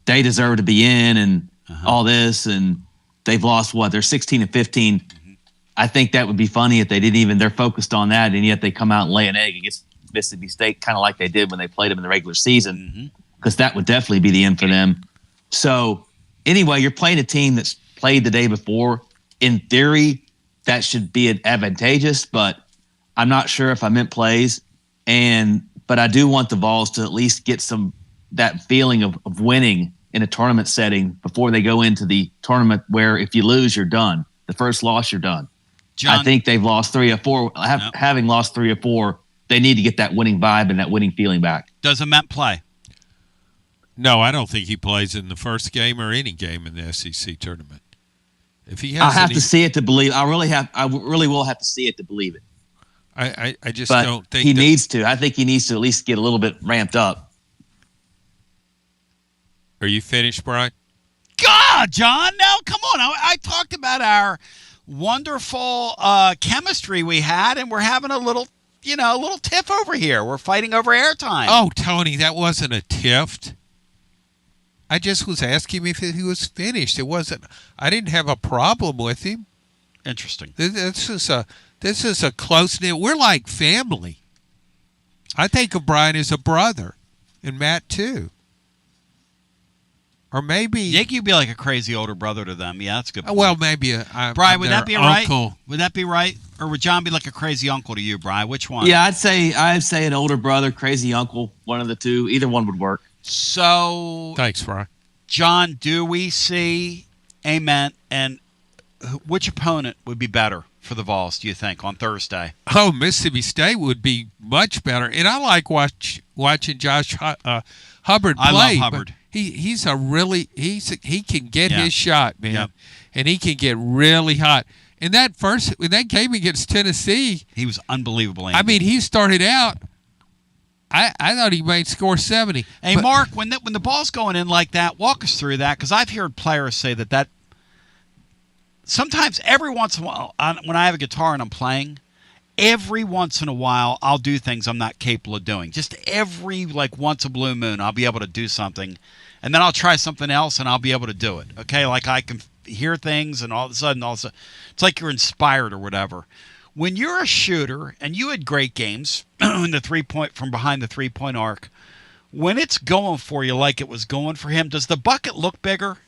they deserve to be in and all this, and they've lost they're 16 and 15. I think that would be funny if they didn't even, they're focused on that, and yet they come out and lay an egg against Mississippi State, kind of like they did when they played them in the regular season, because that would definitely be the end for them. So anyway, you're playing a team that's played the day before. In theory, that should be advantageous, but I'm not sure if Mint plays. But I do want the Vols to at least get that feeling of winning in a tournament setting before they go into the tournament where if you lose, you're done. The first loss, you're done. John, I think they've lost 3 or 4. Having lost 3 or 4, they need to get that winning vibe and that winning feeling back. Does Ament play? No, I don't think he plays in the first game or any game in the SEC tournament. If he has, I have to see it to believe. I really will have to see it to believe it. I just but don't think he needs to. I think he needs to at least get a little bit ramped up. Are you finished, Brian? God, John, now come on. I talked about our wonderful chemistry we had, and we're having a little tiff over here. We're fighting over airtime. Oh, Tony, that wasn't a tiff. I just was asking him if he was finished. It wasn't. I didn't have a problem with him. Interesting. This is a close knit. We're like family. I think of Brian as a brother, and Matt too. Or maybe you'd be like a crazy older brher to them. Yeah, that's a good point. Well, maybe Brian, would that be uncle. right? Would that be right? Or would John be like a crazy uncle to you, Brian? Which one? Yeah, I'd say an older brother, crazy uncle, one of the two. Either one would work. So thanks, Brian. John, do we see Ament, and which opponent would be better for the Vols, do you think, on Thursday? Oh, Mississippi State would be much better. And I like watching Josh Hubbard play. I love Hubbard. He can get his shot, man. Yep. And he can get really hot. In that game against Tennessee, he was unbelievable. I mean, he started out, I thought he might score 70. Hey, Mark, when the ball's going in like that, walk us through that, because I've heard players say that sometimes every once in a while, when I have a guitar and I'm playing, every once in a while I'll do things I'm not capable of doing. Just every, once a blue moon, I'll be able to do something, and then I'll try something else and I'll be able to do it. Okay, like I can hear things, and all of a sudden, it's like you're inspired or whatever. When you're a shooter, and you had great games in the 3-point from behind the 3-point arc, when it's going for you like it was going for him, does the bucket look bigger?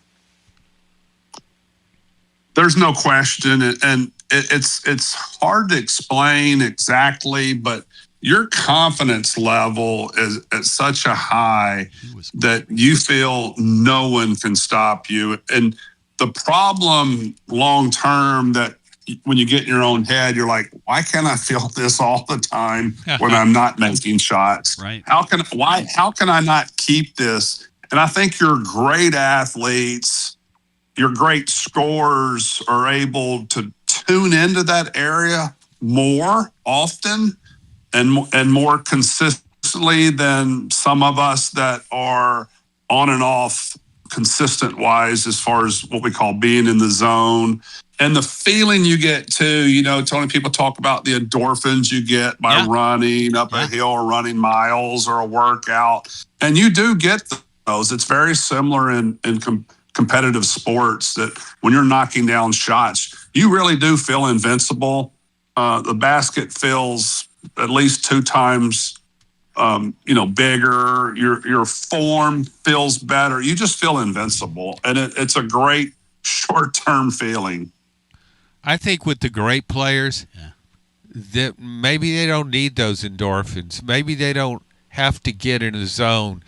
There's no question, and it's hard to explain exactly, but your confidence level is at such a high that you feel no one can stop you. And the problem long term that when you get in your own head, you're like, why can't I feel this all the time when I'm not making shots? Right. How can I not keep this? And I think your great athletes, your great scorers are able to tune into that area more often and more consistently than some of us that are on and off consistent wise as far as what we call being in the zone. And the feeling you get too, Tony, people talk about the endorphins you get by running up a hill or running miles or a workout. And you do get those. It's very similar in competitive sports that when you're knocking down shots, you really do feel invincible. The basket feels at least 2 times, bigger. Your form feels better. You just feel invincible. And it's a great short-term feeling. I think with the great players, that maybe they don't need those endorphins. Maybe they don't have to get in a zone.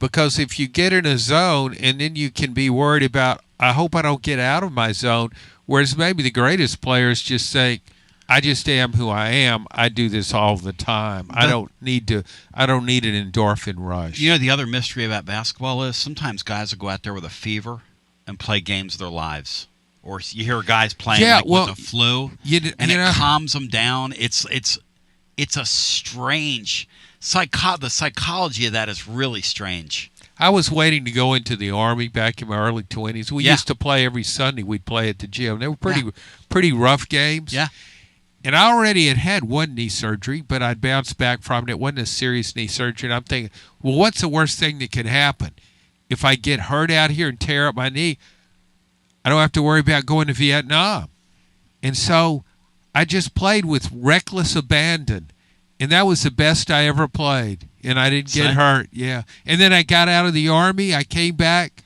Because if you get in a zone and then you can be worried about, I hope I don't get out of my zone, whereas maybe the greatest players just say, I just am who I am. I do this all the time. I don't need an endorphin rush. The other mystery about basketball is sometimes guys will go out there with a fever and play games of their lives. Or you hear guys playing with the flu, and it calms them down. It's a strange the psychology of that is really strange. I was waiting to go into the Army back in my early 20s. We used to play every Sunday. We'd play at the gym. They were pretty rough games. Yeah. And I already had one knee surgery, but I'd bounced back from it. It wasn't a serious knee surgery. And I'm thinking, well, what's the worst thing that could happen? If I get hurt out here and tear up my knee, I don't have to worry about going to Vietnam. And so I just played with reckless abandon. And that was the best I ever played. And I didn't get hurt. Yeah. And then I got out of the Army. I came back,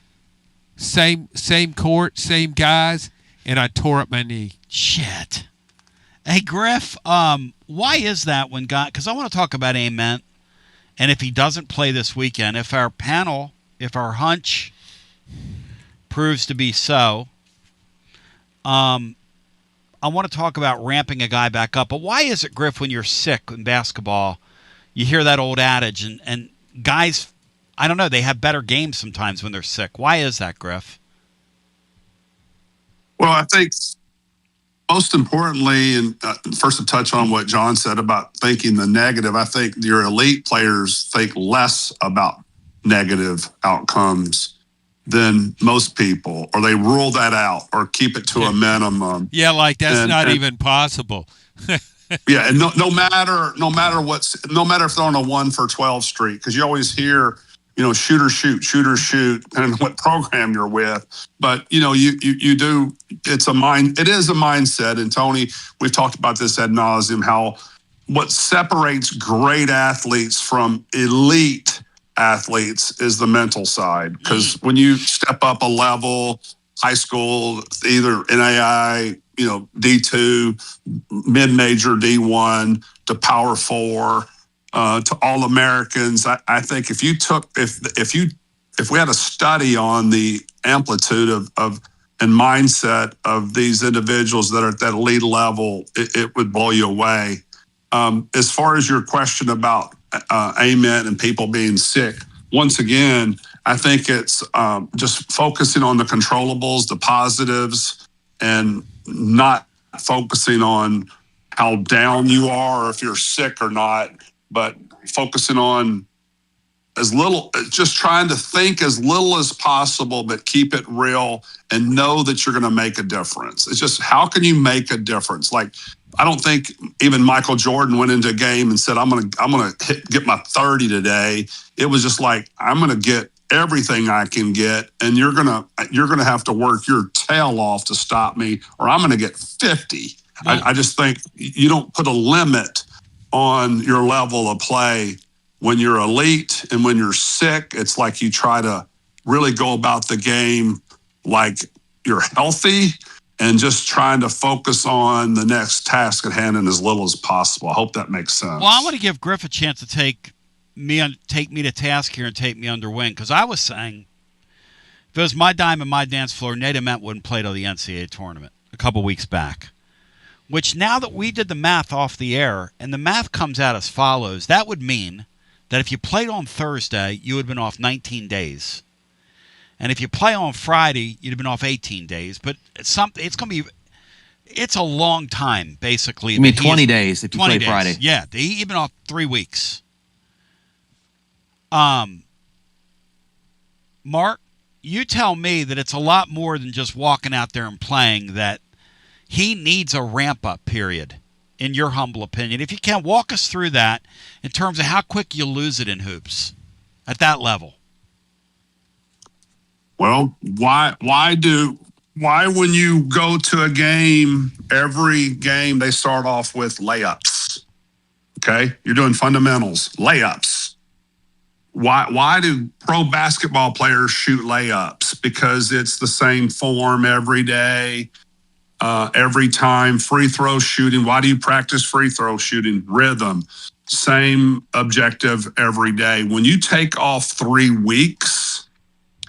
same court, same guys, and I tore up my knee. Shit. Hey, Griff, why is that when God, because I want to talk about Ament, and if he doesn't play this weekend, if our hunch proves to be so, I want to talk about ramping a guy back up. But why is it, Griff, when you're sick in basketball, you hear that old adage, and guys, I don't know, they have better games sometimes when they're sick. Why is that, Griff? Well, I think most importantly, and first to touch on what John said about thinking the negative, I think your elite players think less about negative outcomes than most people, or they rule that out or keep it to a minimum. Yeah, like that's not even possible. Yeah, and no matter if they're on a 1 for 12 streak, because you always hear, shoot or shoot, and what program you're with. But you do. It is a mindset. And Tony, we've talked about this ad nauseum. How what separates great athletes from elite athletes is the mental side. Because when you step up a level, high school, either NAI, D2, mid-major D1 to Power 4. To All Americans, I think if we had a study on the amplitude of and mindset of these individuals that are at that elite level, it would blow you away. As far as your question about Ament and people being sick, once again, I think it's just focusing on the controllables, the positives, and not focusing on how down you are or if you're sick or not, but focusing on just trying to think as little as possible, but keep it real and know that you're going to make a difference. It's just, how can you make a difference? Like, I don't think even Michael Jordan went into a game and said, I'm going to get my 30 today. It was just like, I'm going to get everything I can get, and you're going to have to work your tail off to stop me, or I'm going to get 50. Yeah. I just think you don't put a limit on your level of play. When you're elite and when you're sick, it's like you try to really go about the game like you're healthy and just trying to focus on the next task at hand and as little as possible. I hope that makes sense. Well, I want to give Griff a chance to take me to task here and take me under wing, because I was saying if it was my dime and my dance floor, Nate Ament wouldn't play till the NCAA tournament a couple weeks back. Which, now that we did the math off the air, and the math comes out as follows, that would mean that if you played on Thursday, you would have been off 19 days. And if you play on Friday, you'd have been off 18 days. But it's a long time, basically. You mean 20 days if you play days. Friday? Yeah, he's been off 3 weeks. Mark, you tell me that it's a lot more than just walking out there and playing, that he needs a ramp-up period, in your humble opinion. If you can, walk us through that in terms of how quick you lose it in hoops at that level. Well, why when you go to a game, every game they start off with layups? Okay? You're doing fundamentals, layups. Why do pro basketball players shoot layups? Because it's the same form every day. Every time. Free throw shooting. Why do you practice free throw shooting? Rhythm. Same objective every day. When you take off 3 weeks,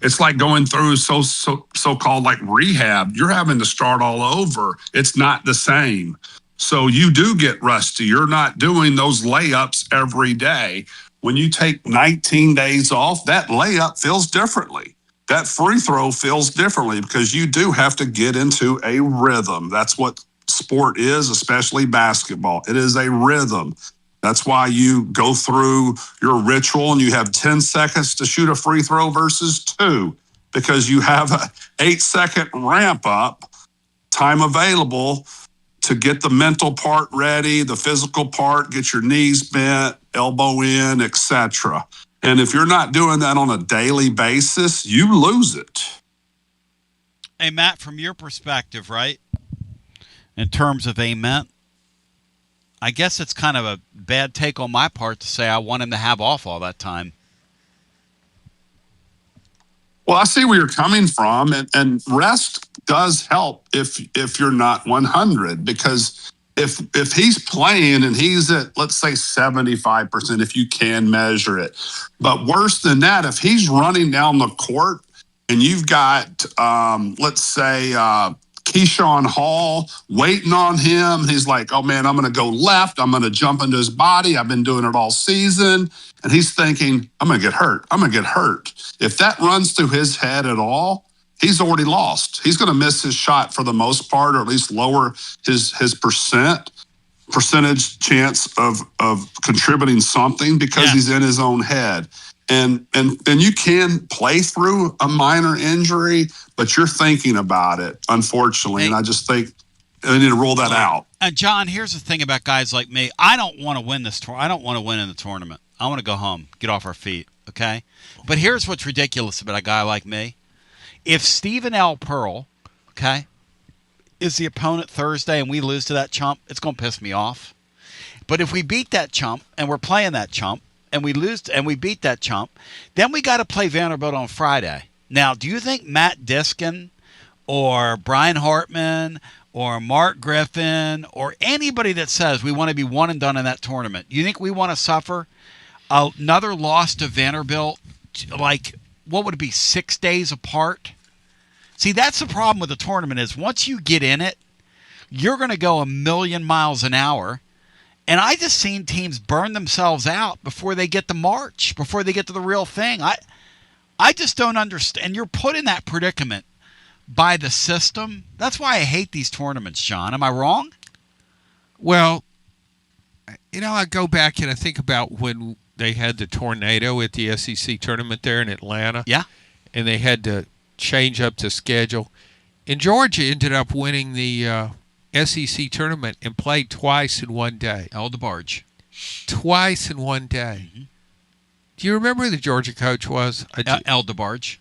it's like going through so-called like rehab. You're having to start all over. It's not the same. So you do get rusty. You're not doing those layups every day. When you take 19 days off, that layup feels differently. That free throw feels differently, because you do have to get into a rhythm. That's what sport is, especially basketball. It is a rhythm. That's why you go through your ritual and you have 10 seconds to shoot a free throw versus 2, because you have an 8-second ramp up time available to get the mental part ready, the physical part, get your knees bent, elbow in, etc. And if you're not doing that on a daily basis, you lose it. Hey, Matt, from your perspective, right, in terms of Ament, I guess it's kind of a bad take on my part to say I want him to have off all that time. Well, I see where you're coming from, and rest does help if you're not 100, because if he's playing and he's at, let's say, 75%, if you can measure it, but worse than that, if he's running down the court and you've got, let's say, Keyshawn Hall waiting on him. He's like, oh man, I'm going to go left. I'm going to jump into his body. I've been doing it all season. And he's thinking, I'm going to get hurt. I'm going to get hurt. If that runs through his head at all, he's already lost. He's going to miss his shot for the most part, or at least lower his percentage chance of contributing something because he's in his own head. And you can play through a minor injury, but you're thinking about it, unfortunately. And I just think they need to rule that out. And John, here's the thing about guys like me. I don't want to win this tournament. I don't want to win in the tournament. I want to go home, get off our feet, okay? But here's what's ridiculous about a guy like me. If Stephen L. Pearl, okay, is the opponent Thursday and we lose to that chump, it's going to piss me off. But if we beat that chump and we're playing that chump, and we lose and we beat that chump, then we got to play Vanderbilt on Friday. Now, do you think Matt Diskin or Brian Hartman or Mark Griffin or anybody that says we want to be one and done in that tournament, you think we want to suffer another loss to Vanderbilt, like, what would it be, 6 days apart? See, that's the problem with the tournament is once you get in it, you're going to go a million miles an hour. And I just seen teams burn themselves out before they get to March, before they get to the real thing. I just don't understand. You're put in that predicament by the system. That's why I hate these tournaments, John. Am I wrong? Well, I go back and I think about when they had the tornado at the SEC tournament there in Atlanta. Yeah. And they had to change up the schedule. And Georgia ended up winning the SEC tournament and played twice in one day. El DeBarge. Twice in one day. Mm-hmm. Do you remember who the Georgia coach was? El DeBarge.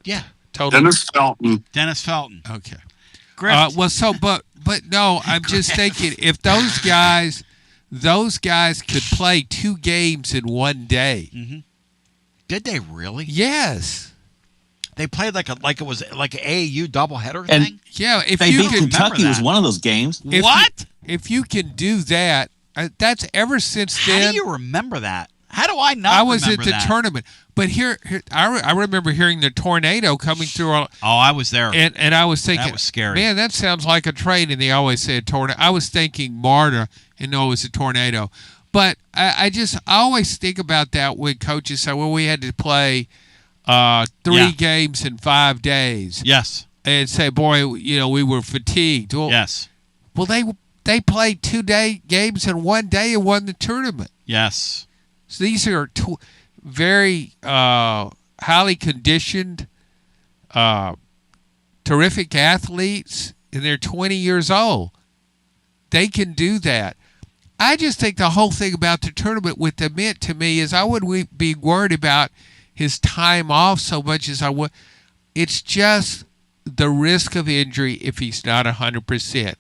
Yeah. Totally. Dennis Felton. Okay. But no, I'm just thinking if those guys could play 2 games in one day. Mm-hmm. Did they really? Yes. They played like it was like an AAU doubleheader thing. Yeah, if they you beat Kentucky was one of those games. What? If you can do that, that's ever since then. How do you remember that? How do I not? I was remember at the that? tournament, but I remember hearing the tornado coming through. I was there, and I was thinking that was scary. Man, that sounds like a train. And they always say a tornado. I was thinking MARTA, and no, it was a tornado. But I always think about that when coaches say, "Well, we had to play 3 games in 5 days." Yes. And say, boy, we were fatigued. Well, yes. Well, they played 2 games in one day and won the tournament. Yes. So these are very highly conditioned, terrific athletes, and they're 20 years old. They can do that. I just think the whole thing about the tournament, what it meant to me is I wouldn't be worried about his time off so much as I would. It's just the risk of injury if he's not 100%.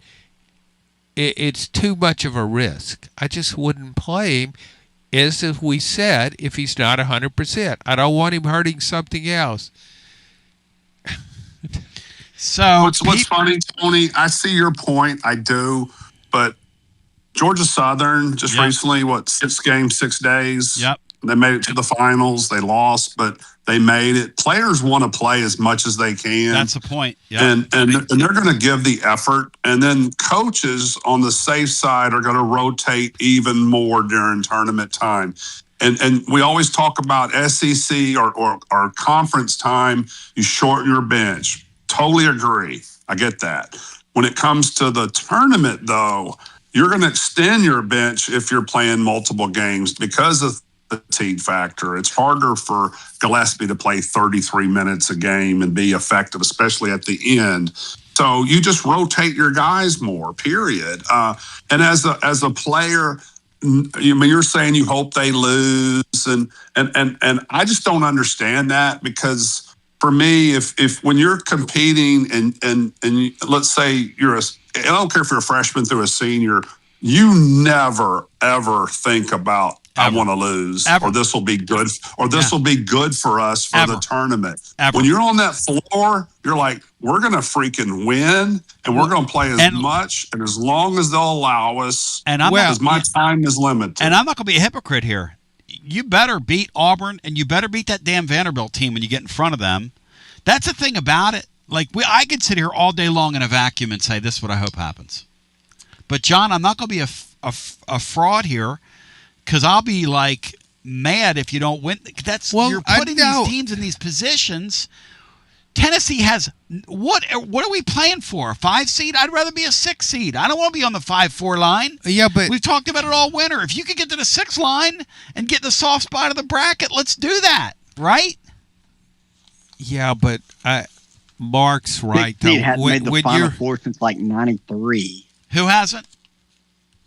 It's too much of a risk. I just wouldn't play him, as we said, if he's not 100%. I don't want him hurting something else. So what's funny, Tony, I see your point. I do. But Georgia Southern just recently, 6 games, 6 days? Yep. They made it to the finals. They lost, but they made it. Players want to play as much as they can. That's the point. Yep. And they're going to give the effort. And then coaches on the safe side are going to rotate even more during tournament time. And we always talk about SEC or conference time. You shorten your bench. Totally agree. I get that. When it comes to the tournament, though, you're going to extend your bench if you're playing multiple games because of the fatigue factor. It's harder for Gillespie to play 33 minutes a game and be effective, especially at the end. So you just rotate your guys more, period. And as a player, you're saying you hope they lose, and I just don't understand that, because for me, if when you're competing and let's say I don't care if you're a freshman through a senior, you never ever think about I want to lose, or this will be good, or this will be good for us for the tournament. When you're on that floor, you're like, we're going to freaking win, and we're going to play as much and as long as they'll allow us, because my time is limited. And I'm not going to be a hypocrite here. You better beat Auburn, and you better beat that damn Vanderbilt team when you get in front of them. That's the thing about it. Like, I could sit here all day long in a vacuum and say, this is what I hope happens. But, John, I'm not going to be a fraud here, because I'll be, like, mad if you don't win. You're putting these teams in these positions. Tennessee has what are we playing for? A 5 seed? I'd rather be a 6 seed. I don't want to be on the 5-4 line. Yeah, but we've talked about it all winter. If you could get to the 6 line and get the soft spot of the bracket, let's do that, right? Yeah, but Mark's right. Though hasn't made the Final Four since like '93. Who hasn't?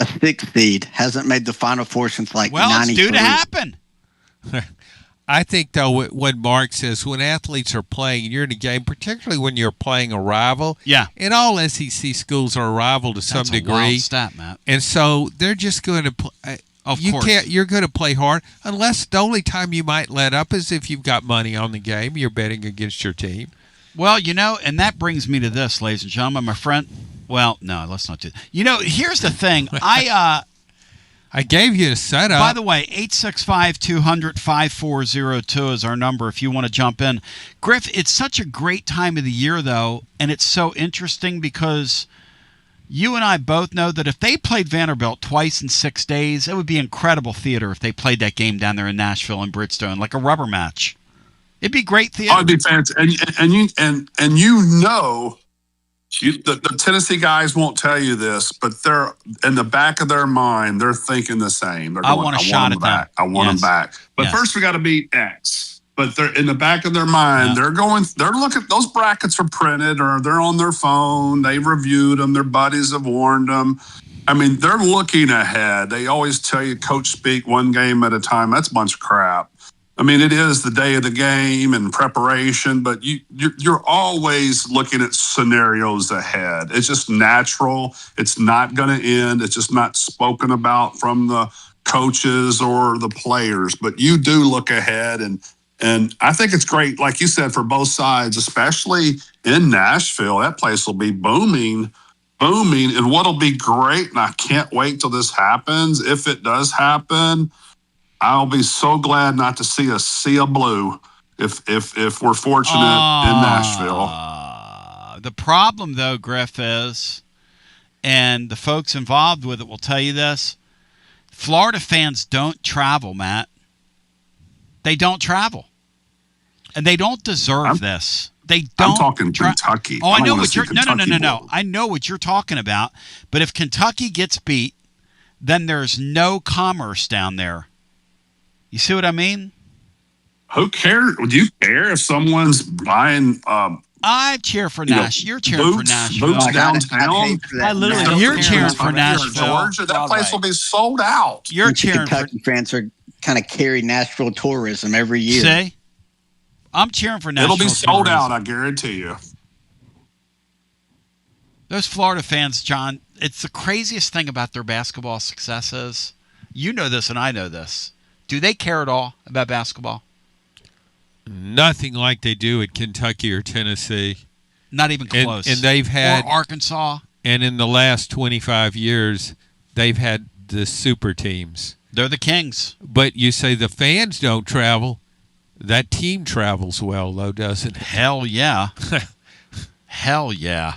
A 6 seed hasn't made the Final Four since like '93. Well, it's due to happen. I think, though, when Mark says when athletes are playing, you're in a game, particularly when you're playing a rival. Yeah. And all SEC schools are a rival to some degree. Wild stat, Matt. And so they're just going to play. Of course. You're going to play hard, unless the only time you might let up is if you've got money on the game. You're betting against your team. Well, and that brings me to this, ladies and gentlemen. My friend. Well, no, let's not do that. Here's the thing. I gave you a setup. By the way, 865-200-5402 is our number if you want to jump in. Griff, it's such a great time of the year, though, and it's so interesting because you and I both know that if they played Vanderbilt twice in 6 days, it would be incredible theater if they played that game down there in Nashville and Bridgestone, like a rubber match. It'd be great theater. Oh, it'd be fantastic. The Tennessee guys won't tell you this, but they're in the back of their mind, they're thinking the same. They're going, I want a shot at that. I want them back. But first we got to beat X. But they're in the back of their mind, they're looking, those brackets are printed or they're on their phone. They've reviewed them. Their buddies have warned them. I mean, they're looking ahead. They always tell you, coach speak one game at a time. That's a bunch of crap. I mean, it is the day of the game and preparation, but you're always looking at scenarios ahead. It's just natural. It's not going to end. It's just not spoken about from the coaches or the players, but you do look ahead. And I think it's great, like you said, for both sides, especially in Nashville. That place will be booming. And what'll be great, and I can't wait till this happens, if it does happen, I'll be so glad not to see a sea of blue if we're fortunate in Nashville. The problem, though, Griff, is, and the folks involved with it will tell you this, Florida fans don't travel, Matt. They don't travel. And they don't deserve this. They don't. I'm talking Kentucky. Oh, I know what you're. No. I know what you're talking about. But if Kentucky gets beat, then there's no commerce down there. You see what I mean? Who cares? Do you care if someone's buying? I cheer for Nashville. You're cheering for Nashville. Boots downtown. You're cheering for Nashville. Georgia, that place will be sold out. You're cheering for Kentucky fans are kind of carry Nashville tourism every year. See? I'm cheering for Nashville. It'll be sold out, I guarantee you. Those Florida fans, John, it's the craziest thing about their basketball successes. You know this and I know this. Do they care at all about basketball? Nothing like they do at Kentucky or Tennessee. Not even close. And they've had... Or Arkansas. And in the last 25 years, they've had the super teams. They're the kings. But you say the fans don't travel. That team travels well, though, doesn't it? Hell yeah. Hell yeah.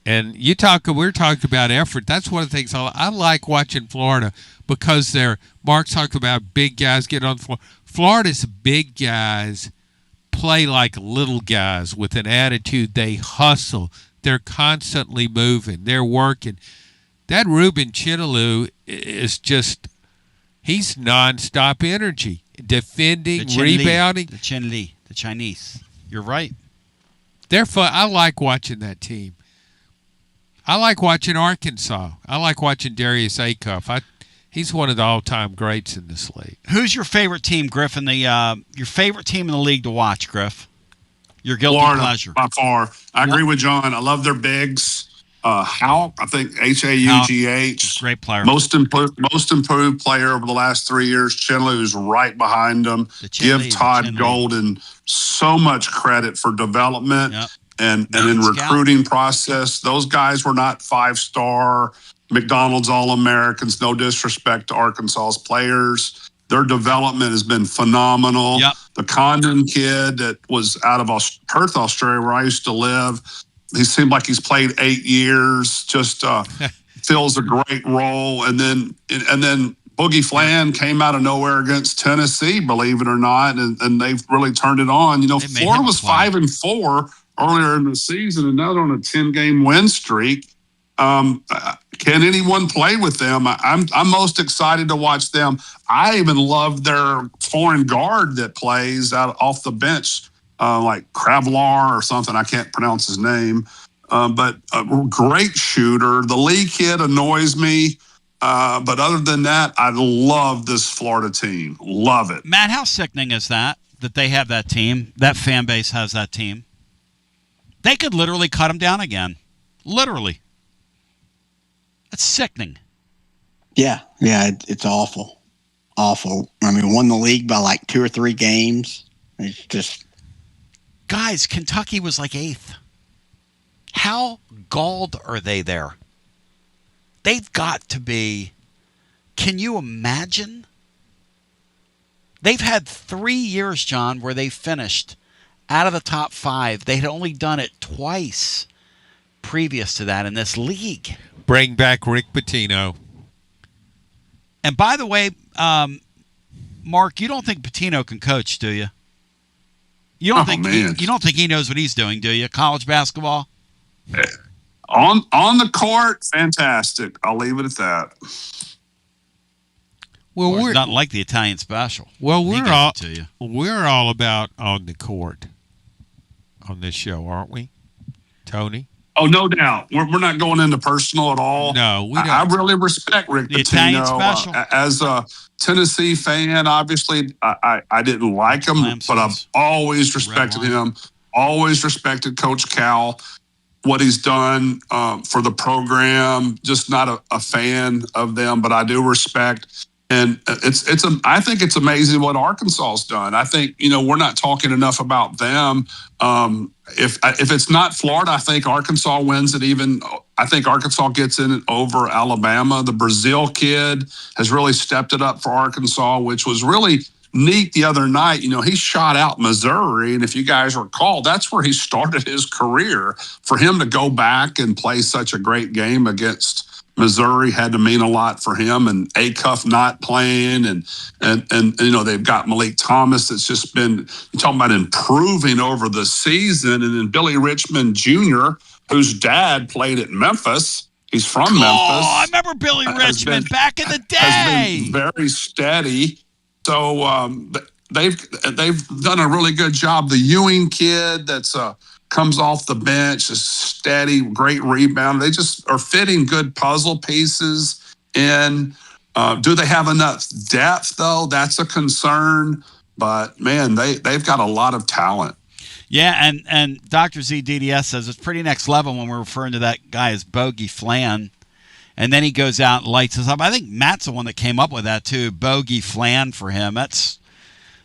And we're talking about effort. That's one of the things I like watching Florida because Mark's talking about big guys getting on the floor. Florida's big guys play like little guys with an attitude. They hustle. They're constantly moving. They're working. That Ruben Chinaloo is just, he's nonstop energy. Defending, rebounding. The Chinese. You're right. They're fun. I like watching that team. I like watching Arkansas. I like watching Darius Acuff. He's one of the all-time greats in this league. Who's your favorite team, Griff? Your favorite team in the league to watch, Griff? Your guilty Florida, pleasure. by far. I agree with John. I love their bigs. Houck, I think Haugh, great player, most improved player over the last 3 years. Chinley's right behind him. Give Todd Golden so much credit for development and in recruiting process. Those guys were not 5-star McDonald's All-Americans. No disrespect to Arkansas's players. Their development has been phenomenal. The Condon kid that was out of Perth, Australia, where I used to live. He seemed like he's played 8 years, just fills a great role. And then Boogie Flan came out of nowhere against Tennessee, believe it or not, and they've really turned it on. You know, Florida was 5-4 earlier in the season, and now they're on a 10-game win streak. Can anyone play with them? I'm most excited to watch them. I even love their foreign guard that plays out off the bench. Like Kravlar or something. I can't pronounce his name. But a great shooter. The Lee kid annoys me. But other than that, I love this Florida team. Love it. Matt, how sickening is that they have that team? That fan base has that team. They could literally cut them down again. Literally. That's sickening. Yeah, it's awful. Awful. I mean, won the league by like 2 or 3 games. It's just... Guys, Kentucky was like 8th. How galled are they there? They've got to be. Can you imagine? They've had 3 years, John, where they finished out of the top 5. They had only done it twice previous to that in this league. Bring back Rick Pitino. And by the way, Mark, you don't think Pitino can coach, do you? You don't think he knows what he's doing, do you? College basketball? On the court, fantastic. I'll leave it at that. Well, we're not like the Italian special. Well, we're all about on the court on this show, aren't we, Tony? Oh, no doubt. We're not going into personal at all. No, we don't. I really respect Rick Pitino. Italian special. As a Tennessee fan, obviously, I didn't like him, but I've always respected him. Always respected Coach Cal, what he's done for the program. Just not a fan of them, but I do respect. And I think it's amazing what Arkansas has done. I think, we're not talking enough about them. If it's not Florida, I think Arkansas wins it even. I think Arkansas gets in it over Alabama. The Brazil kid has really stepped it up for Arkansas, which was really neat the other night. He shot out Missouri. And if you guys recall, that's where he started his career. For him to go back and play such a great game against Missouri had to mean a lot for him, and Acuff not playing, and they've got Malik Thomas that's just been, you're talking about improving over the season, and then Billy Richmond Jr., whose dad played at Memphis. He's from Memphis. Oh, I remember Billy Richmond back in the day. Has been very steady. So they've done a really good job. The Ewing kid that's comes off the bench, is steady, great rebound. They just are fitting good puzzle pieces in. Do they have enough depth, though? That's a concern. But, man, they've got a lot of talent. Yeah, and Dr. ZDDS says it's pretty next level when we're referring to that guy as Bogey Flan. And then he goes out and lights us up. I think Matt's the one that came up with that, too, Bogey Flan for him. That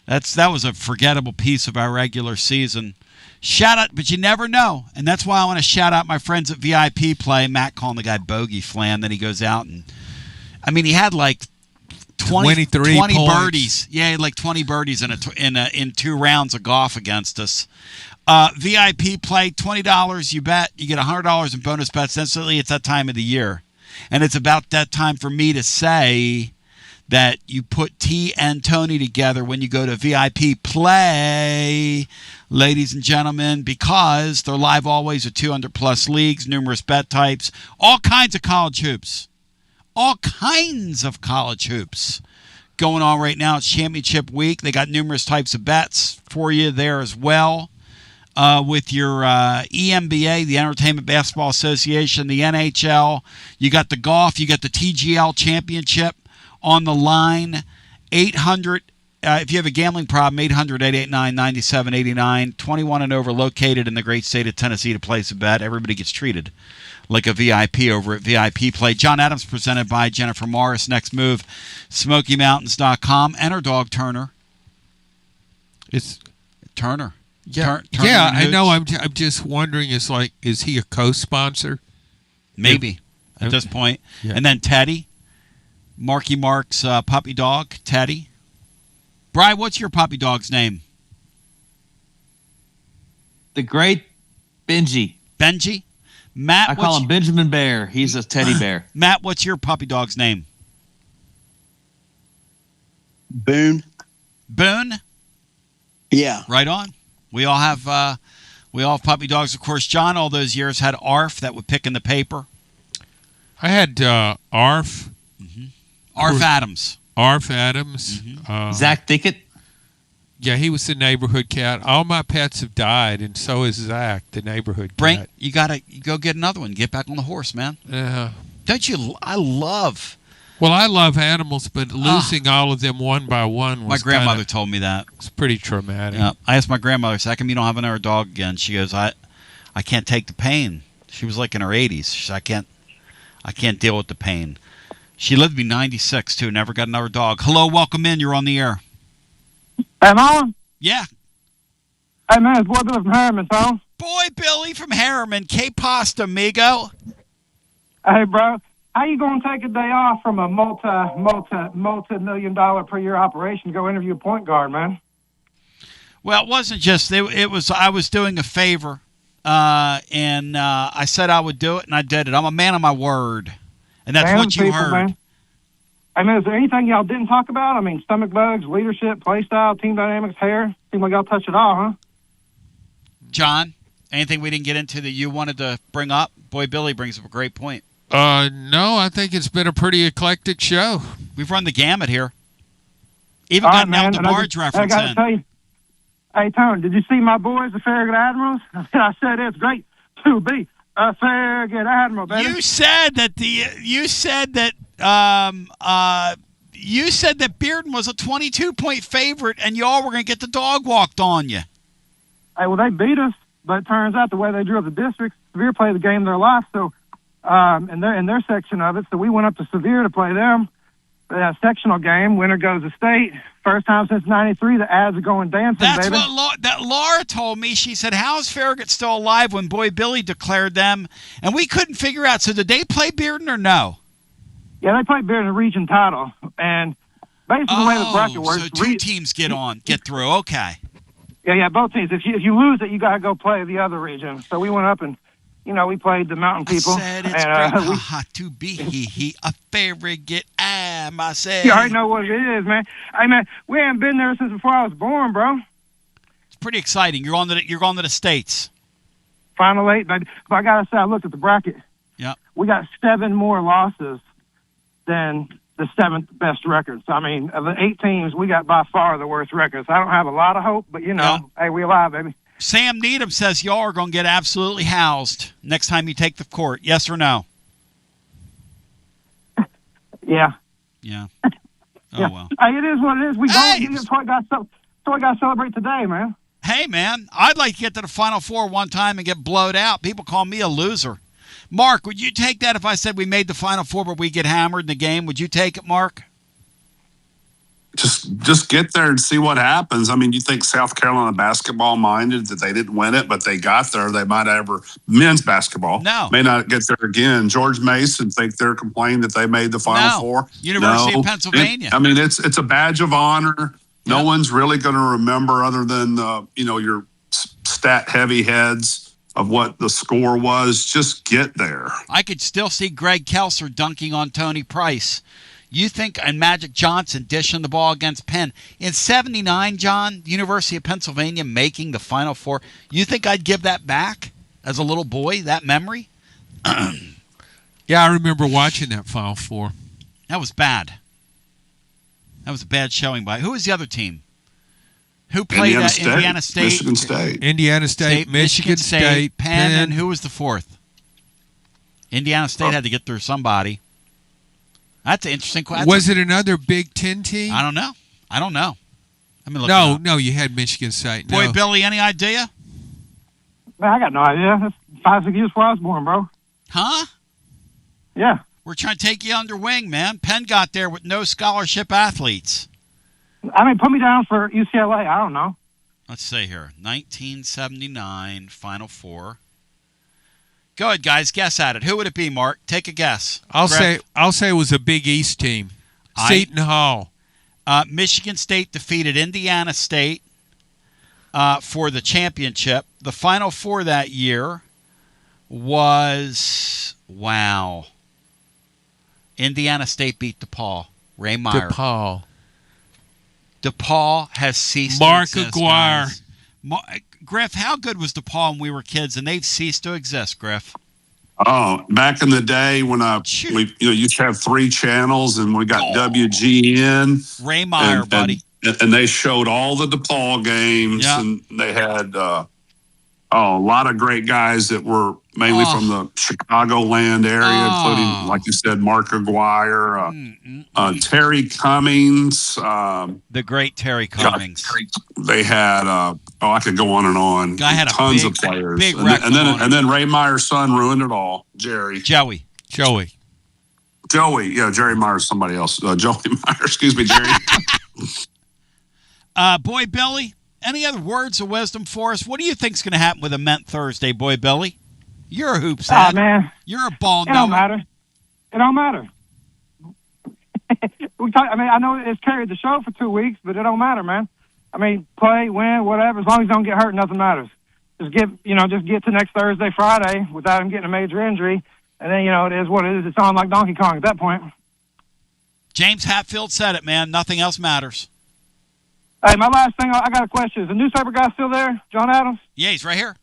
was a forgettable piece of our regular season. Shout out, but you never know. And that's why I want to shout out my friends at VIP Play. Matt calling the guy Bogey Flan. Then he goes out and, he had like 20 birdies. Yeah, he had like 20 birdies in 2 rounds of golf against us. VIP Play, $20. You bet. You get $100 in bonus bets instantly. It's that time of the year. And it's about that time for me to say that you put T and Tony together when you go to VIP Play, ladies and gentlemen, because they're live always with 200-plus leagues, numerous bet types, all kinds of college hoops. All kinds of college hoops going on right now. It's championship week. They got numerous types of bets for you there as well. With your EMBA, the Entertainment Basketball Association, the NHL. You got the golf. You got the TGL Championship on the line. 800, if you have a gambling problem, 800-889-9789. 21 and over, located in the great state of Tennessee to place a bet. Everybody gets treated like a VIP over at VIP Play. John Adams presented by Jennifer Morris. Next move, SmokyMountains.com. Enter dog Turner. It's Turner. Yeah, Turner yeah, and I know. Hooch. I'm just wondering. Is he a co-sponsor? Maybe at this point. Yeah. And then Teddy, Marky Mark's puppy dog, Teddy. Bri, what's your puppy dog's name? The great Benji. Benji? Matt, I call him Benjamin Bear. He's a teddy bear. Matt, what's your puppy dog's name? Boone. Boone? Yeah. Right on. We all have puppy dogs, of course. John, all those years, had Arf that would pick in the paper. I had Arf. Arf Adams. Arf Adams. Zach Thicket. Yeah, he was the neighborhood cat. All my pets have died, and so is Zach, the neighborhood cat. You gotta go get another one. Get back on the horse, man. Don't you? I love animals, but losing all of them one by one was my grandmother told me that. It's pretty traumatic. Yeah, I asked my grandmother, "How come you don't have another dog again?" She goes, "I can't take the pain." She was like in her 80s. She said, I can't deal with the pain. She lived to be 96 too. Never got another dog. Hello, welcome in. You're on the air. Hey, Marlon? Yeah. Hey, man, it's Boy Billy from Harriman, son. Boy Billy from Harriman. K-Pasta, amigo. Hey, bro. How you going to take a day off from a multi-million-dollar per year operation to go interview a point guard, man? Well, it wasn't just, it was, I was doing a favor, and I said I would do it, and I did it. I'm a man of my word, and that's what you heard. Man. I mean, is there anything y'all didn't talk about? I mean, stomach bugs, leadership, play style, team dynamics, hair. Seems like y'all touched it all, huh? John, anything we didn't get into that you wanted to bring up? Boy, Billy brings up a great point. No, I think it's been a pretty eclectic show. We've run the gamut here. Even got an Al DeBarge reference I got to tell you, hey, Tony, did you see my boys, the Farragut Admirals? I said it's great to be a Farragut Admiral, baby. You said that Bearden was a 22-point favorite, and y'all were going to get the dog walked on you. Hey, well, they beat us, but it turns out the way they drew up the districts, Sevier played the game of their life, so in their section of it, so we went up to Sevier to play them. That sectional game, winner goes to state. First time since '93, the ads are going dancing, That's baby. what Laura told me. She said, "How's Farragut still alive when Boy Billy declared them?" And we couldn't figure out. So did they play Bearden or no? Yeah, they played Bearden in the region title, and basically the way the bracket works. So two teams get through. Okay. Yeah, both teams. If you lose it, you got to go play the other region. So we went up and, we played the mountain people. I said it's great to be a Farragut. I said. You already know what it is, man. Hey, man, we haven't been there since before I was born, bro. It's pretty exciting. You're going to the States. Final eight, but I gotta say, I looked at the bracket. Yeah. We got 7 more losses than the 7th best records. I mean, of the 8 teams, we got by far the worst records. I don't have a lot of hope, but hey, we alive, baby. Sam Needham says y'all are going to get absolutely housed next time you take the court. Yes or no? Yeah. Yeah. Oh, yeah. well. Hey, it is what it is. That's why I got to celebrate today, man. Hey, man, I'd like to get to the Final Four one time and get blowed out. People call me a loser. Mark, would you take that if I said we made the Final Four but we get hammered in the game? Would you take it, Mark? Just get there and see what happens. I mean, you think South Carolina basketball minded that they didn't win it, but they got there. They might ever men's basketball. No. May not get there again. George Mason think they're complaining that they made the Final Four. University of Pennsylvania. It's a badge of honor. No one's really going to remember other than your stat heavy heads of what the score was. Just get there. I could still see Greg Kelser dunking on Tony Price. You think and Magic Johnson dishing the ball against Penn. In 79, John, the University of Pennsylvania making the Final Four. You think I'd give that back as a little boy, that memory? Yeah, I remember watching that Final Four. That was bad. That was a bad showing by. Who was the other team? Who played Indiana State? Michigan State. Indiana State, Michigan State, Penn, and who was the fourth? Indiana State had to get through somebody. That's an interesting question. Was it another Big Ten team? I don't know. I mean, no, you had Michigan State. No. Boy, Billy, any idea? Man, I got no idea. That's 5-6 years before I was born, bro. Huh? Yeah. We're trying to take you under wing, man. Penn got there with no scholarship athletes. I mean, put me down for UCLA. I don't know. Let's see here. 1979 Final Four. Go ahead, guys. Guess at it. Who would it be, Mark? Take a guess. I'll say it was a Big East team. Seton Hall. Michigan State defeated Indiana State for the championship. The Final Four that year was, wow. Indiana State beat DePaul. Ray Meyer. DePaul has ceased Mark to exist. Aguirre. Griff, how good was DePaul when we were kids? And they've ceased to exist, Griff. Oh, back in the day when we used to have 3 channels and we got WGN. Ray Meyer, buddy. And they showed all the DePaul games, and they had a lot of great guys that were mainly from the Chicagoland area, including, like you said, Mark Aguirre, Terry Cummings. The great Terry Cummings. They had, I could go on and on. Guy had tons of players. And then Ray Meyer's son ruined it all, Jerry. Joey. Yeah, Jerry Meyer's somebody else. Joey Meyer, excuse me, Jerry. Boy Billy, any other words of wisdom for us? What do you think's going to happen with Ament Thursday, Boy Billy? You're a hoops head. Man. You're a ball It don't matter. It don't matter. I know it's carried the show for 2 weeks, but it don't matter, man. I mean, play, win, whatever. As long as you don't get hurt, nothing matters. Just get to next Thursday, Friday without him getting a major injury, and then it is what it is. It's on like Donkey Kong at that point. James Hatfield said it, man. Nothing else matters. Hey, my last thing, I got a question. Is the newspaper guy still there, John Adams? Yeah, he's right here.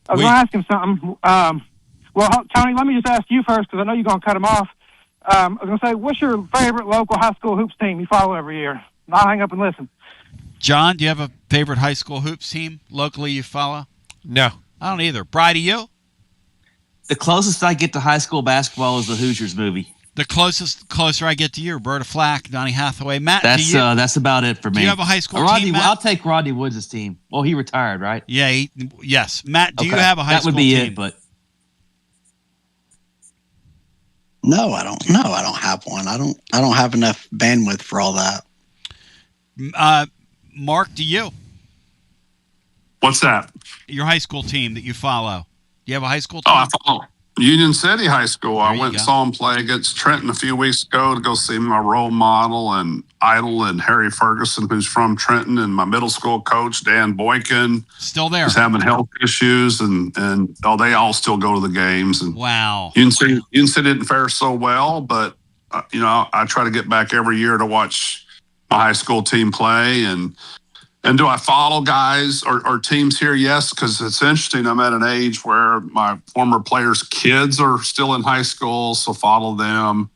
I was going to ask him something. Well, Tony, let me just ask you first because I know you're going to cut him off. I was going to say, what's your favorite local high school hoops team you follow every year? And I'll hang up and listen. John, do you have a favorite high school hoops team locally you follow? No. I don't either. Bridie, you? The closest I get to high school basketball is the Hoosiers movie. The closer I get to you, Roberta Flack, Donnie Hathaway. Matt, that's about it for me. Do you have a high school team, Matt? I'll take Rodney Woods' team. Well, he retired, right? Yeah, yes. Matt, do you have a high school team? That would be it, but... No, I don't. No, I don't have one. I don't have enough bandwidth for all that. Mark, do you? What's that? Your high school team that you follow. Do you have a high school team? Oh, I follow Union City High School. I went and go. saw him play against Trenton a few weeks ago to go see my role model and idol and Harry Ferguson, who's from Trenton, and my middle school coach, Dan Boykin. Still there. He's having health issues, and they all still go to the games. And wow. Union City didn't fare so well, but, I try to get back every year to watch my high school team play. And do I follow guys or teams here? Yes, because it's interesting. I'm at an age where my former players' kids are still in high school, so follow them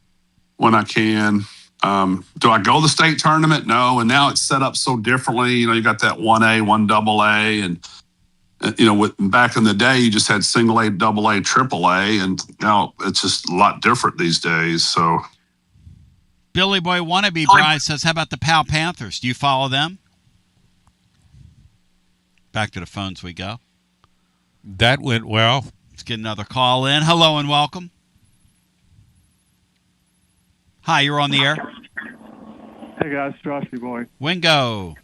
when I can. Do I go to the state tournament? No. And now it's set up so differently. You got that 1A, 1AA, and back in the day, you just had single A, double A, triple A, and now it's just a lot different these days. So, Billy Boy Wannabe Bryce says, how about the Pal Panthers? Do you follow them? Back to the phones we go. That went well. Let's get another call in. Hello and welcome. Hi, you're on the air. Hey, guys. Joshy boy. Wingo.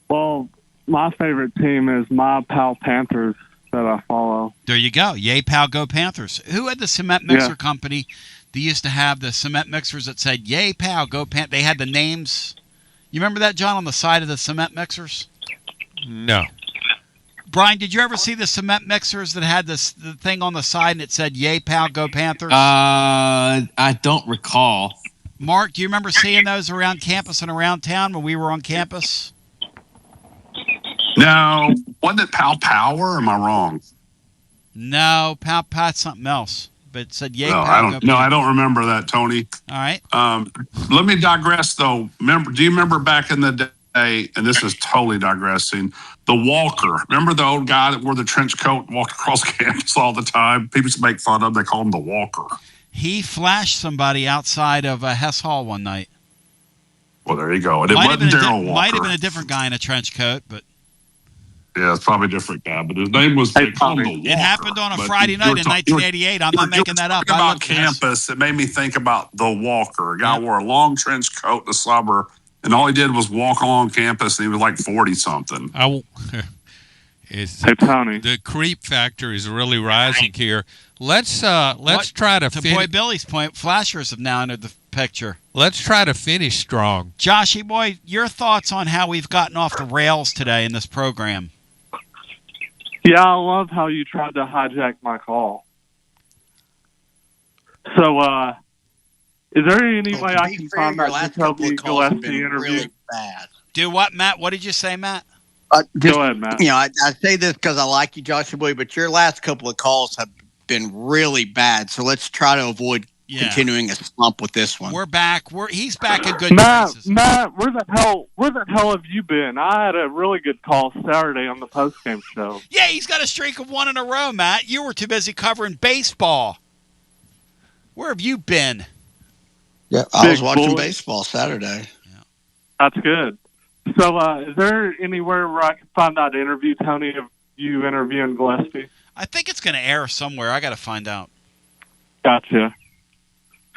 Well, my favorite team is my Pal Panthers that I follow. There you go. Yay, Pal, go Panthers. Who had the cement mixer company that used to have the cement mixers that said, Yay, Pal, go Panthers? They had the names... You remember that, John, on the side of the cement mixers? No. Brian, did you ever see the cement mixers that had the thing on the side and it said, Yay, Pal, go Panthers? I don't recall. Mark, do you remember seeing those around campus and around town when we were on campus? no, wasn't it Pal Power? Or am I wrong? No, Pal Pat's something else. But it said, Yay, No, Pal, I don't remember that, Tony. All right. Let me digress, though. Do you remember back in the day, and this is totally digressing, the Walker? Remember the old guy that wore the trench coat and walked across campus all the time? People used to make fun of him. They called him the Walker. He flashed somebody outside of Hess Hall one night. Well, there you go. And it wasn't Daryl Walker. Might have been a different guy in a trench coat, but... Yeah, it's probably a different guy, but his name was they called him the Walker. It happened on a But Friday you night were in ta- you were- 1988. I'm you were- not making that up. Talking I about lived through this. campus, it made me think about the Walker. A guy wore a long trench coat in the summer, and all he did was walk along campus, and he was like 40-something. Hey, Tony. The creep factor is really rising here. Let's try to Boy Billy's point, flashers have now entered the picture. Let's try to finish strong. Joshy boy, your thoughts on how we've gotten off the rails today in this program? Yeah, I love how you tried to hijack my call. So, is there any way I can find that Jacoby Gillespie interview? Really bad. Do what, Matt? What did you say, Matt? Go ahead, Matt. I say this because I like you, Joshua Boy, but your last couple of calls have been really bad. So let's try to avoid continuing a slump with this one. We're back. He's back in good graces. Matt, where the hell have you been? I had a really good call Saturday on the postgame show. Yeah, he's got a streak of 1 in a row, Matt. You were too busy covering baseball. Where have you been? Yeah, I was watching baseball Saturday. Yeah. That's good. So, is there anywhere where I can find that interview, Tony, of you interviewing Gillespie? I think it's going to air somewhere. I got to find out. Gotcha.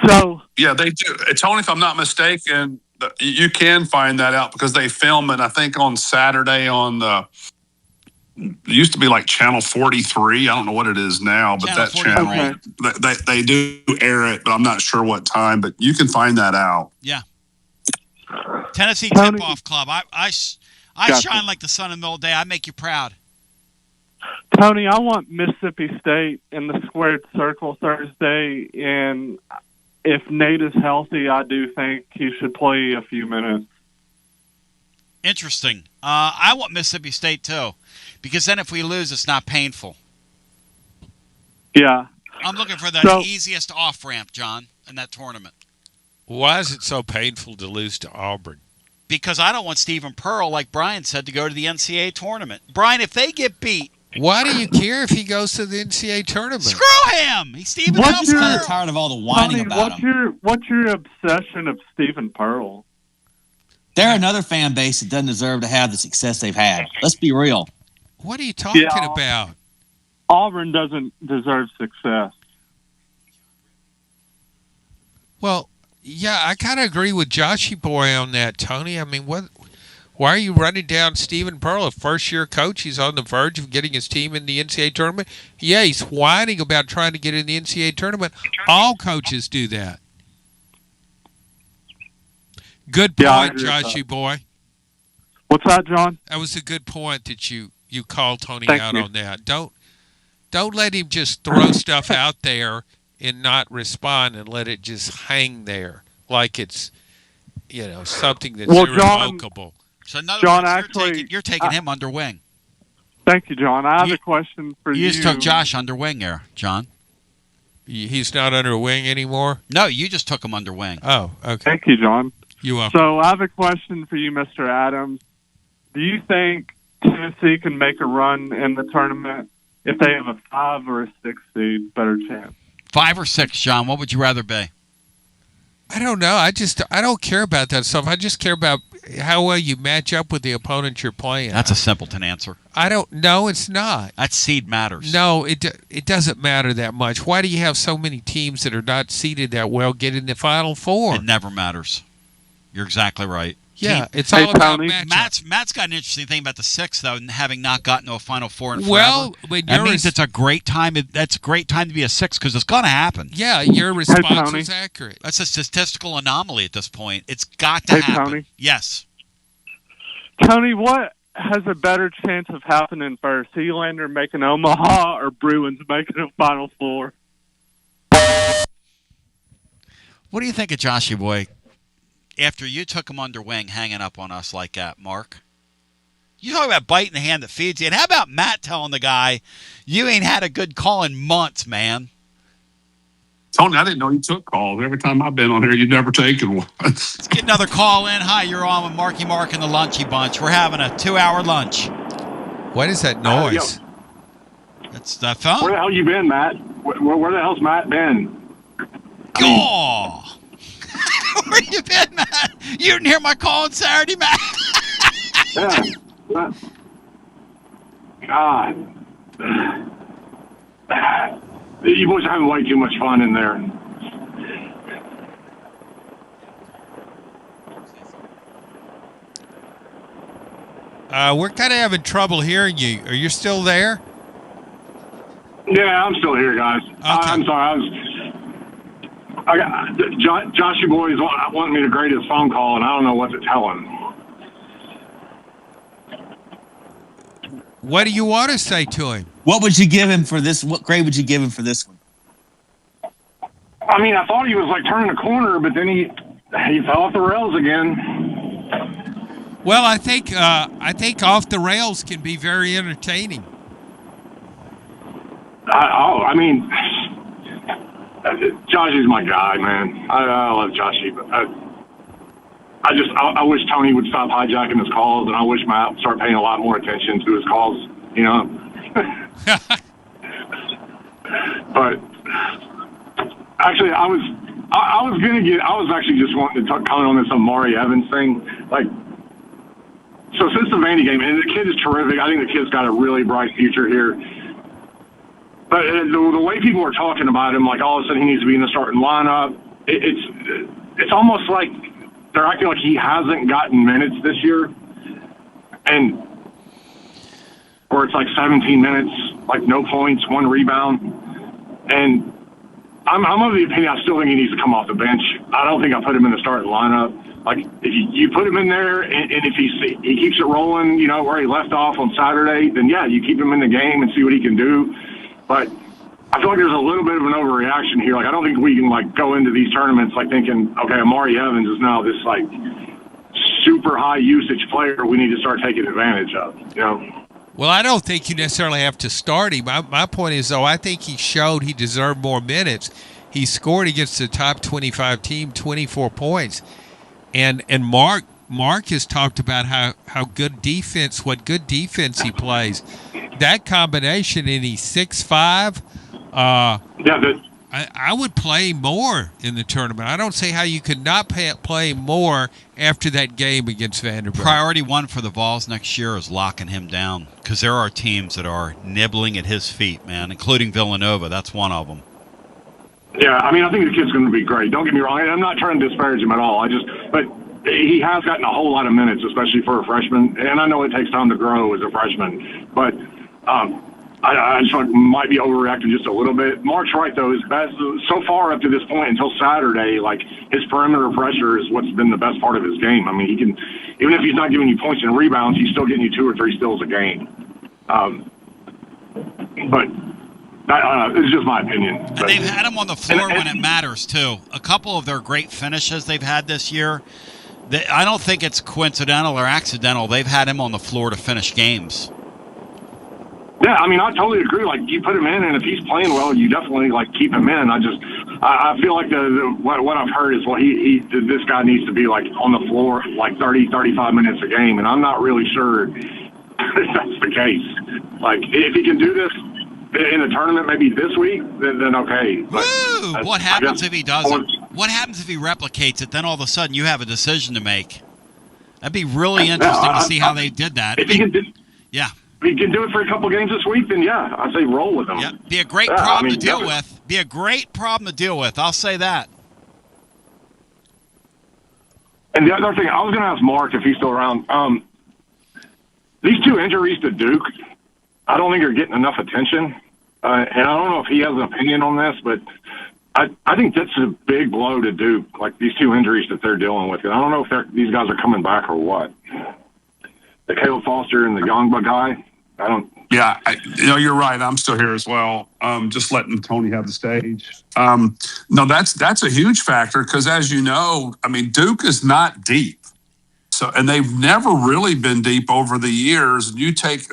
So, yeah, they do. Tony, if I'm not mistaken, you can find that out because they film it, I think, on Saturday on the. It used to be like Channel 43. I don't know what it is now, but that channel, they do air it, but I'm not sure what time. But you can find that out. Yeah. Tennessee Tip-Off Club. I shine like the sun in the middle of the day. I make you proud. Tony, I want Mississippi State in the squared circle Thursday, and if Nate is healthy, I do think he should play a few minutes. Interesting. I want Mississippi State, too, because then if we lose, it's not painful. Yeah. I'm looking for the easiest off-ramp, John, in that tournament. Why is it so painful to lose to Auburn? Because I don't want Stephen Pearl, like Brian said, to go to the NCAA tournament. Brian, if they get beat... Why do you care if he goes to the NCAA tournament? Screw him! He's Stephen Pearl. I'm just kind of tired of all the whining about him. What's your obsession of Stephen Pearl? They're another fan base that doesn't deserve to have the success they've had. Let's be real. What are you talking about? Auburn doesn't deserve success. Well, yeah, I kind of agree with Joshy Boy on that, Tony. I mean, why are you running down Stephen Pearl, a first-year coach? He's on the verge of getting his team in the NCAA tournament. Yeah, he's whining about trying to get in the NCAA tournament. All coaches do that. Good point, Joshy Boy. What's that, John? That was a good point that you called Tony Thank out you. on that. Don't let him just throw stuff out there and not respond and let it just hang there like it's something that's irrevocable. So in other John, words, you're taking him under wing. Thank you, John. I have a question for you. You just took Josh under wing there, John. He's not under wing anymore? No, you just took him under wing. Oh, okay. Thank you, John. You're welcome. So I have a question for you, Mr. Adams. Do you think Tennessee can make a run in the tournament if they have a 5 or a 6 seed? Better chance. 5 or 6, John. What would you rather be? I don't know. I don't care about that stuff. I just care about how well you match up with the opponent you're playing. That's a simpleton answer. I don't know. It's not. That seed matters. No, it doesn't matter that much. Why do you have so many teams that are not seeded that well get in the Final Four? It never matters. You're exactly right. Yeah, it's all about matchup. Matt's got an interesting thing about the 6, though, having not gotten to a Final Four in forever. Well, that means it's a great time. That's a great time to be a 6 because it's going to happen. Yeah, your response is accurate. That's a statistical anomaly at this point. It's got to happen. Tony? Yes. Tony, what has a better chance of happening first? Sealander making Omaha or Bruins making a Final Four? What do you think of Joshy Boy? After you took him under wing, hanging up on us like that, Mark. You talk about biting the hand that feeds you. And how about Matt telling the guy, you ain't had a good call in months, man? Tony, I didn't know you took calls. Every time I've been on here, you've never taken one. Let's get another call in. Hi, you're on with Marky Mark and the Lunchy Bunch. We're having a 2-hour lunch. What is that noise? That's the phone. Where the hell you been, Matt? Where the hell's Matt been? Oh! Where you been, Matt? You didn't hear my call on Saturday, Matt? Yeah. God. You boys are having way too much fun in there. We're kind of having trouble hearing you. Are you still there? Yeah, I'm still here, guys. Okay. I'm sorry. Joshy boys want me to grade his phone call, and I don't know what to tell him. What do you want to say to him? What would you give him for this? What grade would you give him for this one? I mean, I thought he was like turning a corner, but then he fell off the rails again. Well, I think off the rails can be very entertaining. I mean, Joshy's my guy, man. I love Joshy, but I wish Tony would stop hijacking his calls, and I wish Matt would start paying a lot more attention to his calls. You know. But actually, I was actually just wanting to comment on this Amari Evans thing, like. So since the Vandy game, and the kid is terrific. I think the kid's got a really bright future here. But the way people are talking about him, like all of a sudden he needs to be in the starting lineup, it's almost like they're acting like he hasn't gotten minutes this year. Or it's like 17 minutes, like no points, 1 rebound. And I'm of the opinion I still think he needs to come off the bench. I don't think I put him in the starting lineup. Like, if you put him in there, and if he keeps it rolling, you know, where he left off on Saturday, then, yeah, you keep him in the game and see what he can do. But I feel like there's a little bit of an overreaction here. Like, I don't think we can, like, go into these tournaments, like, thinking, okay, Amari Evans is now this, like, super high-usage player we need to start taking advantage of, you know? Well, I don't think you necessarily have to start him. My point is, though, I think he showed he deserved more minutes. He scored against the top 25 team 24 points. And Mark has talked about how good defense, what good defense he plays. That combination, and he's 6'5". I would play more in the tournament. I don't see how you could not play more after that game against Vanderbilt. Priority 1 for the Vols next year is locking him down, because there are teams that are nibbling at his feet, man, including Villanova. That's one of them. Yeah, I mean, I think the kid's going to be great. Don't get me wrong. I'm not trying to disparage him at all. But he has gotten a whole lot of minutes, especially for a freshman. And I know it takes time to grow as a freshman. But I just might be overreacting just a little bit. Mark's right, though. His best so far up to this point until Saturday, like his perimeter pressure is what's been the best part of his game. I mean, he can, even if he's not giving you points and rebounds, he's still getting you 2 or 3 steals a game. But it's just my opinion. And they've had him on the floor when it matters, too. A couple of their great finishes they've had this year, I don't think it's coincidental or accidental. They've had him on the floor to finish games. Yeah, I mean, I totally agree. Like, you put him in, and if he's playing well, you definitely, like, keep him in. I feel like what I've heard is, well, this guy needs to be, like, on the floor, like, 30, 35 minutes a game, and I'm not really sure if that's the case. Like, if he can do this in a tournament maybe this week, then okay. But what happens if he doesn't? What happens if he replicates it? Then all of a sudden you have a decision to make. That'd be really interesting to see how they did that. If he can do it for a couple games this week, then yeah, I say roll with him. Yeah, be a great problem to deal with. Be a great problem to deal with. I'll say that. And the other thing, I was going to ask Mark if he's still around. These 2 injuries to Duke, I don't think are getting enough attention. And I don't know if he has an opinion on this, but I think that's a big blow to Duke, like these 2 injuries that they're dealing with. And I don't know if these guys are coming back or what. The Caleb Foster and the Yongba guy, I don't. Yeah, you're right. I'm still here as well. Just letting Tony have the stage. No, that's a huge factor because, as you know, I mean, Duke is not deep. So, and they've never really been deep over the years. And you take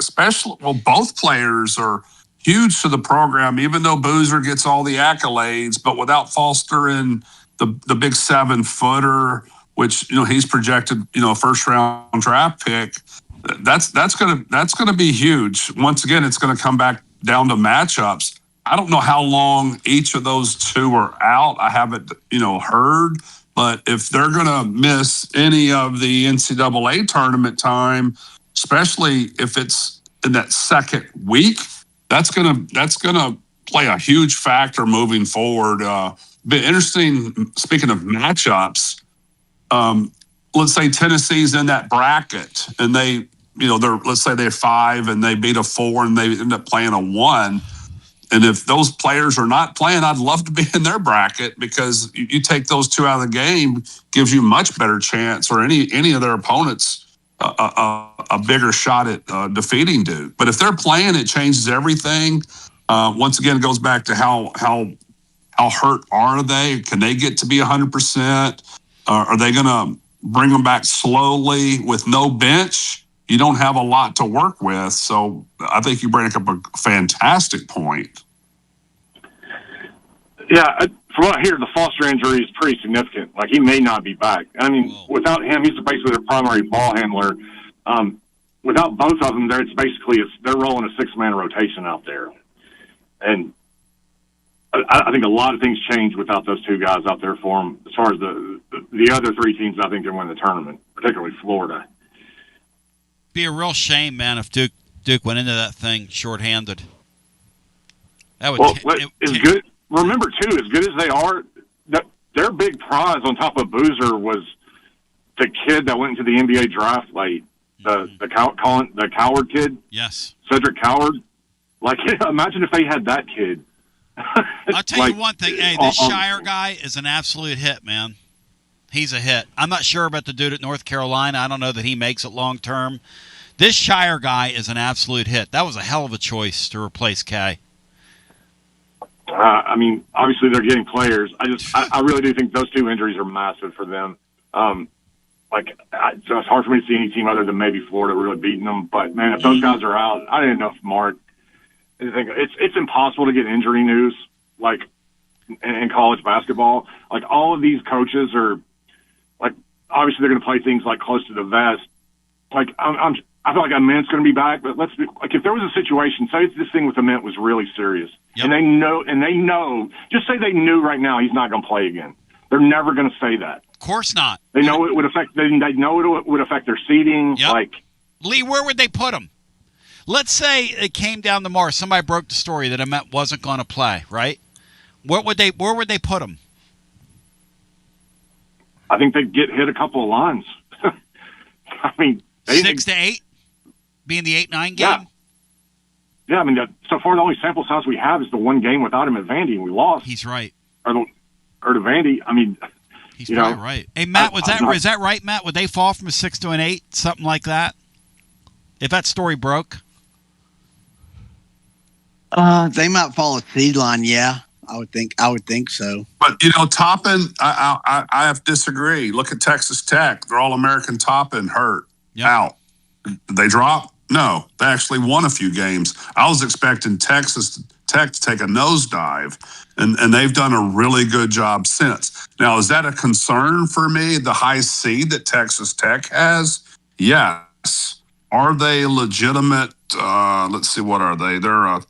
both players are huge to the program, even though Boozer gets all the accolades, but without Foster and the big 7-footer, which, he's projected, a first-round draft pick, that's gonna be huge. Once again, it's gonna come back down to matchups. I don't know how long each of those 2 are out. I haven't, heard. But if they're going to miss any of the NCAA tournament time, especially if it's in that second week, that's gonna play a huge factor moving forward. Been interesting. Speaking of matchups, let's say Tennessee's in that bracket, and they're let's say they're 5 and they beat a 4 and they end up playing a 1. And if those players are not playing, I'd love to be in their bracket, because you take those 2 out of the game, gives you much better chance, or any of their opponents a bigger shot at defeating Duke. But if they're playing, it changes everything. Once again, it goes back to how hurt are they? Can they get to be 100%? Are they going to bring them back slowly with no bench? You don't have a lot to work with. So I think you bring up a fantastic point. Yeah, from what I hear, the Foster injury is pretty significant. Like, he may not be back. I mean, without him, he's basically their primary ball handler. Without both of them, they're rolling a 6-man rotation out there. And I think a lot of things change without those 2 guys out there for them. As far as the other 3 teams, I think, can win the tournament, particularly Florida. Be a real shame, man, if Duke went into that thing shorthanded. That would good. Remember, too, as good as they are, their big prize on top of Boozer was the kid that went into the NBA draft late, the Coward kid. Yes, Cedric Coward. Like, imagine if they had that kid. I'll tell you one thing. Hey, this Shire guy is an absolute hit, man. He's a hit. I'm not sure about the dude at North Carolina. I don't know that he makes it long term. This Shire guy is an absolute hit. That was a hell of a choice to replace Kay. I mean, obviously they're getting players. I really do think those 2 injuries are massive for them. So it's hard for me to see any team other than maybe Florida really beating them. But man, if those guys are out, I didn't know if Mark. It's impossible to get injury news like in college basketball. Like, all of these coaches are like, obviously they're going to play things like close to the vest. Like, I feel like Ament's going to be back, but let's be like, if there was a situation, say this thing with Ament was really serious, and they know, just say they knew right now he's not going to play again. They're never going to say that. Of course not. They know it would affect. They know it would affect their seating. Yep. Like, Lee, where would they put him? Let's say it came down to Mars. Somebody broke the story that Ament wasn't going to play, right? Where would they put him? I think they'd get hit a couple of lines. I mean, 6 to 8, being the 8-9 game. Yeah. I mean, so far the only sample size we have is the 1 game without him at Vandy, and we lost. He's right. Or to Vandy. I mean, he's probably right. Hey, Matt, is that right, Matt? Would they fall from a 6 to an 8, something like that? If that story broke. They might fall a seed line, yeah. I would think so. But Toppin, I have to disagree. Look at Texas Tech; they're All-American. Toppin hurt, out. They drop? No, they actually won a few games. I was expecting Texas Tech to take a nosedive, and they've done a really good job since. Now, is that a concern for me? The high seed that Texas Tech has? Yes. Are they legitimate? Let's see, what are they? They're a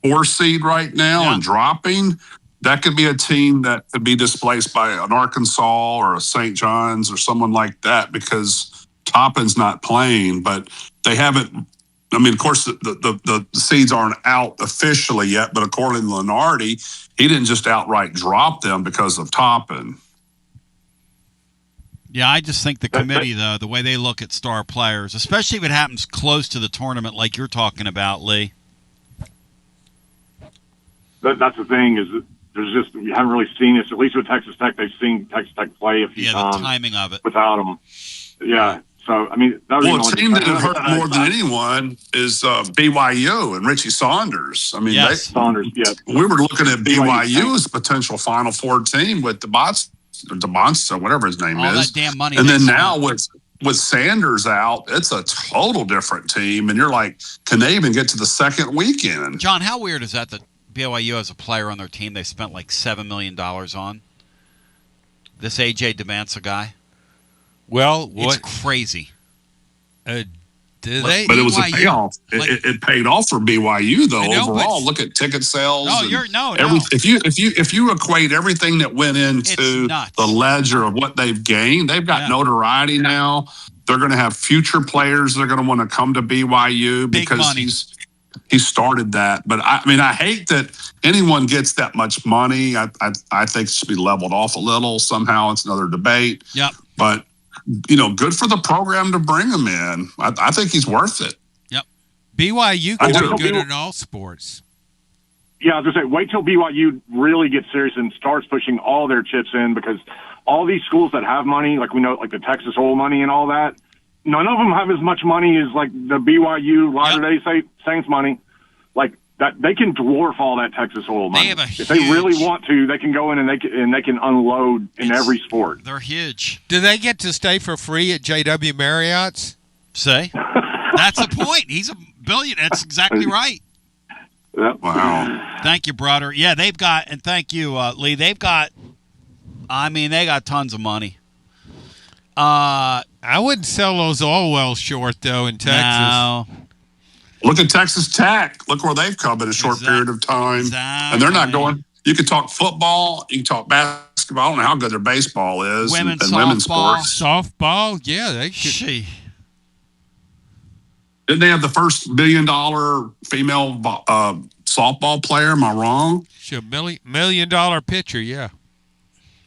4 seed right now and dropping. That could be a team that could be displaced by an Arkansas or a St. John's or someone like that, because Toppin's not playing. But they haven't. I mean, of course, the seeds aren't out officially yet, but according to Lenardi, he didn't just outright drop them because of Toppin. Yeah, I just think the committee, though, the way they look at star players, especially if it happens close to the tournament like you're talking about, Lee. That's the thing, is that you haven't really seen this. At least with Texas Tech, they've seen Texas Tech play a few times. The timing of it. Without them. Yeah. So, I mean, that was a team that hurt more than anyone is BYU and Richie Saunders. I mean, Saunders, yeah. We were looking at BYU as a potential Final Four team with DeBonsta, whatever his name all is. That damn money. And then now with Sanders out, it's a total different team. And you're like, can they even get to the second weekend? John, how weird is that BYU has a player on their team they spent like $7 million on? This A.J. DeMansa guy? Well, it's crazy. But it was a payoff. It paid off for BYU though. Overall, look at ticket sales. If you equate everything that went into the ledger of what they've gained, they've got notoriety now. They're going to have future players that are going to want to come to BYU because he started that. But I mean, I hate that anyone gets that much money. I think it should be leveled off a little. Somehow it's another debate. Yep. But, you know, good for the program to bring him in. I think he's worth it. Yep. BYU can do good in all sports. Yeah, I was going to say, wait till BYU really gets serious and starts pushing all their chips in, because all these schools that have money, like we know, like the Texas Hole money and all that, none of them have as much money as like the BYU Latter-day Saints money. Like that, they can dwarf all that Texas Hole money. If they really want to, they can go in and they can unload in every sport. They're huge. Do they get to stay for free at JW Marriott's? Say, that's the point. He's a billionaire. That's exactly right. Wow. Thank you, brother. Yeah, they've got, and thank you, Lee. They've got, they got tons of money. I wouldn't sell those all well short, though, in Texas. No. Look at Texas Tech. Look where they've come in a short period of time. And they're not going. You can talk football. You can talk basketball. I don't know how good their baseball is. Women's sports. Softball, yeah. They could. Didn't they have the first $1 billion female softball player? Am I wrong? Sure, $1 million pitcher, yeah.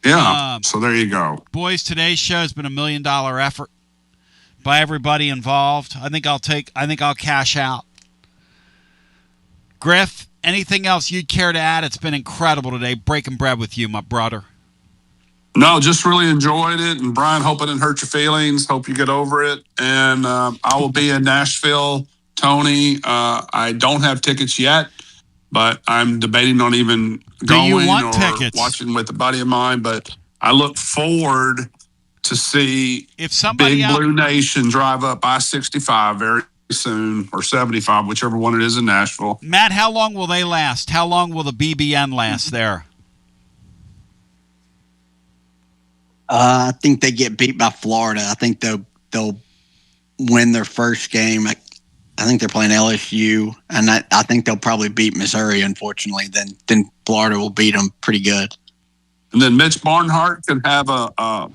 Yeah, so there you go. Boys, today's show has been $1 million effort by everybody involved. I think I'll cash out. Griff, anything else you'd care to add? It's been incredible today, breaking bread with you, my brother. No, just really enjoyed it. And Brian, hope it didn't hurt your feelings. Hope you get over it. And I will be in Nashville, Tony. I don't have tickets yet, but I'm debating on even going or tickets? Watching with a buddy of mine. But I look forward to see Big Blue Nation drive up I-65 very soon, or 75, whichever one it is in Nashville. Matt, how long will they last? How long will the BBN last there? I think they get beat by Florida. I think they'll win their first game. I think they're playing LSU, and I think they'll probably beat Missouri. Unfortunately, then Florida will beat them pretty good. And then Mitch Barnhart can have a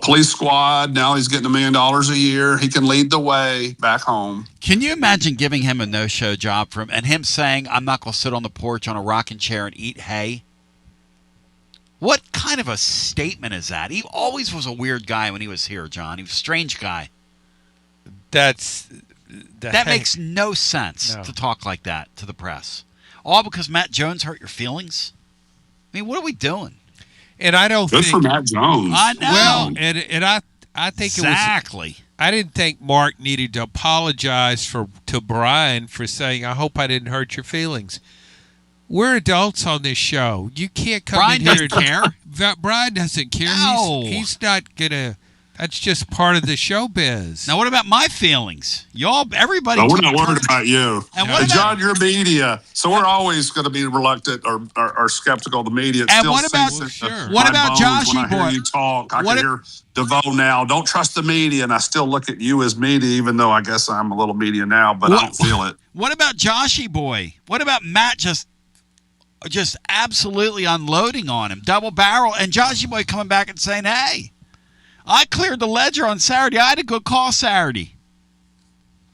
police squad. Now he's getting $1 million a year. He can lead the way back home. Can you imagine giving him a no-show job and him saying, "I'm not going to sit on the porch on a rocking chair and eat hay"? What kind of a statement is that? He always was a weird guy when he was here, John. He was a strange guy. That makes no sense to talk like that to the press. All because Matt Jones hurt your feelings? I mean, what are we doing? And I don't Good think... for Matt Jones. I know. Well, and I think exactly. It was... I didn't think Mark needed to apologize to Brian for saying, "I hope I didn't hurt your feelings." We're adults on this show. You can't come Brian in here doesn't care. Brian doesn't care. No. He's not gonna. That's just part of the showbiz. Now, what about my feelings? Everybody. No, we're not worried about you. And what about, John, you're media, so we're always going to be reluctant or skeptical of the media. And what about Joshy when I boy? hear you talk, I can hear DeVoe now. Don't trust the media, and I still look at you as media, even though I guess I'm a little media now, but I don't feel it. What about Joshy boy? What about Matt just absolutely unloading on him, double barrel, and Joshy boy coming back and saying, "Hey, I cleared the ledger on Saturday. I had a good call Saturday.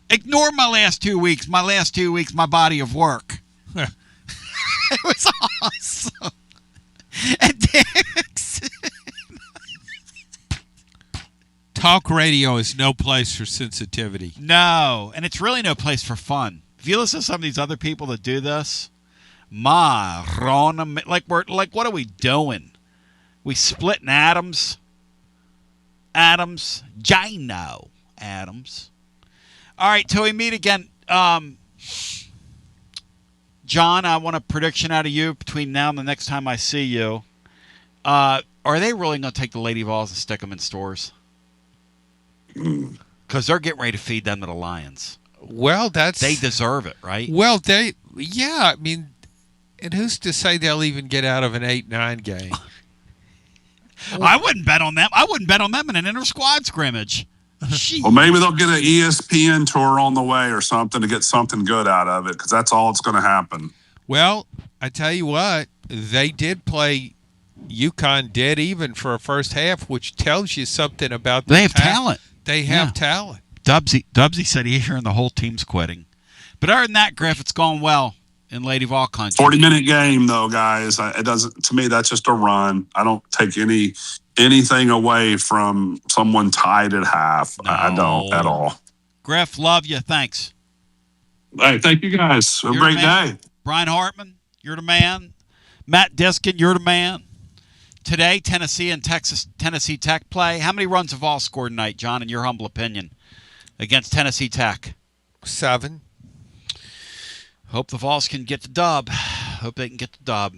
Ignore my last 2 weeks, my body of work." It was awesome. And Dixon. Talk radio is no place for sensitivity. No, and it's really no place for fun. If you listen to some of these other people that do this, what are we doing? We splitting atoms. Gino Adams. All right, till we meet again. John, I want a prediction out of you between now and the next time I see you. Are they really going to take the Lady Vols and stick them in stores? Because they're getting ready to feed them to the Lions. Well, they deserve it, right? Well, I mean, and who's to say they'll even get out of an 8-9 game? I wouldn't bet on them. I wouldn't bet on them in an inter-squad scrimmage. Well, maybe they'll get an ESPN tour on the way or something to get something good out of it, because that's all that's going to happen. Well, I tell you what, they did play UConn dead even for a first half, which tells you something about they have talent. They have talent. Dubsy said he's hearing the whole team's quitting. But other than that, Griff, it's gone well in Lady Vol country. 40-minute game, though, guys. It doesn't. To me, that's just a run. I don't take anything away from someone tied at half. No. I don't at all. Griff, love you. Thanks. Hey, thank you guys. Have a great day. Brian Hartman, you're the man. Matt Diskin, you're the man. Today, Tennessee and Tennessee Tech play. How many runs have Vol scored tonight, John, in your humble opinion, against Tennessee Tech? 7. Hope the Vols can get the dub. Hope they can get the dub.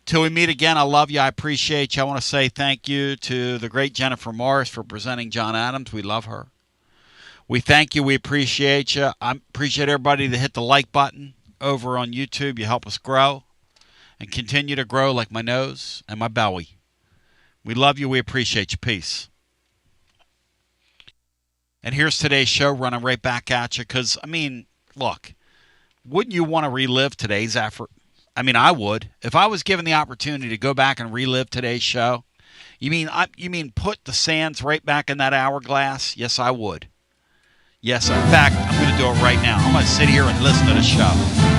Till we meet again, I love you. I appreciate you. I want to say thank you to the great Jennifer Morris for presenting John Adams. We love her. We thank you. We appreciate you. I appreciate everybody that hit the like button over on YouTube. You help us grow and continue to grow like my nose and my belly. We love you. We appreciate you. Peace. And here's today's show running right back at you because, look, wouldn't you want to relive today's effort? I would. If I was given the opportunity to go back and relive today's show, you mean put the sands right back in that hourglass? Yes, I would. Yes, in fact, I'm going to do it right now. I'm going to sit here and listen to the show.